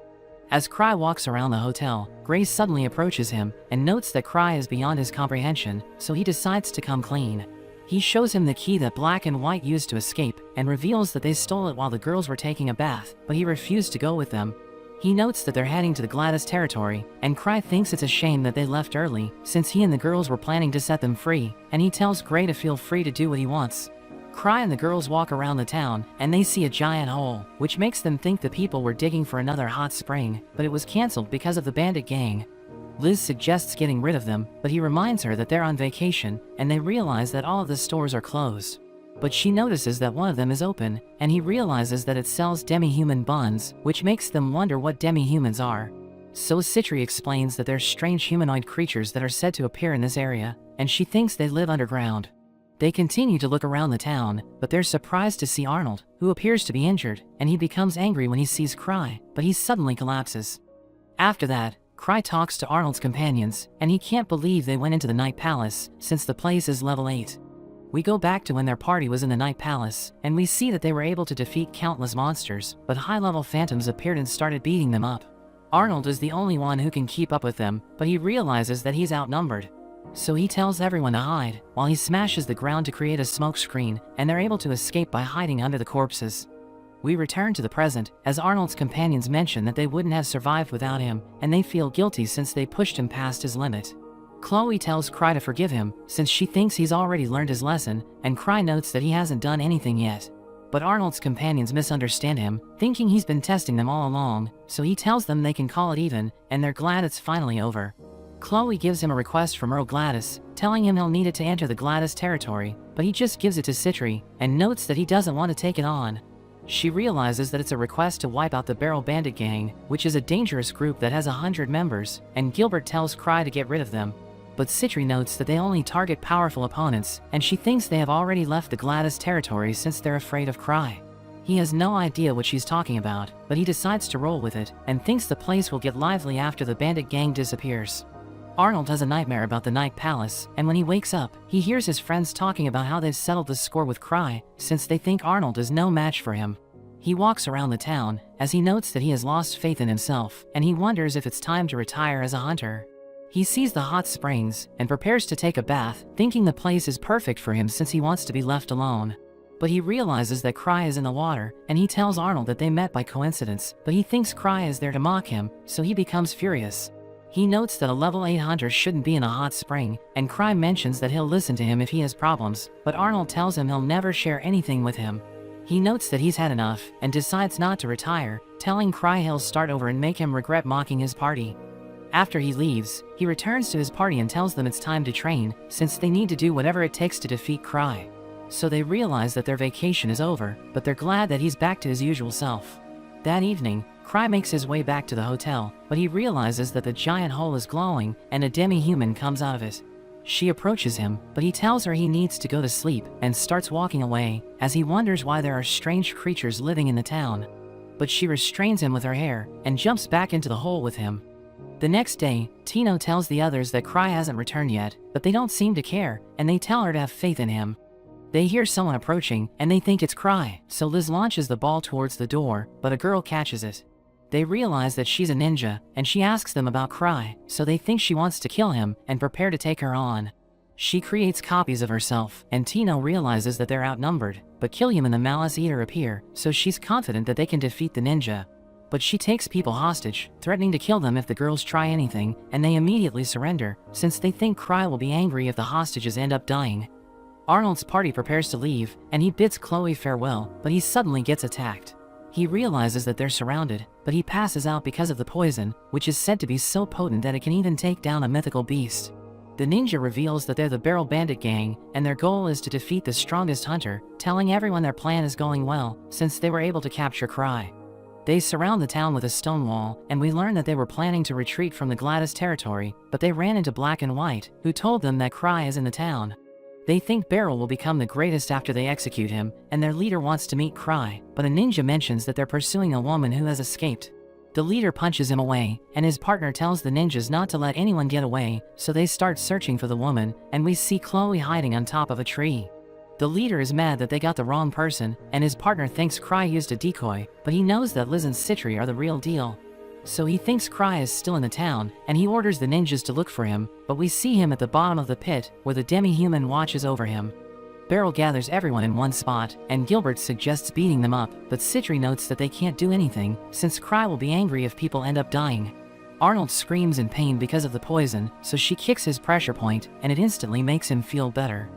Speaker 1: As Cry walks around the hotel, Gray suddenly approaches him and notes that Cry is beyond his comprehension, so he decides to come clean. He shows him the key that Black and White used to escape, and reveals that they stole it while the girls were taking a bath, but he refused to go with them. He notes that they're heading to the GLaDOS territory, and Cry thinks it's a shame that they left early, since he and the girls were planning to set them free, and he tells Gray to feel free to do what he wants. Cry and the girls walk around the town, and they see a giant hole, which makes them think the people were digging for another hot spring, but it was cancelled because of the bandit gang. Liz suggests getting rid of them, but he reminds her that they're on vacation, and they realize that all of the stores are closed. But she notices that one of them is open, and he realizes that it sells demi-human buns, which makes them wonder what demi-humans are. So Citri explains that they're strange humanoid creatures that are said to appear in this area, and she thinks they live underground. They continue to look around the town, but they're surprised to see Arnold, who appears to be injured, and he becomes angry when he sees Cry, but he suddenly collapses. After that, Cry talks to Arnold's companions, and he can't believe they went into the Night Palace, since the place is level 8. We go back to when their party was in the Night Palace, and we see that they were able to defeat countless monsters, but high-level phantoms appeared and started beating them up. Arnold is the only one who can keep up with them, but he realizes that he's outnumbered. So he tells everyone to hide, while he smashes the ground to create a smoke screen, and they're able to escape by hiding under the corpses. We return to the present, as Arnold's companions mention that they wouldn't have survived without him, and they feel guilty since they pushed him past his limit. Chloe tells Cry to forgive him, since she thinks he's already learned his lesson, and Cry notes that he hasn't done anything yet. But Arnold's companions misunderstand him, thinking he's been testing them all along, so he tells them they can call it even, and they're glad it's finally over. Chloe gives him a request from Earl GLaDOS, telling him he'll need it to enter the GLaDOS territory, but he just gives it to Citri, and notes that he doesn't want to take it on. She realizes that it's a request to wipe out the Barrel Bandit Gang, which is a dangerous group that has 100 members, and Gilbert tells Cry to get rid of them. But Citri notes that they only target powerful opponents, and she thinks they have already left the GLaDOS territory since they're afraid of Cry. He has no idea what she's talking about, but he decides to roll with it, and thinks the place will get lively after the bandit gang disappears. Arnold has a nightmare about the Night Palace, and when he wakes up, he hears his friends talking about how they've settled the score with Cry, since they think Arnold is no match for him. He walks around the town, as he notes that he has lost faith in himself, and he wonders if it's time to retire as a hunter. He sees the hot springs, and prepares to take a bath, thinking the place is perfect for him since he wants to be left alone. But he realizes that Cry is in the water, and he tells Arnold that they met by coincidence, but he thinks Cry is there to mock him, so he becomes furious. He notes that a level 8 hunter shouldn't be in a hot spring, and Cry mentions that he'll listen to him if he has problems, but Arnold tells him he'll never share anything with him. He notes that he's had enough, and decides not to retire, telling Cry he'll start over and make him regret mocking his party. After he leaves, he returns to his party and tells them it's time to train, since they need to do whatever it takes to defeat Cry. So they realize that their vacation is over, but they're glad that he's back to his usual self. That evening, Cry makes his way back to the hotel, but he realizes that the giant hole is glowing, and a demi-human comes out of it. She approaches him, but he tells her he needs to go to sleep, and starts walking away, as he wonders why there are strange creatures living in the town. But she restrains him with her hair, and jumps back into the hole with him. The next day, Tino tells the others that Cry hasn't returned yet, but they don't seem to care, and they tell her to have faith in him. They hear someone approaching, and they think it's Cry, so Liz launches the ball towards the door, but a girl catches it. They realize that she's a ninja, and she asks them about Cry, so they think she wants to kill him and prepare to take her on. She creates copies of herself, and Tino realizes that they're outnumbered, but Killiam and the Malice Eater appear, so she's confident that they can defeat the ninja. But she takes people hostage, threatening to kill them if the girls try anything, and they immediately surrender, since they think Cry will be angry if the hostages end up dying. Arnold's party prepares to leave, and he bids Chloe farewell, but he suddenly gets attacked. He realizes that they're surrounded, but he passes out because of the poison, which is said to be so potent that it can even take down a mythical beast. The ninja reveals that they're the Barrel Bandit gang, and their goal is to defeat the strongest hunter, telling everyone their plan is going well, since they were able to capture Cry. They surround the town with a stone wall, and we learn that they were planning to retreat from the Gladys territory, but they ran into Black and White, who told them that Cry is in the town. They think Beryl will become the greatest after they execute him, and their leader wants to meet Cry, but a ninja mentions that they're pursuing a woman who has escaped. The leader punches him away, and his partner tells the ninjas not to let anyone get away, so they start searching for the woman, and we see Chloe hiding on top of a tree. The leader is mad that they got the wrong person, and his partner thinks Cry used a decoy, but he knows that Liz and Citri are the real deal. So he thinks Cry is still in the town, and he orders the ninjas to look for him, but we see him at the bottom of the pit, where the demi-human watches over him. Beryl gathers everyone in one spot, and Gilbert suggests beating them up, but Citri notes that they can't do anything, since Cry will be angry if people end up dying. Arnold screams in pain because of the poison, so she kicks his pressure point, and it instantly makes him feel better.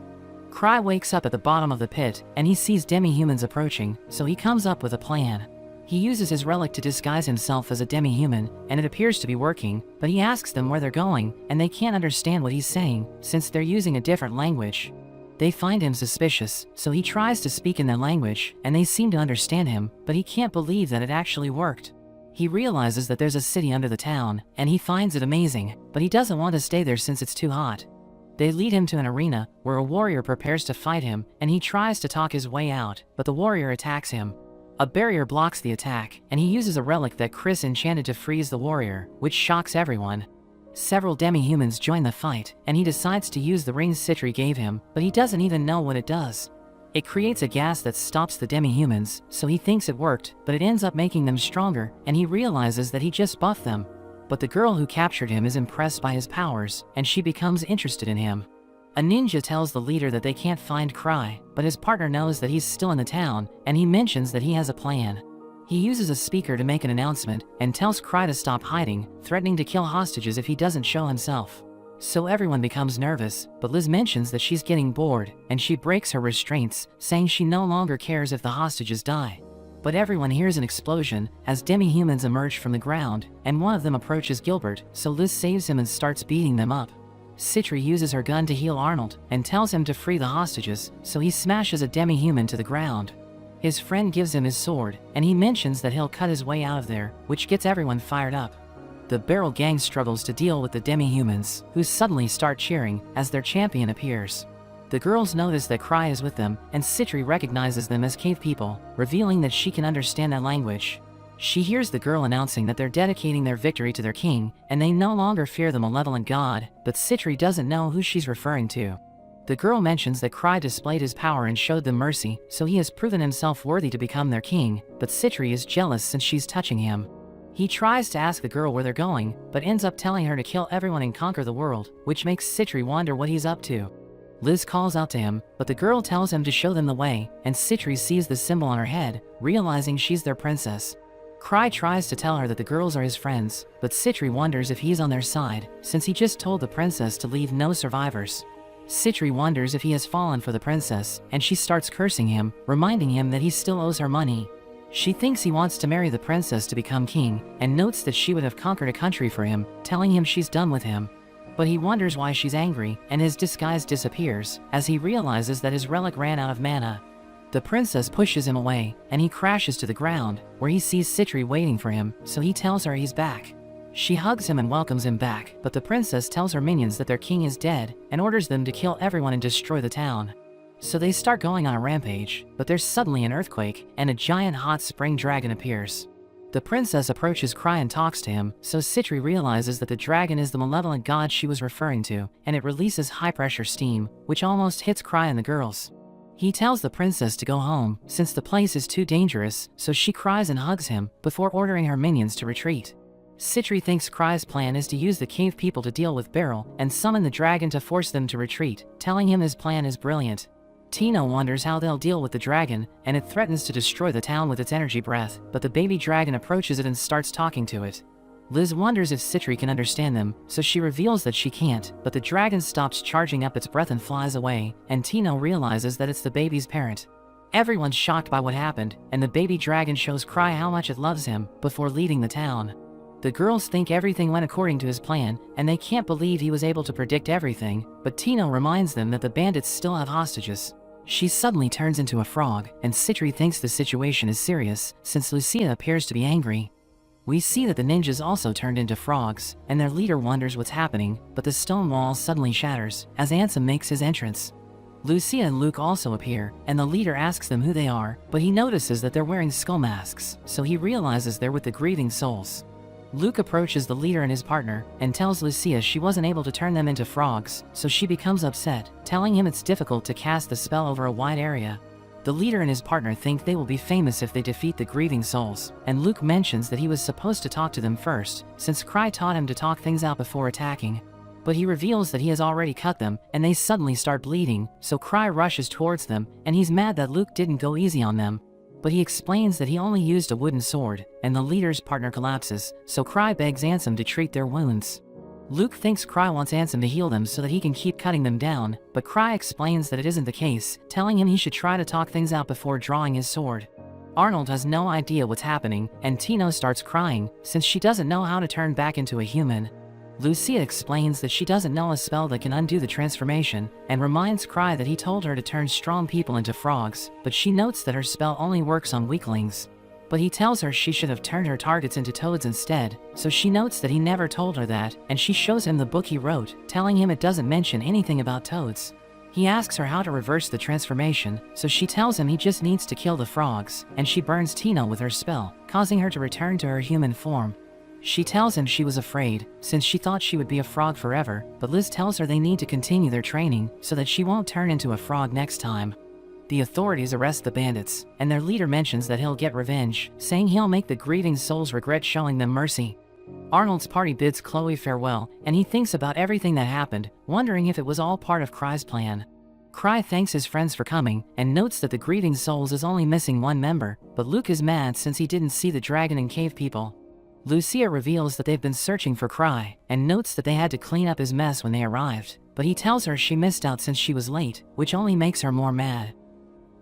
Speaker 1: Cry wakes up at the bottom of the pit, and he sees demi-humans approaching, so he comes up with a plan. He uses his relic to disguise himself as a demi-human, and it appears to be working, but he asks them where they're going, and they can't understand what he's saying, since they're using a different language. They find him suspicious, so he tries to speak in their language, and they seem to understand him, but he can't believe that it actually worked. He realizes that there's a city under the town, and he finds it amazing, but he doesn't want to stay there since it's too hot. They lead him to an arena, where a warrior prepares to fight him, and he tries to talk his way out, but the warrior attacks him. A barrier blocks the attack, and he uses a relic that Chris enchanted to freeze the warrior, which shocks everyone. Several demi-humans join the fight, and he decides to use the rings Citri gave him, but he doesn't even know what it does. It creates a gas that stops the demi-humans, so he thinks it worked, but it ends up making them stronger, and he realizes that he just buffed them. But the girl who captured him is impressed by his powers, and she becomes interested in him. A ninja tells the leader that they can't find Cry, but his partner knows that he's still in the town, and he mentions that he has a plan. He uses a speaker to make an announcement, and tells Cry to stop hiding, threatening to kill hostages if he doesn't show himself. So everyone becomes nervous, but Liz mentions that she's getting bored, and she breaks her restraints, saying she no longer cares if the hostages die. But everyone hears an explosion, as demi-humans emerge from the ground, and one of them approaches Gilbert, so Liz saves him and starts beating them up. Citri uses her gun to heal Arnold, and tells him to free the hostages, so he smashes a demi-human to the ground. His friend gives him his sword, and he mentions that he'll cut his way out of there, which gets everyone fired up. The Barrel gang struggles to deal with the demi-humans, who suddenly start cheering, as their champion appears. The girls notice that Cry is with them, and Citri recognizes them as cave people, revealing that she can understand that language. She hears the girl announcing that they're dedicating their victory to their king, and they no longer fear the malevolent god, but Citri doesn't know who she's referring to. The girl mentions that Cry displayed his power and showed them mercy, so he has proven himself worthy to become their king, but Citri is jealous since she's touching him. He tries to ask the girl where they're going, but ends up telling her to kill everyone and conquer the world, which makes Citri wonder what he's up to. Liz calls out to him, but the girl tells him to show them the way, and Citri sees the symbol on her head, realizing she's their princess. Cry tries to tell her that the girls are his friends, but Citri wonders if he's on their side, since he just told the princess to leave no survivors. Citri wonders if he has fallen for the princess, and she starts cursing him, reminding him that he still owes her money. She thinks he wants to marry the princess to become king, and notes that she would have conquered a country for him, telling him she's done with him. But he wonders why she's angry, and his disguise disappears, as he realizes that his relic ran out of mana. The princess pushes him away, and he crashes to the ground, where he sees Citri waiting for him, so he tells her he's back. She hugs him and welcomes him back, but the princess tells her minions that their king is dead, and orders them to kill everyone and destroy the town. So they start going on a rampage, but there's suddenly an earthquake, and a giant hot spring dragon appears. The princess approaches Cry and talks to him, so Citri realizes that the dragon is the malevolent god she was referring to, and it releases high-pressure steam, which almost hits Cry and the girls. He tells the princess to go home, since the place is too dangerous, so she cries and hugs him, before ordering her minions to retreat. Citri thinks Cry's plan is to use the cave people to deal with Beryl, and summon the dragon to force them to retreat, telling him his plan is brilliant. Tino wonders how they'll deal with the dragon, and it threatens to destroy the town with its energy breath, but the baby dragon approaches it and starts talking to it. Liz wonders if Citri can understand them, so she reveals that she can't, but the dragon stops charging up its breath and flies away, and Tino realizes that it's the baby's parent. Everyone's shocked by what happened, and the baby dragon shows Cry how much it loves him, before leaving the town. The girls think everything went according to his plan, and they can't believe he was able to predict everything, but Tino reminds them that the bandits still have hostages. She suddenly turns into a frog, and Citri thinks the situation is serious, since Lucia appears to be angry. We see that the ninjas also turned into frogs, and their leader wonders what's happening, but the stone wall suddenly shatters, as Ansem makes his entrance. Lucia and Luke also appear, and the leader asks them who they are, but he notices that they're wearing skull masks, so he realizes they're with the grieving souls. Luke approaches the leader and his partner, and tells Lucia she wasn't able to turn them into frogs, so she becomes upset, telling him it's difficult to cast the spell over a wide area. The leader and his partner think they will be famous if they defeat the grieving souls, and Luke mentions that he was supposed to talk to them first, since Cry taught him to talk things out before attacking. But he reveals that he has already cut them, and they suddenly start bleeding, so Cry rushes towards them, and he's mad that Luke didn't go easy on them. But he explains that he only used a wooden sword, and the leader's partner collapses, so Cry begs Ansem to treat their wounds. Luke thinks Cry wants Ansem to heal them so that he can keep cutting them down, but Cry explains that it isn't the case, telling him he should try to talk things out before drawing his sword. Arnold has no idea what's happening, and Tino starts crying, since she doesn't know how to turn back into a human. Lucia explains that she doesn't know a spell that can undo the transformation, and reminds Cry that he told her to turn strong people into frogs, but she notes that her spell only works on weaklings. But he tells her she should have turned her targets into toads instead, so she notes that he never told her that, and she shows him the book he wrote, telling him it doesn't mention anything about toads. He asks her how to reverse the transformation, so she tells him he just needs to kill the frogs, and she burns Tino with her spell, causing her to return to her human form. She tells him she was afraid, since she thought she would be a frog forever, but Liz tells her they need to continue their training, so that she won't turn into a frog next time. The authorities arrest the bandits, and their leader mentions that he'll get revenge, saying he'll make the grieving souls regret showing them mercy. Arnold's party bids Chloe farewell, and he thinks about everything that happened, wondering if it was all part of Cry's plan. Cry thanks his friends for coming, and notes that the grieving souls is only missing one member, but Luke is mad since he didn't see the dragon and cave people. Lucia reveals that they've been searching for Cry, and notes that they had to clean up his mess when they arrived, but he tells her she missed out since she was late, which only makes her more mad.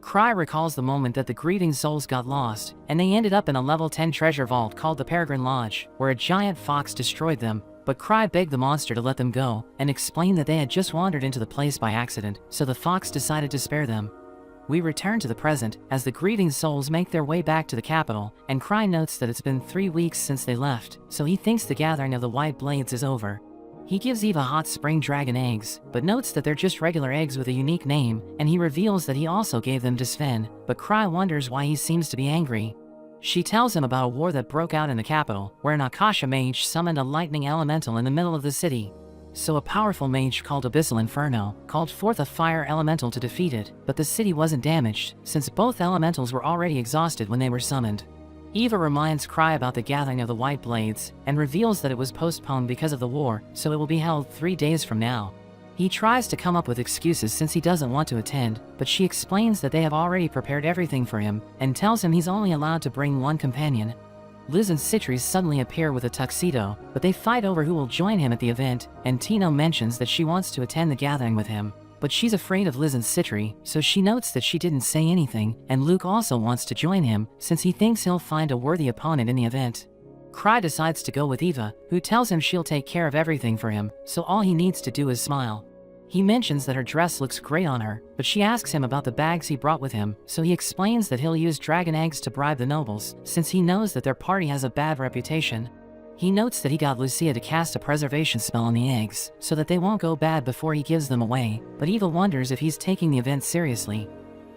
Speaker 1: Cry recalls the moment that the grieving souls got lost, and they ended up in a level 10 treasure vault called the Peregrine Lodge, where a giant fox destroyed them, but Cry begged the monster to let them go, and explained that they had just wandered into the place by accident, so the fox decided to spare them. We return to the present, as the grieving souls make their way back to the capital, and Cry notes that it's been 3 weeks since they left, so he thinks the gathering of the White Blades is over. He gives Eva hot spring dragon eggs, but notes that they're just regular eggs with a unique name, and he reveals that he also gave them to Sven, but Cry wonders why he seems to be angry. She tells him about a war that broke out in the capital, where an Akasha mage summoned a lightning elemental in the middle of the city. So a powerful mage called Abyssal Inferno called forth a fire elemental to defeat it, but the city wasn't damaged, since both elementals were already exhausted when they were summoned. Eva reminds Cry about the gathering of the White Blades, and reveals that it was postponed because of the war, so it will be held 3 days from now. He tries to come up with excuses since he doesn't want to attend, but she explains that they have already prepared everything for him, and tells him he's only allowed to bring one companion. Liz and Citri suddenly appear with a tuxedo, but they fight over who will join him at the event, and Tino mentions that she wants to attend the gathering with him. But she's afraid of Liz and Citri, so she notes that she didn't say anything, and Luke also wants to join him, since he thinks he'll find a worthy opponent in the event. Cry decides to go with Eva, who tells him she'll take care of everything for him, so all he needs to do is smile. He mentions that her dress looks great on her, but she asks him about the bags he brought with him, so he explains that he'll use dragon eggs to bribe the nobles, since he knows that their party has a bad reputation. He notes that he got Lucia to cast a preservation spell on the eggs, so that they won't go bad before he gives them away, but Eva wonders if he's taking the event seriously.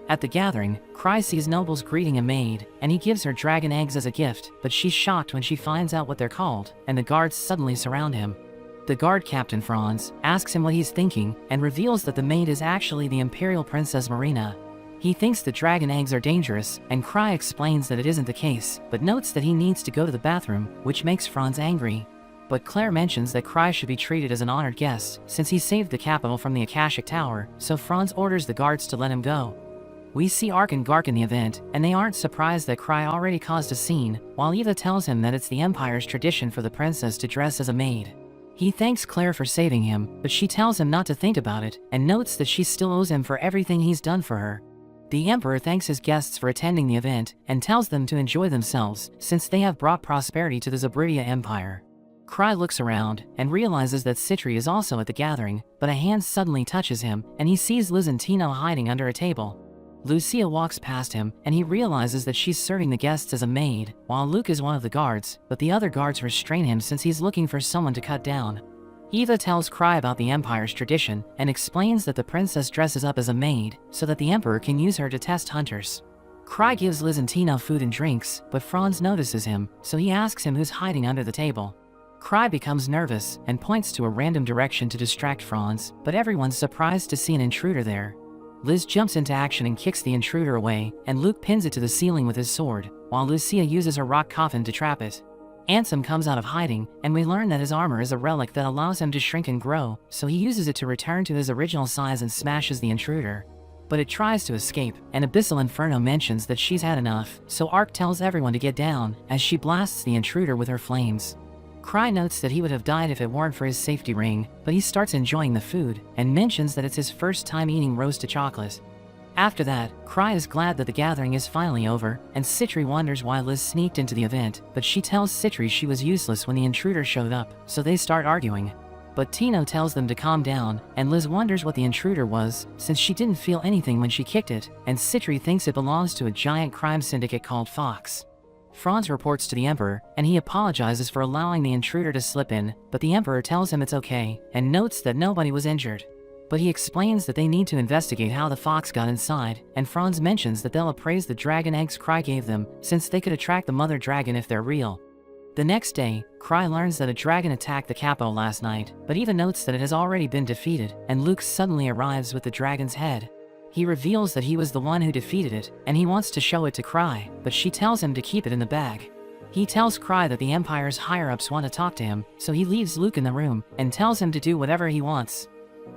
Speaker 1: At the gathering, Cry sees nobles greeting a maid, and he gives her dragon eggs as a gift, but she's shocked when she finds out what they're called, and the guards suddenly surround him. The guard captain, Franz, asks him what he's thinking, and reveals that the maid is actually the Imperial Princess Marina. He thinks the dragon eggs are dangerous, and Cry explains that it isn't the case, but notes that he needs to go to the bathroom, which makes Franz angry. But Claire mentions that Cry should be treated as an honored guest, since he saved the capital from the Akashic Tower, so Franz orders the guards to let him go. We see Ark and Gark in the event, and they aren't surprised that Cry already caused a scene, while Eva tells him that it's the Empire's tradition for the princess to dress as a maid. He thanks Claire for saving him, but she tells him not to think about it, and notes that she still owes him for everything he's done for her. The Emperor thanks his guests for attending the event, and tells them to enjoy themselves, since they have brought prosperity to the Zabridia Empire. Cry looks around, and realizes that Citri is also at the gathering, but a hand suddenly touches him, and he sees Liz and Tino hiding under a table. Lucia walks past him, and he realizes that she's serving the guests as a maid, while Luke is one of the guards, but the other guards restrain him since he's looking for someone to cut down. Eva tells Cry about the Empire's tradition, and explains that the princess dresses up as a maid, so that the Emperor can use her to test hunters. Cry gives Liz and Tino food and drinks, but Franz notices him, so he asks him who's hiding under the table. Cry becomes nervous, and points to a random direction to distract Franz, but everyone's surprised to see an intruder there. Liz jumps into action and kicks the intruder away, and Luke pins it to the ceiling with his sword, while Lucia uses her rock coffin to trap it. Ansem comes out of hiding, and we learn that his armor is a relic that allows him to shrink and grow, so he uses it to return to his original size and smashes the intruder. But it tries to escape, and Abyssal Inferno mentions that she's had enough, so Ark tells everyone to get down, as she blasts the intruder with her flames. Cry notes that he would have died if it weren't for his safety ring, but he starts enjoying the food, and mentions that it's his first time eating roasted chocolate. After that, Cry is glad that the gathering is finally over, and Citri wonders why Liz sneaked into the event, but she tells Citri she was useless when the intruder showed up, so they start arguing. But Tino tells them to calm down, and Liz wonders what the intruder was, since she didn't feel anything when she kicked it, and Citri thinks it belongs to a giant crime syndicate called Fox. Franz reports to the Emperor, and he apologizes for allowing the intruder to slip in, but the Emperor tells him it's okay, and notes that nobody was injured. But he explains that they need to investigate how the fox got inside, and Franz mentions that they'll appraise the dragon eggs Cry gave them, since they could attract the mother dragon if they're real. The next day, Cry learns that a dragon attacked the capital last night, but Eva notes that it has already been defeated, and Luke suddenly arrives with the dragon's head. He reveals that he was the one who defeated it, and he wants to show it to Cry, but she tells him to keep it in the bag. He tells Cry that the Empire's higher-ups want to talk to him, so he leaves Luke in the room, and tells him to do whatever he wants.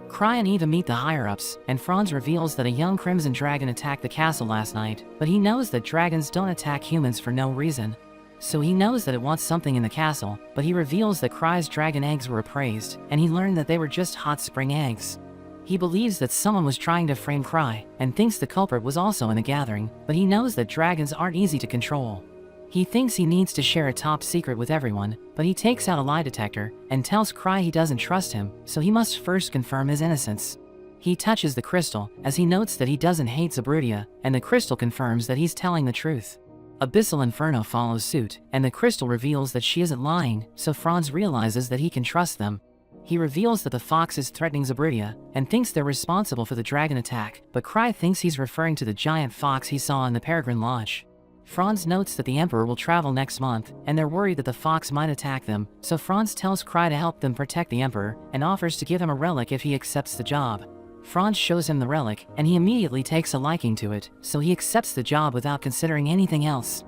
Speaker 1: Cry and Eva meet the higher-ups, and Franz reveals that a young crimson dragon attacked the castle last night, but he knows that dragons don't attack humans for no reason. So he knows that it wants something in the castle, but he reveals that Cry's dragon eggs were appraised, and he learned that they were just hot spring eggs. He believes that someone was trying to frame Cry, and thinks the culprit was also in the gathering, but he knows that dragons aren't easy to control. He thinks he needs to share a top secret with everyone, but he takes out a lie detector, and tells Cry he doesn't trust him, so he must first confirm his innocence. He touches the crystal, as he notes that he doesn't hate Zabridia, and the crystal confirms that he's telling the truth. Abyssal Inferno follows suit, and the crystal reveals that she isn't lying, so Franz realizes that he can trust them. He reveals that the fox is threatening Zabridia, and thinks they're responsible for the dragon attack, but Cry thinks he's referring to the giant fox he saw in the Peregrine Lodge. Franz notes that the Emperor will travel next month, and they're worried that the fox might attack them, so Franz tells Cry to help them protect the Emperor, and offers to give him a relic if he accepts the job. Franz shows him the relic, and he immediately takes a liking to it, so he accepts the job without considering anything else.